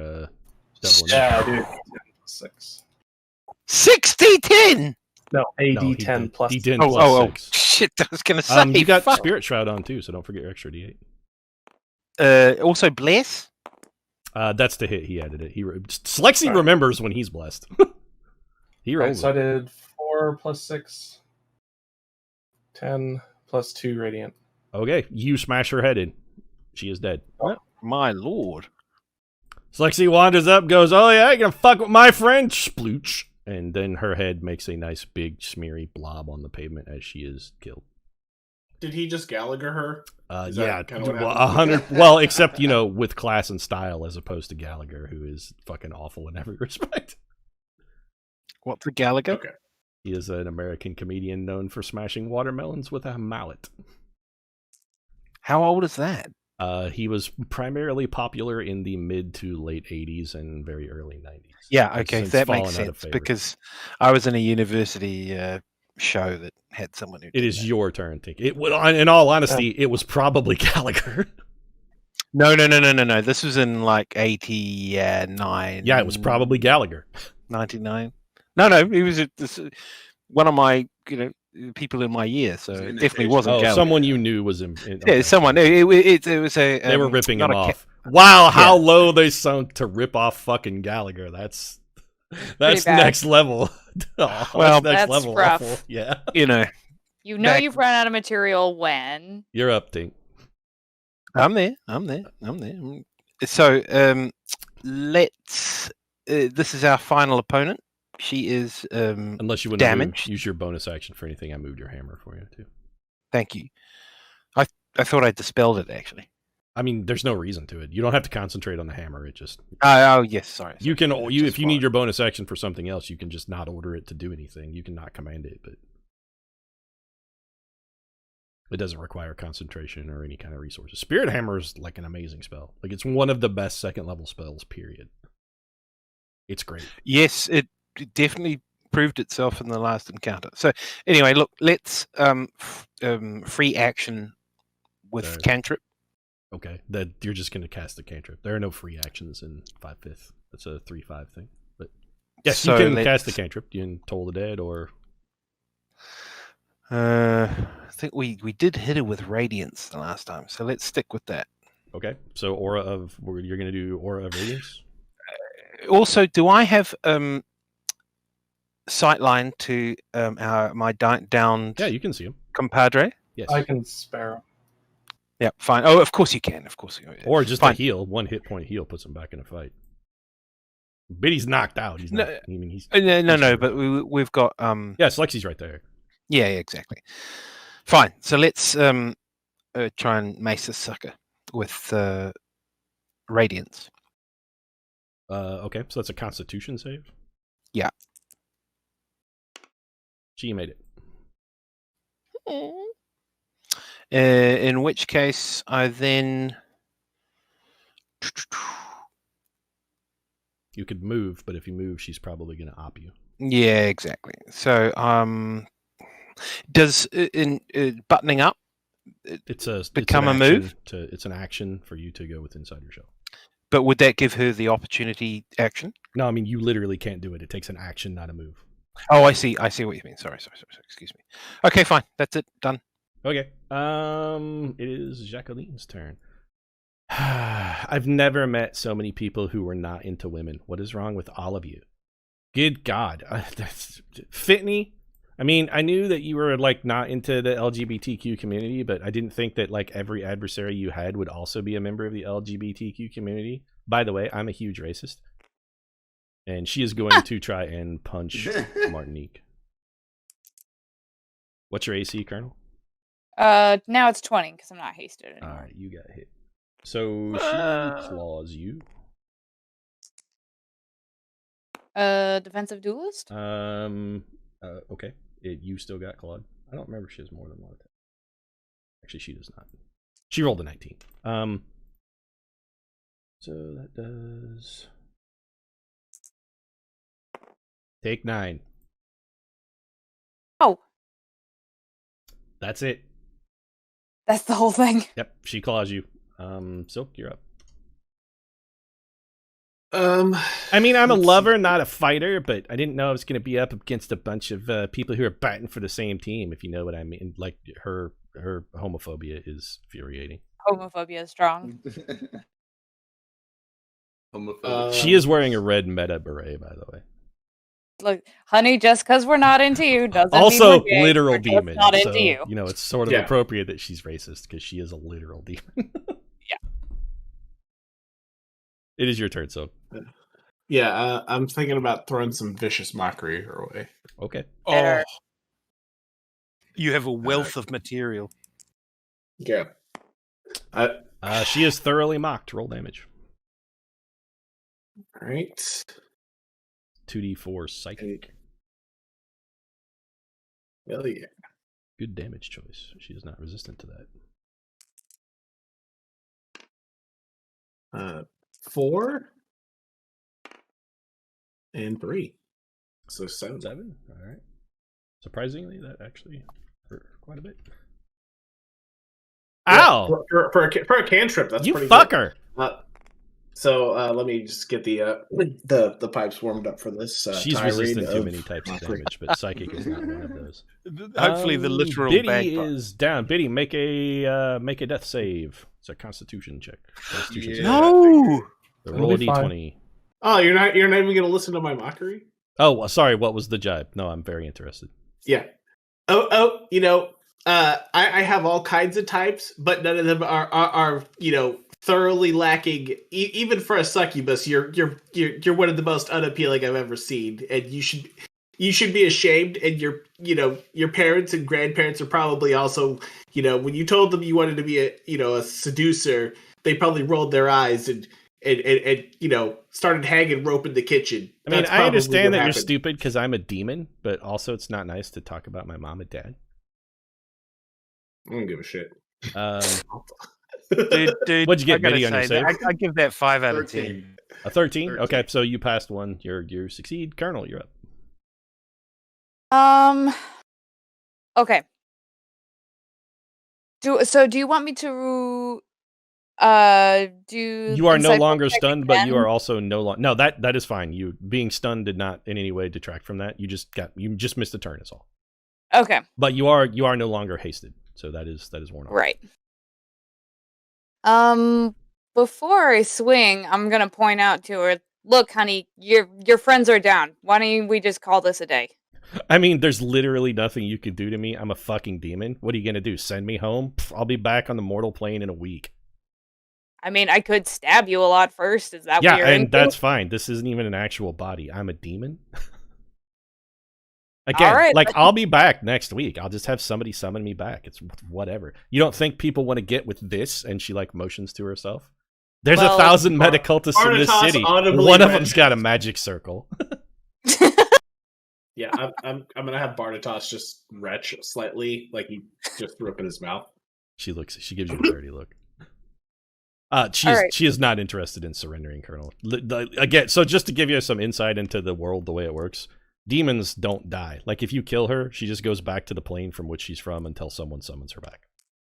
doubling Yeah, up. I do. 10 plus 6. 60-10! No, a No, he D10 did. plus D10 Oh, plus oh, 6. shit, I was going to say. You got fuck. Spirit Shroud on too, so don't forget your extra D8. Also, Bless? That's the hit. He added it. Slexy Right. remembers when he's blessed. He Right, rolls. so I did 4 plus 6. 10 plus 2 radiant. Okay, you smash her head in. She is dead. My lord. Slexy wanders up, goes, "Oh yeah, you gonna fuck with my friend?" Splooch. And then her head makes a nice big smeary blob on the pavement as she is killed. Did he just Gallagher her? Is Yeah, that kinda what well, happened? 100. Well, except with class and style, as opposed to Gallagher, who is fucking awful in every respect. What's the Gallagher? Okay. He is an American comedian known for smashing watermelons with a mallet. How old is that? He was primarily popular in the mid to late 80s and very early 90s. Yeah, Has okay, since that fallen makes out of sense. favor. Because I was in a university show that had someone who It did is that. your turn, Tink. It would, in all honesty, it was probably Gallagher. No. This was in like 89. Yeah, it was probably Gallagher. 99. No, he was one of my people in my year, so It's an it definitely imitation. wasn't Oh, Gallagher. someone you knew was in. Yeah, okay. someone. It was a. They were ripping not him a off. Wow, how Yeah. low they sunk to rip off fucking Gallagher. That's bad. next level. Oh, Well, that's next that's level rough. awful. Yeah, You know Back- you've run out of material when. you're up, Tink. I'm there. So let's. This is our final opponent. She is Unless you want damaged. to use your bonus action for anything, I moved your hammer for you too. Thank you. I thought I dispelled it actually. I mean, there's no reason to it. You don't have to concentrate on the hammer. It just Oh yes, sorry. you can It's you just if you need fine. your bonus action for something else, you can just not order it to do anything. You can not command it, but it doesn't require concentration or any kind of resources. Spirit Hammer is like an amazing spell. Like it's one of the best second level spells. Period. It's great. Yes, it definitely proved itself in the last encounter. So anyway, look, let's free action with Sorry. cantrip. Okay, that you're just going to cast the cantrip. There are no free actions in 5/5. That's a 3/5 thing. But yes, So you can let's- cast the cantrip. You can Toll the Dead or I think we did hit her with radiance the last time, so let's stick with that. okay. So Aura of you're going to do Aura of Radiance. Also, do I have sightline to my downed Yeah, you can see him. compadre? Yes, I can spare him. Yeah, fine. Oh, of course you can. Of course you can. or just Fine. a heal. 1 hit point heal puts him back in a fight. Biddy's knocked out. He's No, not. I mean, he's No. But we've got yes. Lexi's right there. Yeah, exactly. Fine. So let's try and mace this sucker with radiance. Okay, so that's a Constitution save. Yeah. She made it. In which case, I then You could move, but if you move, she's probably going to op you. Yeah, exactly. So, does in buttoning up become a move? It's an action for you to go with inside your shell. But would that give her the opportunity action? No, I mean you literally can't do it. It takes an action, not a move. Oh, I see. I see what you mean. Sorry. Excuse me. Okay, fine. That's it. Done. Okay. It is Jacqueline's turn. I've never met so many people who were not into women. What is wrong with all of you? Good God. Fitney? I mean, I knew that you were like not into the LGBTQ community, but I didn't think that like every adversary you had would also be a member of the LGBTQ community. By the way, I'm a huge racist. And she is going to try and punch Martinique. What's your AC, Colonel? Now it's 20 because I'm not hasted anymore. All right, you got hit. So she claws you. Defensive duelist? Okay. You still got clawed. I don't remember if she has more than one attack. Actually, she does not. She rolled a 19. So that does... Take 9. Oh. That's it. That's the whole thing. Yep, she claws you. Silk, you're up. I mean, I'm a lover, not a fighter, but I didn't know I was going to be up against a bunch of people who are batting for the same team, if you know what I mean. Like, her homophobia is infuriating. Homophobia is strong. She is wearing a red meta beret, by the way. Look, honey, just because we're not into you doesn't also mean we're gay. literal We're just demon. not So, into you. you know, it's sort of appropriate that she's racist because she is a literal demon. Yeah. It is your turn, so. Yeah, I'm thinking about throwing some vicious mockery her way. Okay. Oh, you have a wealth of material. Yeah. She is thoroughly mocked. Roll damage. All right. 2d4 psychic. Hell yeah. Good damage choice. She is not resistant to that. 4 and 3. So 7. 7? All right. Surprisingly, that actually hurt quite a bit. Ow! For a cantrip, that's you pretty fucker! Good. So let me just get the pipes warmed up for this. She's resistant to many types of damage, but psychic is not one of those. Hopefully, the literal Biddy bagpipe is down. Biddy, make a death save. It's a Constitution check. Constitution save. No. Roll a d20. Oh, you're not even gonna listen to my mockery? Oh, sorry. What was the jibe? No, I'm very interested. Yeah. You know, I have all kinds of types, but none of them are you know, thoroughly lacking. Even for a succubus, you're one of the most unappealing I've ever seen, and you should be ashamed. And your parents and grandparents are probably also, you know, when you told them you wanted to be a seducer, they probably rolled their eyes and you know, started hanging rope in the kitchen. I mean, I understand that you're stupid because I'm a demon, but also it's not nice to talk about my mom and dad. I don't give a shit. Dude, what'd you get, Biddy, on your save? I give that 5 out of 10. A 13? Okay, so you passed one. You succeed. Colonel, you're up. Okay. Do you want me to do? You are no longer stunned, but you are also no longer. No, that is fine. You being stunned did not in any way detract from that. You just missed a turn. Is all. Okay. But you are no longer hasted, so that is worn off. Right. Before I swing, I'm gonna point out to her. Look, honey, your friends are down. Why don't we just call this a day? I mean, there's literally nothing you can do to me. I'm a fucking demon. What are you gonna do? Send me home? Pff, I'll be back on the mortal plane in a week. I mean, I could stab you a lot first. Is that yeah? What you're And into? that's fine. This isn't even an actual body. I'm a demon. Again, right, like I'll be back next week. I'll just have somebody summon me back. It's whatever. You don't think people want to get with this? And she like motions to herself. There's 1,000 metacultists in this city. One of them's got a magic circle. Yeah, I'm gonna have Barnatos just retch slightly, like he just threw up in his mouth. She gives you a dirty look. She is not interested in surrendering, Colonel. Again, so just to give you some insight into the world, the way it works, demons don't die. Like, if you kill her, she just goes back to the plane from which she's from until someone summons her back.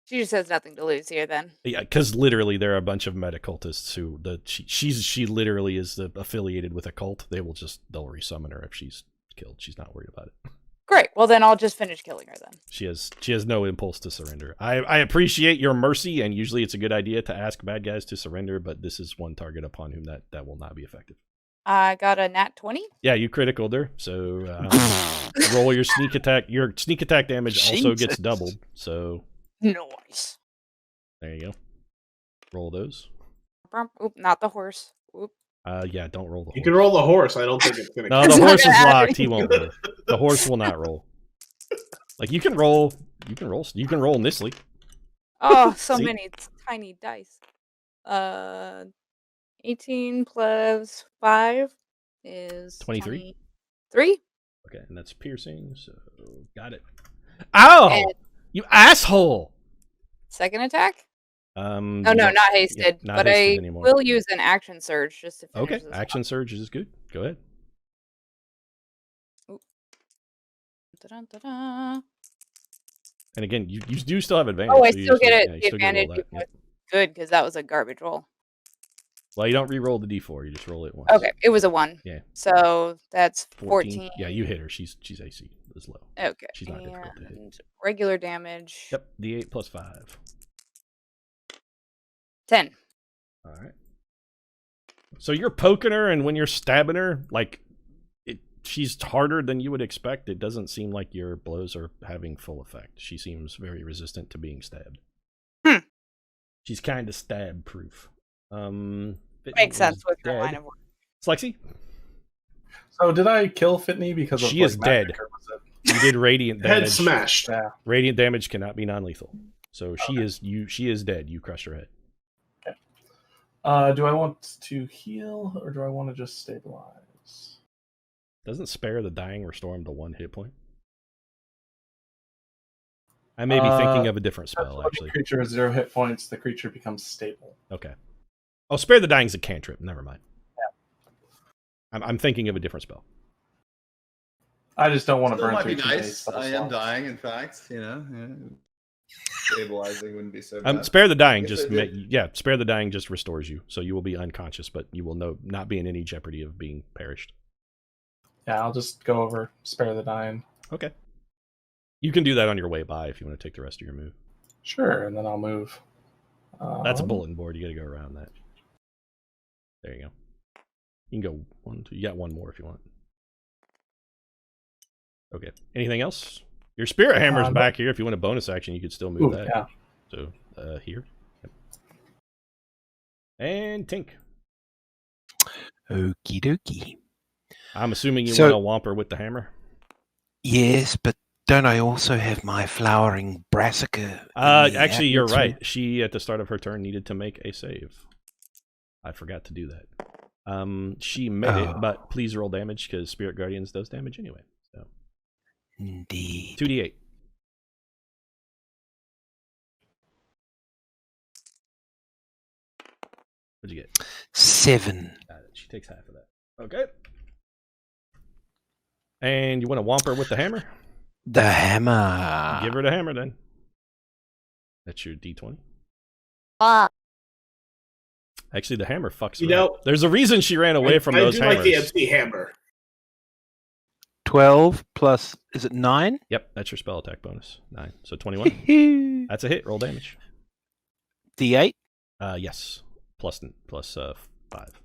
She just has nothing to lose here, then. Yeah, because literally there are a bunch of metacultists who she literally is affiliated with a cult. They'll resummon her if she's killed. She's not worried about it. Great. Well, then I'll just finish killing her then. She has no impulse to surrender. I appreciate your mercy, and usually it's a good idea to ask bad guys to surrender, but this is one target upon whom that will not be effective. I got a nat 20. Yeah, you criticaled her, so roll your sneak attack. Your sneak attack damage also gets doubled, so... Nice. There you go. Roll those. Oop, not the horse. Oop. Yeah, don't roll the horse. You can roll the horse. I don't think it's going to... No, the horse is locked. He won't roll. The horse will not roll. Like, you can roll Nisly. Oh, so See? many tiny dice. 18 plus 5 is 23. 3. Okay, and that's piercing, so got it. Ow! And You asshole! second attack? Oh, no, not hasted. Yeah, not but hasted I anymore. will use an action surge just to finish Okay, this action off. surge is good. Go ahead. Da-dun-da-da. And again, you do still have advantage. Oh, I so you still just- get yeah, it. you The still get to roll advantage. that, yep. Good, because that was a garbage roll. Well, you don't re-roll the d4. You just roll it once. Okay, it was a 1. Yeah. So that's 14. Yeah, you hit her. She's AC is low. Okay. She's not difficult to hit. And regular damage. Yep, d8 plus 5. 10. All right. So you're poking her, and when you're stabbing her, like, she's harder than you would expect. It doesn't seem like your blows are having full effect. She seems very resistant to being stabbed. She's kind of stab-proof. Makes sense with your line of work. Slexy? So did I kill Fitney because of She is dead. magic, or was it- You did radiant Head damage. smashed. Yeah. Radiant damage cannot be non-lethal. So she is dead. You crushed her head. Do I want to heal or do I want to just stabilize? Doesn't spare the dying restore him to 1 hit point? I may be thinking of a different spell, actually. Creature has 0 hit points. The creature becomes stable. Okay. Oh, spare the dying's a cantrip. Never mind. Yeah. I'm thinking of a different spell. I just don't want to Still burn might through be 2 nice. days. I am dying, in fact. Stabilizing wouldn't be so bad. Spare the dying Yes, just I did. spare the dying just restores you, so you will be unconscious, but you will not be in any jeopardy of being perished. Yeah, I'll just go over, spare the dying. Okay. You can do that on your way by if you want to take the rest of your move. Sure, and then I'll move. That's a bulletin board. You got to go around that. There you go. You can go 1, 2. You got one more if you want. Okay. Anything else? Your spirit hammer's back here. If you want a bonus action, you could still move that. Yeah. So, here. And Tink. Okie dokie. I'm assuming you So- want to whomper with the hammer? Yes, but don't I also have my flowering brassica? in the Actually, you're atmosphere? right. She, at the start of her turn, needed to make a save. I forgot to do that. She made it, but please roll damage, because Spirit Guardians does damage anyway. So Indeed. 2d8. What'd you get? 7. Got it. She takes half of that. Okay. And you want to whomper with the hammer? The hammer. Give her the hammer then. That's your d20. Actually, the hammer fucks You her know, up. There's a reason she ran away from those I do hammers. like the MC hammer. 12 plus, is it 9? Yep, that's your spell attack bonus. 9. So 21. That's a hit. Roll damage. D8. Yes. Plus 5.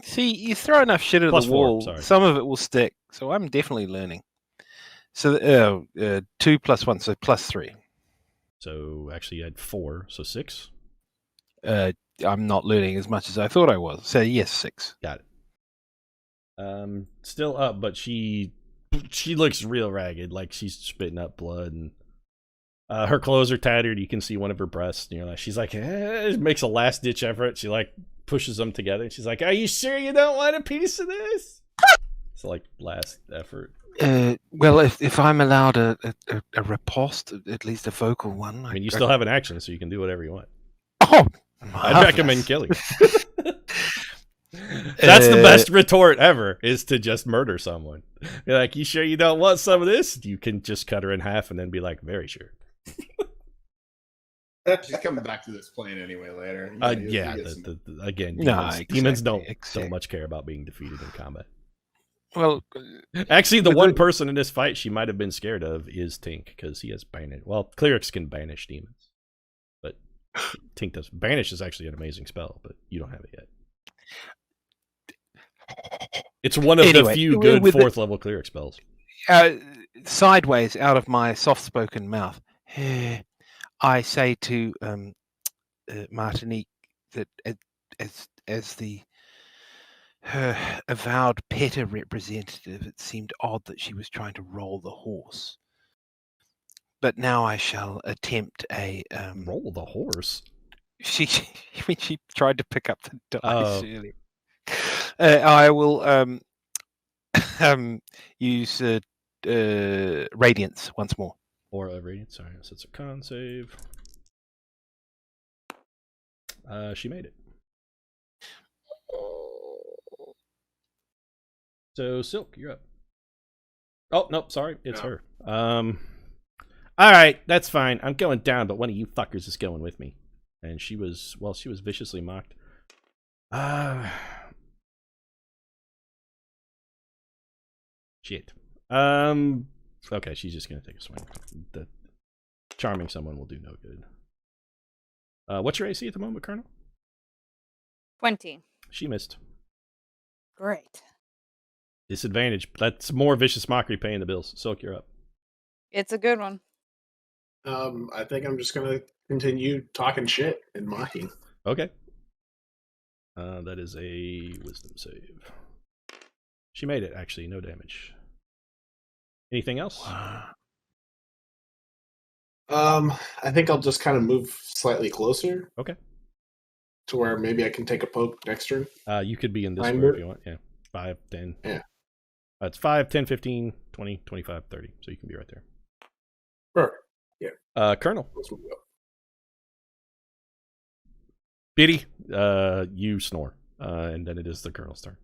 See, you throw enough shit at Plus the 4, wall, sorry. some of it will stick. So I'm definitely learning. So 2 plus 1, so plus 3. So actually you had 4, so 6. I'm not learning as much as I thought I was. So yes, 6. Got it. Still up, but she looks real ragged, like she's spitting up blood, and her clothes are tattered. You can see one of her breasts, and you're like, she's like, makes a last ditch effort. She like pushes them together. She's like, "Are you sure you don't want a piece of this?" It's like last effort. Well, if I'm allowed a riposte, at least a vocal one. I mean, you still have an action, so you can do whatever you want. Oh, I'd recommend killing her. That's the best retort ever, is to just murder someone. You're like, you sure you don't want some of this? You can just cut her in half and then be like, very sure. She's coming back to this plane anyway later. Yeah, again, demons don't much care about being defeated in combat. Well, actually, the one person in this fight she might have been scared of is Tink, because he has banish. Well, clerics can banish demons, but Tink does. Banish is actually an amazing spell, but you don't have it yet. It's one of the few good 4th level cleric spells. Sideways out of my soft-spoken mouth, I say to Martinique that as her avowed PETA representative, it seemed odd that she was trying to roll the horse. But now I shall attempt a roll the horse. She tried to pick up the dice earlier. I will use Radiance once more. Or a Radiance, sorry. So it's a con save. She made it. So, Silk, you're up. Oh, nope, sorry. It's her. Alright, that's fine. I'm going down, but one of you fuckers is going with me. And she was viciously mocked. Shit. Okay, she's just gonna take a swing. The charming someone will do no good. What's your AC at the moment, Colonel? 20. She missed. Great. Disadvantage. That's more vicious mockery paying the bills. Silk, you're up. It's a good one. I think I'm just gonna continue talking shit and mocking. Okay. That is a wisdom save. She made it, actually. No damage. Anything else? I think I'll just kind of move slightly closer. Okay. To where maybe I can take a poke next turn. You could be in this square if you want. Yeah. 5, 10. Yeah. It's 5, 10, 15, 20, 25, 30. So you can be right there. Sure. Yeah. Colonel. Biddy, you snore. And then it is the Colonel's turn.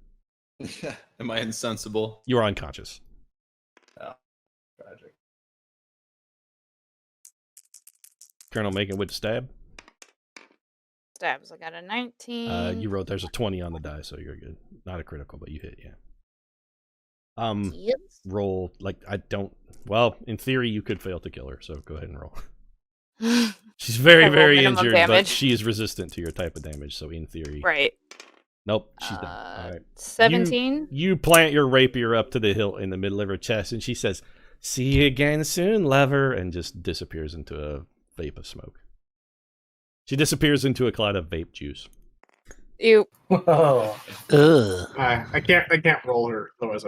Am I insensible? You're unconscious. Oh, tragic. Colonel making with the stab. Stabs. I got a 19. You wrote there's a 20 on the die, so you're good. Not a critical, but you hit, yeah. Yes. Roll well, in theory you could fail to kill her, so go ahead and roll. She's very, very injured, but she is resistant to your type of damage, so in theory. Right. Nope, she's done. All right. 17. You plant your rapier up to the hilt in the middle of her chest, and she says, "See you again soon, lover," and just disappears into a vape of smoke. She disappears into a cloud of vape juice. Ew. Oh. I can't roll her. Otherwise,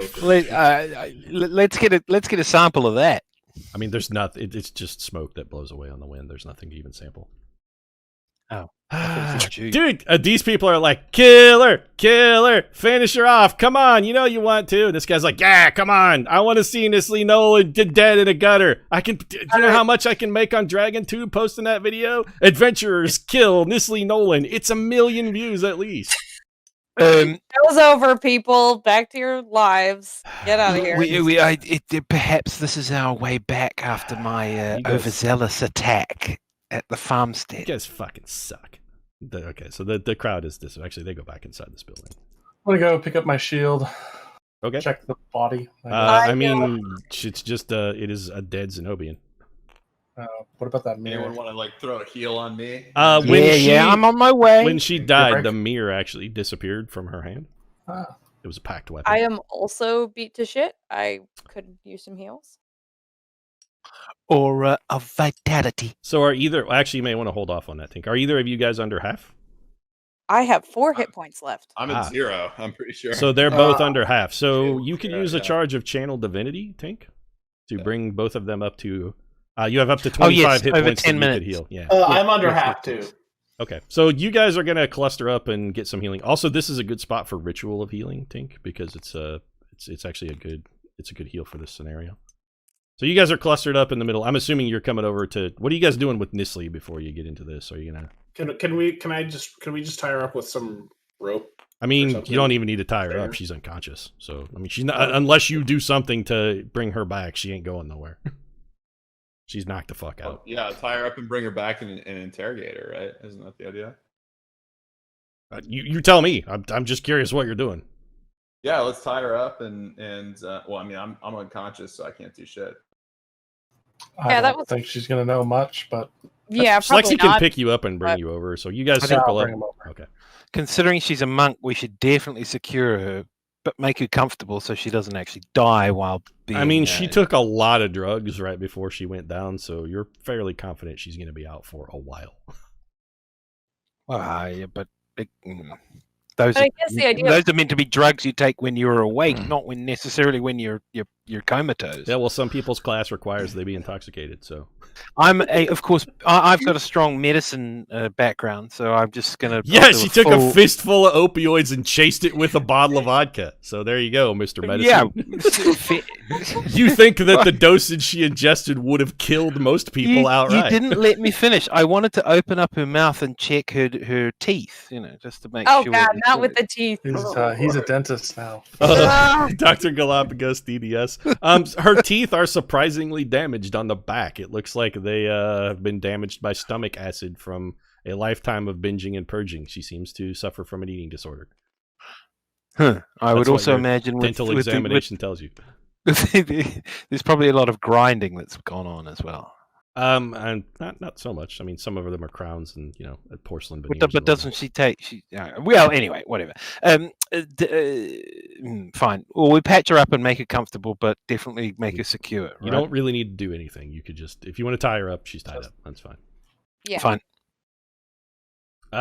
Let's get a sample of that. I mean, there's nothing. It's just smoke that blows away on the wind. There's nothing to even sample. Oh. Dude, these people are like, kill her, finish her off. Come on, you know you want to. And this guy's like, yeah, come on. I want to see Nestle Nolan dead in a gutter. Do you know how much I can make on DragonTube posting that video? Adventurers kill Nestle Nolan. It's 1 million views at least. Show's over, people. Back to your lives. Get out of here. Perhaps this is our way back after my overzealous attack at the farmstead. You guys fucking suck. Okay, so the crowd is this. Actually, they go back inside this building. I'm gonna go pick up my shield. Okay. Check the body. I mean, it's just it is a dead Zenobian. What about that mirror? Anyone want to like throw a heal on me? I'm on my way. When she died, the mirror actually disappeared from her hand. It was a packed weapon. I am also beat to shit. I could use some heals. Aura of vitality. So actually, you may want to hold off on that, Tink. Are either of you guys under half? I have 4 hit points left. I'm at 0, I'm pretty sure. So they're both under half. So you could use a charge of Channel Divinity, Tink, to bring both of them up to... you have up to 25 hit points that you could heal. Yeah. I'm under half, too. Okay. So you guys are going to cluster up and get some healing. Also, this is a good spot for Ritual of Healing, Tink, because it's actually a good heal for this scenario. So you guys are clustered up in the middle. I'm assuming you're coming over to... What are you guys doing with Nisli before you get into this? Are you going to... Can we just tie her up with some rope? I mean, something you don't even need to tie her there. up. She's unconscious. So, I mean, she's not, unless you do something to bring her back, she ain't going nowhere. She's knocked the fuck out. Yeah, tie her up and bring her back and interrogate her, right? Isn't that the idea? You tell me. I'm just curious what you're doing. Yeah, let's tie her up and well, I mean, I'm unconscious, so I can't do shit. I don't think she's gonna know much, but Yeah, probably Lexi can not. pick you up and bring you over. So you guys Yeah, circle I'll up. bring him over. Okay. Considering she's a monk, we should definitely secure her, but make her comfortable so she doesn't actually die while being. I mean, she took a lot of drugs right before she went down, so you're fairly confident she's going to be out for a while. Yeah, but those But I guess the idea- those are meant to be drugs you take when you're awake, not when necessarily when you're comatose. Yeah, well, some people's class requires they be intoxicated, so. Of course, I've got a strong medicine background, so I'm just gonna. Yeah, she took a fistful of opioids and chased it with a bottle of vodka. So there you go, Mr. Medicine. Yeah. You think that the dosage she ingested would have killed most people outright? You didn't let me finish. I wanted to open up her mouth and check her teeth, just to make Oh sure. god, not with the teeth. He's a dentist now. Dr. Galapagos DDS. Her teeth are surprisingly damaged on the back. It looks like they have been damaged by stomach acid from a lifetime of binging and purging. She seems to suffer from an eating disorder. I would That's what also your imagine dental examination tells you. There's probably a lot of grinding that's gone on as well. And not so much. I mean, some of them are crowns and porcelain veneers. But doesn't she take? Well, anyway, whatever. Fine. Well, we patch her up and make her comfortable, but definitely make her secure. Right? You don't really need to do anything. You could just, if you want to tie her up, she's tied up. That's fine. Yeah. Fine. It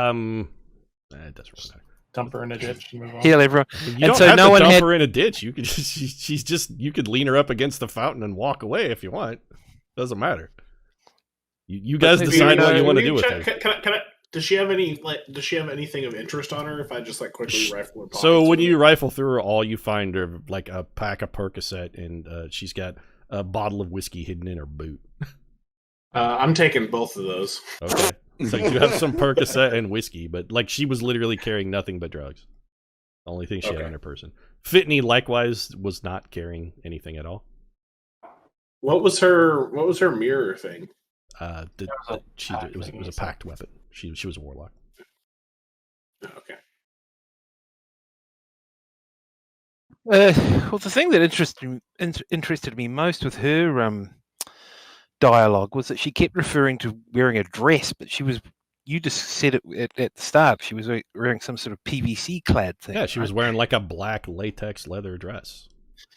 doesn't really matter. Dump her in a ditch and move on. Heal everyone. You And don't so have no to one dump had. her in a ditch. You could she's just, you could lean her up against the fountain and walk away if you want. Doesn't matter. You guys decide what you want to do with her. Can I? Does she have anything of interest on her? If I just quickly rifle her pockets? So when you rifle through her, all you find are like a pack of Percocet, and she's got a bottle of whiskey hidden in her boot. I'm taking both of those. Okay. So you have some Percocet and whiskey, but she was literally carrying nothing but drugs. The only thing she had on her person. Fitney likewise was not carrying anything at all. What was her mirror thing? It was a packed weapon. She was a warlock. Okay. Well, the thing that interested me most with her dialogue was that she kept referring to wearing a dress, but she was. You just said it at the start. She was wearing some sort of PVC clad thing. Yeah, she was wearing like a black latex leather dress.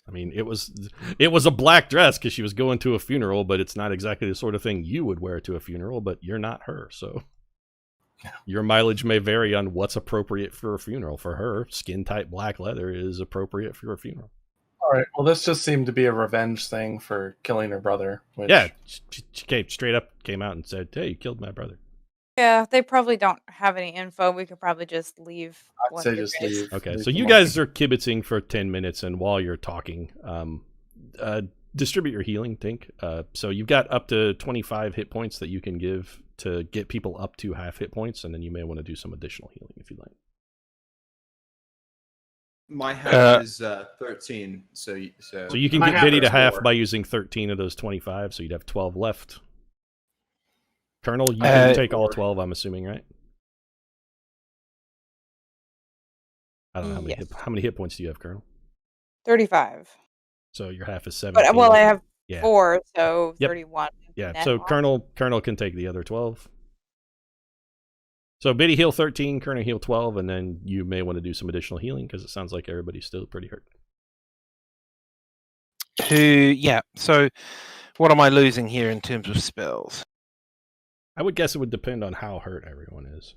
I mean, it was a black dress because she was going to a funeral, but it's not exactly the sort of thing you would wear to a funeral. But you're not her, so your mileage may vary on what's appropriate for a funeral. For her, skin tight black leather is appropriate for a funeral. All right. Well, this just seemed to be a revenge thing for killing her brother. Which... Yeah, she straight up came out and said, "Hey, you killed my brother." Yeah, they probably don't have any info. We could probably just leave. I'd say just leave. Okay, so you guys are kibitzing for 10 minutes, and while you're talking, distribute your healing, Tink. So you've got up to 25 hit points that you can give to get people up to half hit points, and then you may want to do some additional healing if you'd like. My half is 13, so you can get Biddy to half by using 13 of those 25, so you'd have 12 left. Colonel, you can take all 12, I'm assuming, right? I don't know how many hit points do you have, Colonel? 35. So your half is 17. But I have 4, so 31. Yeah, so Colonel can take the other 12. So Biddy heal 13, Colonel heal 12, and then you may want to do some additional healing because it sounds like everybody's still pretty hurt. So what am I losing here in terms of spells? I would guess it would depend on how hurt everyone is.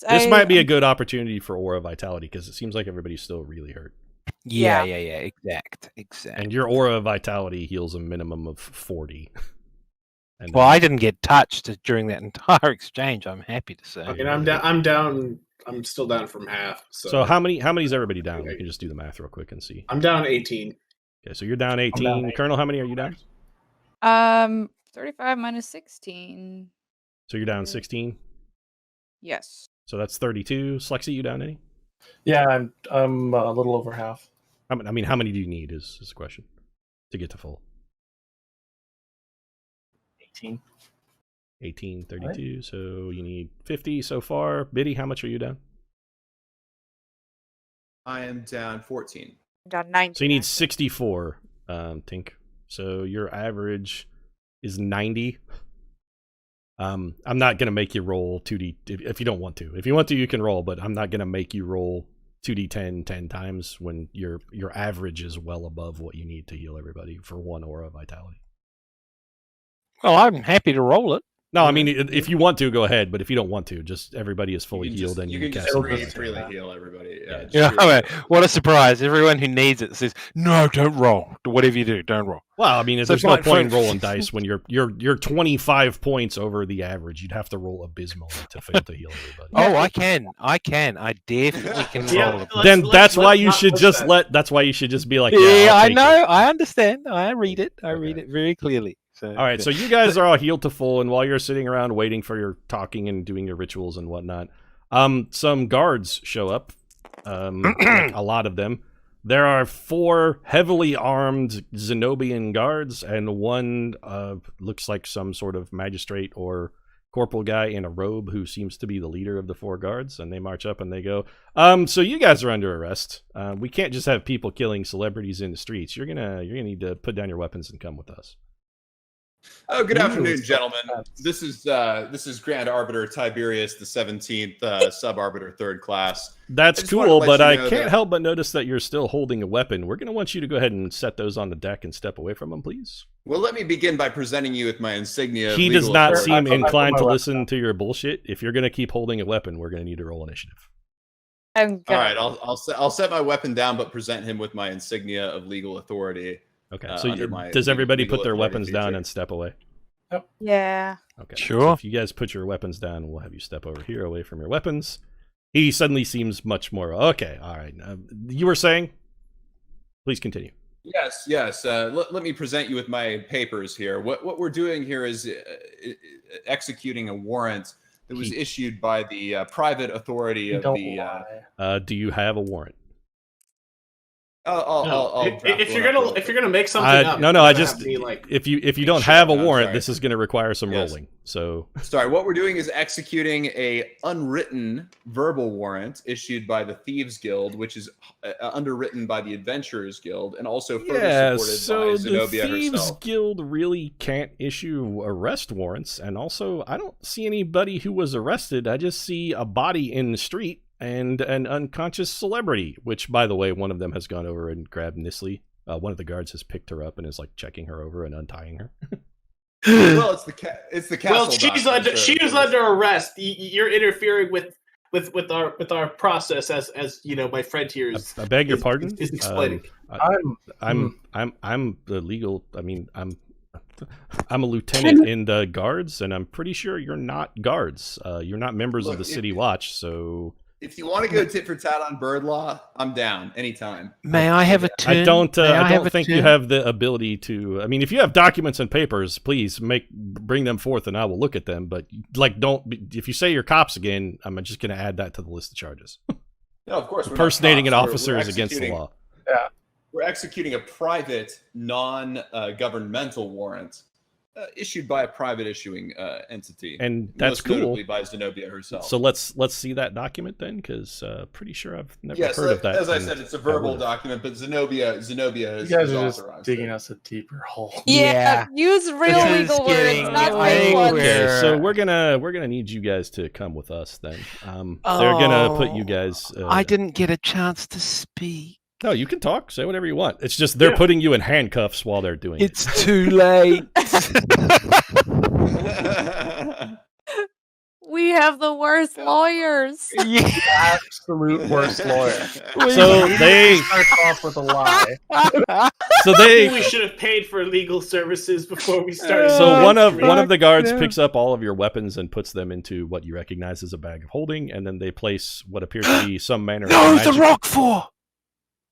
This might be a good opportunity for Aura Vitality because it seems like everybody's still really hurt. Yeah. Exact. And your Aura Vitality heals a minimum of 40. Well, I didn't get touched during that entire exchange. I'm happy to say. I mean, I'm down. I'm still down from half. So how many is everybody down? We can just do the math real quick and see. I'm down 18. Okay, so you're down 18. Colonel, how many are you down? 35 minus 16. So you're down 16? Yes. So that's 32. Slexy, you down any? Yeah, I'm a little over half. I mean, how many do you need is the question to get to full? 18. 18, 32. Right. So you need 50 so far. Biddy, how much are you down? I am down 14. Down 19. So you need 64, Tink. So your average is 90. I'm not gonna make you roll 2d if you don't want to. If you want to, you can roll, but I'm not gonna make you roll 2d10 10 times when your average is well above what you need to heal everybody for 1 aura vitality. Well, I'm happy to roll it. No, I mean, if you want to, go ahead. But if you don't want to, just everybody is fully healed, and you can just freely heal everybody. Yeah, what a surprise! Everyone who needs it says, "No, don't roll. Whatever you do, don't roll." Well, I mean, there's no point in rolling dice when you're 25 points over the average. You'd have to roll abysmally to fail to heal everybody. Oh, I can. I definitely can roll. Then that's why you should just That's why you should just be like, yeah, I know. I understand. I read it. I read it very clearly. So, all right, so you guys are all healed to full, and while you're sitting around waiting for your talking and doing your rituals and whatnot, some guards show up, like a lot of them. There are 4 heavily armed Zenobian guards, and one looks like some sort of magistrate or corporal guy in a robe who seems to be the leader of the 4 guards, and they march up and they go, so you guys are under arrest. We can't just have people killing celebrities in the streets. You're gonna need to put down your weapons and come with us. Oh, good afternoon, gentlemen. This is Grand Arbiter Tiberius the 17th, Sub-Arbiter 3rd Class. That's cool, but I can't help but notice that you're still holding a weapon. We're going to want you to go ahead and set those on the deck and step away from them, please. Well, let me begin by presenting you with my insignia. He does not seem inclined to listen to your bullshit. If you're going to keep holding a weapon, we're going to need to roll initiative. All right, I'll set my weapon down, but present him with my insignia of legal authority. Okay, so does everybody put their weapons down and step away? Yep. Yeah. Okay. Sure. So if you guys put your weapons down, we'll have you step over here away from your weapons. He suddenly seems much more... Okay, all right. You were saying? Please continue. Yes. Let me present you with my papers here. What we're doing here is executing a warrant that was issued by the private authority of the... do you have a warrant? If you're gonna make something up, I just if you don't have a warrant, this is going to require some rolling. So sorry, what we're doing is executing a unwritten verbal warrant issued by the Thieves Guild, which is underwritten by the Adventurers Guild, and also further supported by Zenobia herself. The Thieves Guild really can't issue arrest warrants, and also I don't see anybody who was arrested. I just see a body in the street and an unconscious celebrity, which, by the way, one of them has gone over and grabbed Nisley. One of the guards has picked her up and is like checking her over and untying her. Well, it's the castle. Well, she was under arrest. You're interfering with our process, as you know. My friend here is. I beg your pardon. Is explaining. I'm the legal. I mean, I'm a lieutenant in the guards, and I'm pretty sure you're not guards. You're not members of the city watch, so. If you want to go tit for tat on bird law, I'm down anytime. May I have a turn? I don't think you have the ability to. I mean, if you have documents and papers, please bring them forth, and I will look at them. But if you say you're cops again, I'm just going to add that to the list of charges. No, of course. Impersonating an officer is against the law. Yeah, we're executing a private, non-governmental warrant. Issued by a private issuing entity, and that's cool. Notably by Zenobia herself. So let's see that document then, because pretty sure I've never heard of that. As I said, it's a verbal document, but Zenobia is you guys are just digging us a deeper hole. Yeah. Use real legal words, not fake ones. Okay, so we're gonna need you guys to come with us then. They're gonna put you guys. I didn't get a chance to speak. No, you can talk. Say whatever you want. It's just they're putting you in handcuffs while they're doing it. It's too late. We have the worst lawyers. Yeah. Absolute worst lawyer. So they start off with a lie. So we should have paid for legal services before we started. So one of the guards picks up all of your weapons and puts them into what you recognize as a bag of holding, and then they place what appears to be some manner of magic. The rock for?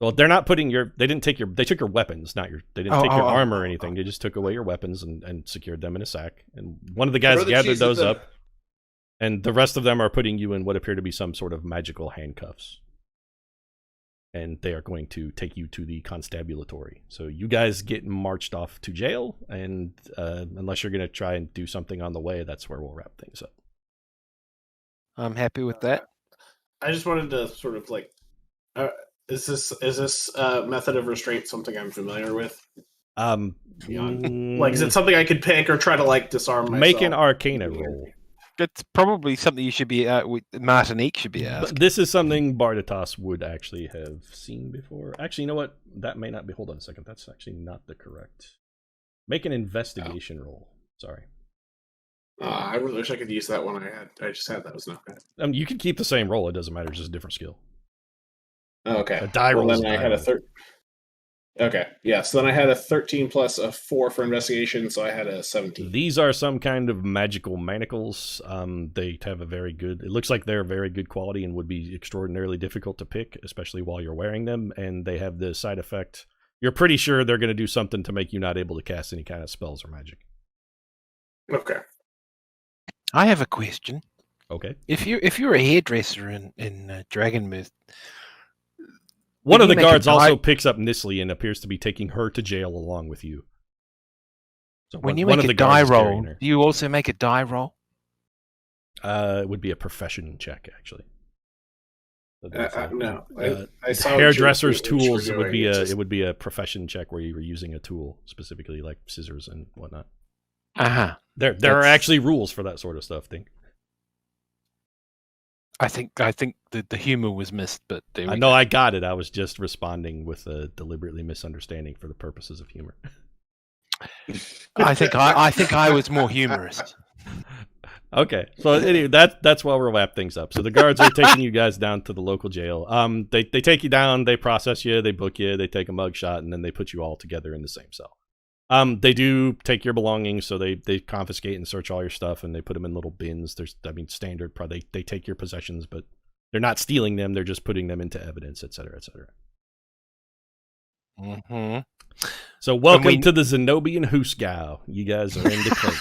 Well, they're not putting they took your weapons, not they didn't take your armor or anything. They just took away your weapons and secured them in a sack. And one of the guys gathered those up. And the rest of them are putting you in what appear to be some sort of magical handcuffs. And they are going to take you to the constabulatory. So you guys get marched off to jail, and unless you're going to try and do something on the way, that's where we'll wrap things up. I'm happy with that. I just wanted to sort of like, is this method of restraint something I'm familiar with? Like, is it something I could pick or try to like disarm myself? Make an Arcana roll. It's probably something you should be Martinique should be asked. But this is something Bardatos would actually have seen before. Actually, you know what? That may not be. Hold on a second. That's actually not the correct. Make an investigation roll. Sorry. I really wish I could use that one I just had. That was not bad. You can keep the same roll. It doesn't matter. It's just a different skill. Okay. A die roll. Then I had a Okay, yeah, so then I had a 13 plus a 4 for investigation, so I had a 17. These are some kind of magical manacles. They have a very good... It looks like they're very good quality and would be extraordinarily difficult to pick, especially while you're wearing them, and they have the side effect... You're pretty sure they're going to do something to make you not able to cast any kind of spells or magic. Okay. I have a question. Okay. If you're a hairdresser in Dragonmyrth, One of the guards also picks up Nisli and appears to be taking her to jail along with you. So when you make a die roll, do you also make a die roll? It would be a profession check, actually. No, I saw hairdresser's tools would be it would be a profession check where you were using a tool, specifically like scissors and whatnot. There are actually rules for that sort of stuff, Dink. I think the humor was missed, but I know I got it. I was just responding with a deliberately misunderstanding for the purposes of humor. I think I was more humorous. Okay, so anyway, that's where we'll wrap things up. So the guards are taking you guys down to the local jail. They take you down, they process you, they book you, they take a mug shot, and then they put you all together in the same cell. They do take your belongings, so they confiscate and search all your stuff, and they put them in little bins. Standard. They take your possessions, but they're not stealing them. They're just putting them into evidence, etc., etc. Mm-hmm. So welcome to the Zenobian Husgau. You guys are in the clink.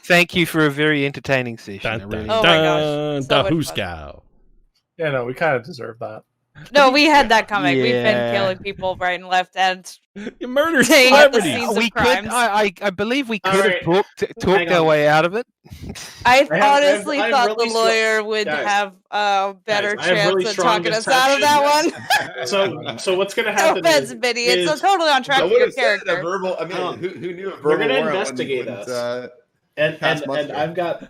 Thank you for a very entertaining session. Dun, dun, Oh my gosh, so the much Husgau. Yeah, no, we kind of deserve that. No, we had that coming. We've been Yeah. killing people right and left, and You murdered staying at the celebrities. scenes We of crimes. I believe we could Alright. have talked our on. way out of it. I I honestly have thought really the lawyer would guys, have a better guys, I have chance really of strong talking us out of that one. So what's going to No happen offense, Biddy. It's is- totally on track I with would your have said a character. verbal. I mean, Um, who knew a verbal they're gonna warrant investigate wouldn't, us. And pass muster? I've got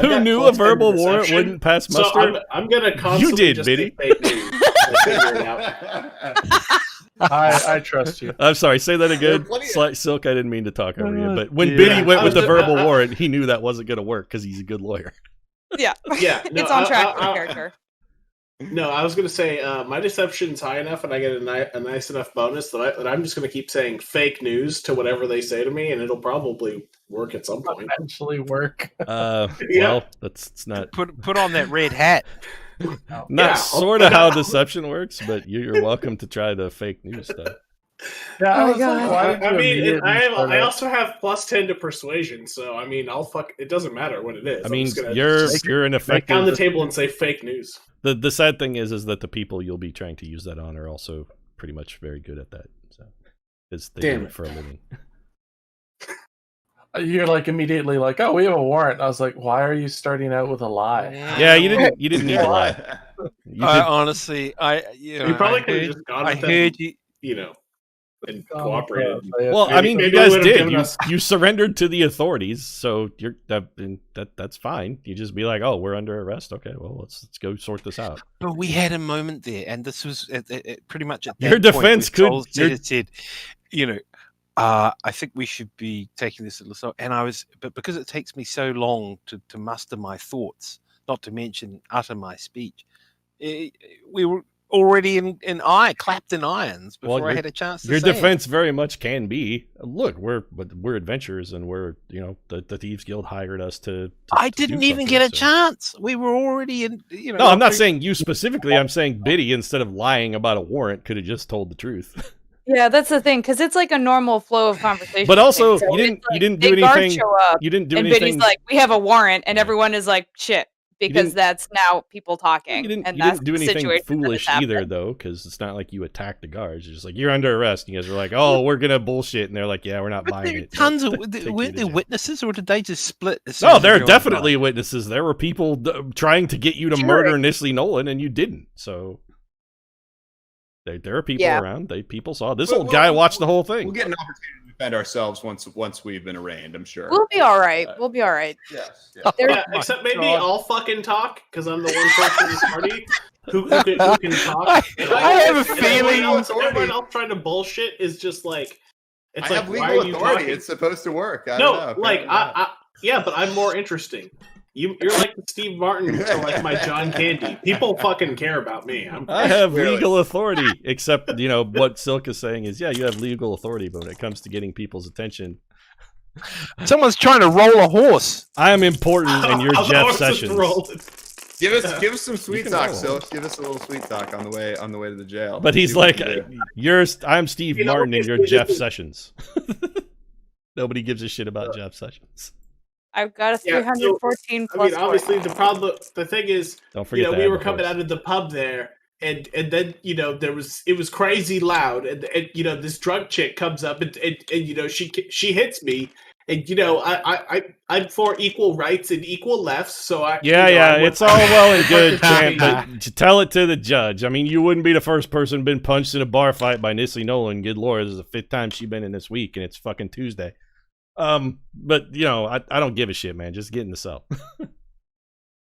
Who knew a verbal warrant wouldn't pass So muster? I'm gonna constantly did, just Biddy. say fake news. I'll figure it out. I trust you. I'm sorry, say that again. Plenty of- Slight Silk, I didn't mean to talk over you, but when Yeah. Biddy went I with was the just- verbal warrant, he knew that wasn't going to work because he's a good lawyer. Yeah, Yeah, no, it's on track for I- the character. No, I was gonna say my deception's high enough, and I get a nice enough bonus that I'm just gonna keep saying fake news to whatever they say to me, and it'll probably work at some point. Eventually work. Yeah. Well, it's not Put on that red hat. Yeah, sort of how deception works, but you're welcome to try the fake news stuff. Yeah, Oh my I was God. like, why did you I mean, immediately start I out- also have +10 to persuasion, so I mean, it doesn't matter what it is. I I'm mean, just gonna you're just an break down the effective. table and say fake news. The sad thing is that the people you'll be trying to use that on are also pretty much very good at that. So, because they Damn do it. it for a living. You're like immediately like, oh, we have a warrant. I was like, why are you starting out with a lie? Yeah, you didn't need to lie. You I did- honestly, You probably could have just gone I with them, heard you. you know, and Oh, cooperated. Well, I mean, you maybe guys they would've did. given us- You surrendered to the authorities, so that's fine. You just be like, "Oh, we're under arrest. Okay, well, let's go sort this out." But we had a moment there, and this was pretty much at that Your defense point, where could- Joel said, you know, I think we should be taking this a little slow. And but because it takes me so long to muster my thoughts, not to mention utter my speech, we were already clapped in irons before I had a chance to Your say it. defense very much can be, look, we're adventurers, and we're the Thieves Guild hired us to I do didn't even something, get a so- chance. We were already in. No, I'm not saying you specifically. I'm saying Biddy, instead of lying about a warrant, could have just told the truth. Yeah, that's the thing, because it's like a normal flow of conversation. But also, So you it's didn't do big guards anything. show up, You didn't do and anything. Biddy's like, "We have a warrant," and Yeah. everyone is like, "Shit," because didn't- that's now people talking, You and that's didn't do the anything situation that foolish has either, happened. though, because it's not like you attacked the guards. You're just like, you're under arrest. And you guys are like, oh, we're gonna bullshit, and they're like, yeah, we're not But buying there are it. tons of Take you weren't to there jail. witnesses, or did they just split? as soon No, as there are everyone definitely witnesses. There were people trying to get you to Sure. murder Nisley Nolan, and you didn't. So there are people Yeah. around. People saw this Well, old guy we'll- watched the whole thing. We'll get an opportunity to defend ourselves once we've been arraigned. I'm sure. We'll be all right. We'll be all right. Yes. yes. There- Yeah, my except maybe God. I'll fucking talk because I'm the one person in the party who can talk. I And have a and feeling- everyone else trying to bullshit is just like it's I like have why are legal you authority. talking? It's supposed to work. I No, don't know. like Apparently not. yeah, but I'm more interesting. You're like the Steve Martin to like my John Candy. People fucking care about me. I have Clearly. legal authority, except what Silk is saying is, yeah, you have legal authority, but when it comes to getting people's attention, Someone's trying to roll a horse. I am important, and you're How the Jeff horses Sessions. rolled. Give us some sweet can talk, roll. Silk. Give us a little sweet talk on the way to the jail. But he's See what like, we can do. I'm Steve You know, Martin, and it's- you're it's- Jeff it's- Sessions. Nobody gives a shit about Jeff Sessions. I've got a Yeah, so, 314 I plus. mean, obviously point. the thing is, Don't forget we that were coming out of the pub there, and then it was crazy loud, and this drunk chick comes up and she hits me, and I'm for equal rights and equal lefts, so I It's all well and good, champ, participate. but tell it to the judge. I mean, you wouldn't be the first person been punched in a bar fight by Nisley Nolan. Good lord, this is the 5th time she's been in this week, and it's fucking Tuesday. But I don't give a shit, man. Just get in the cell.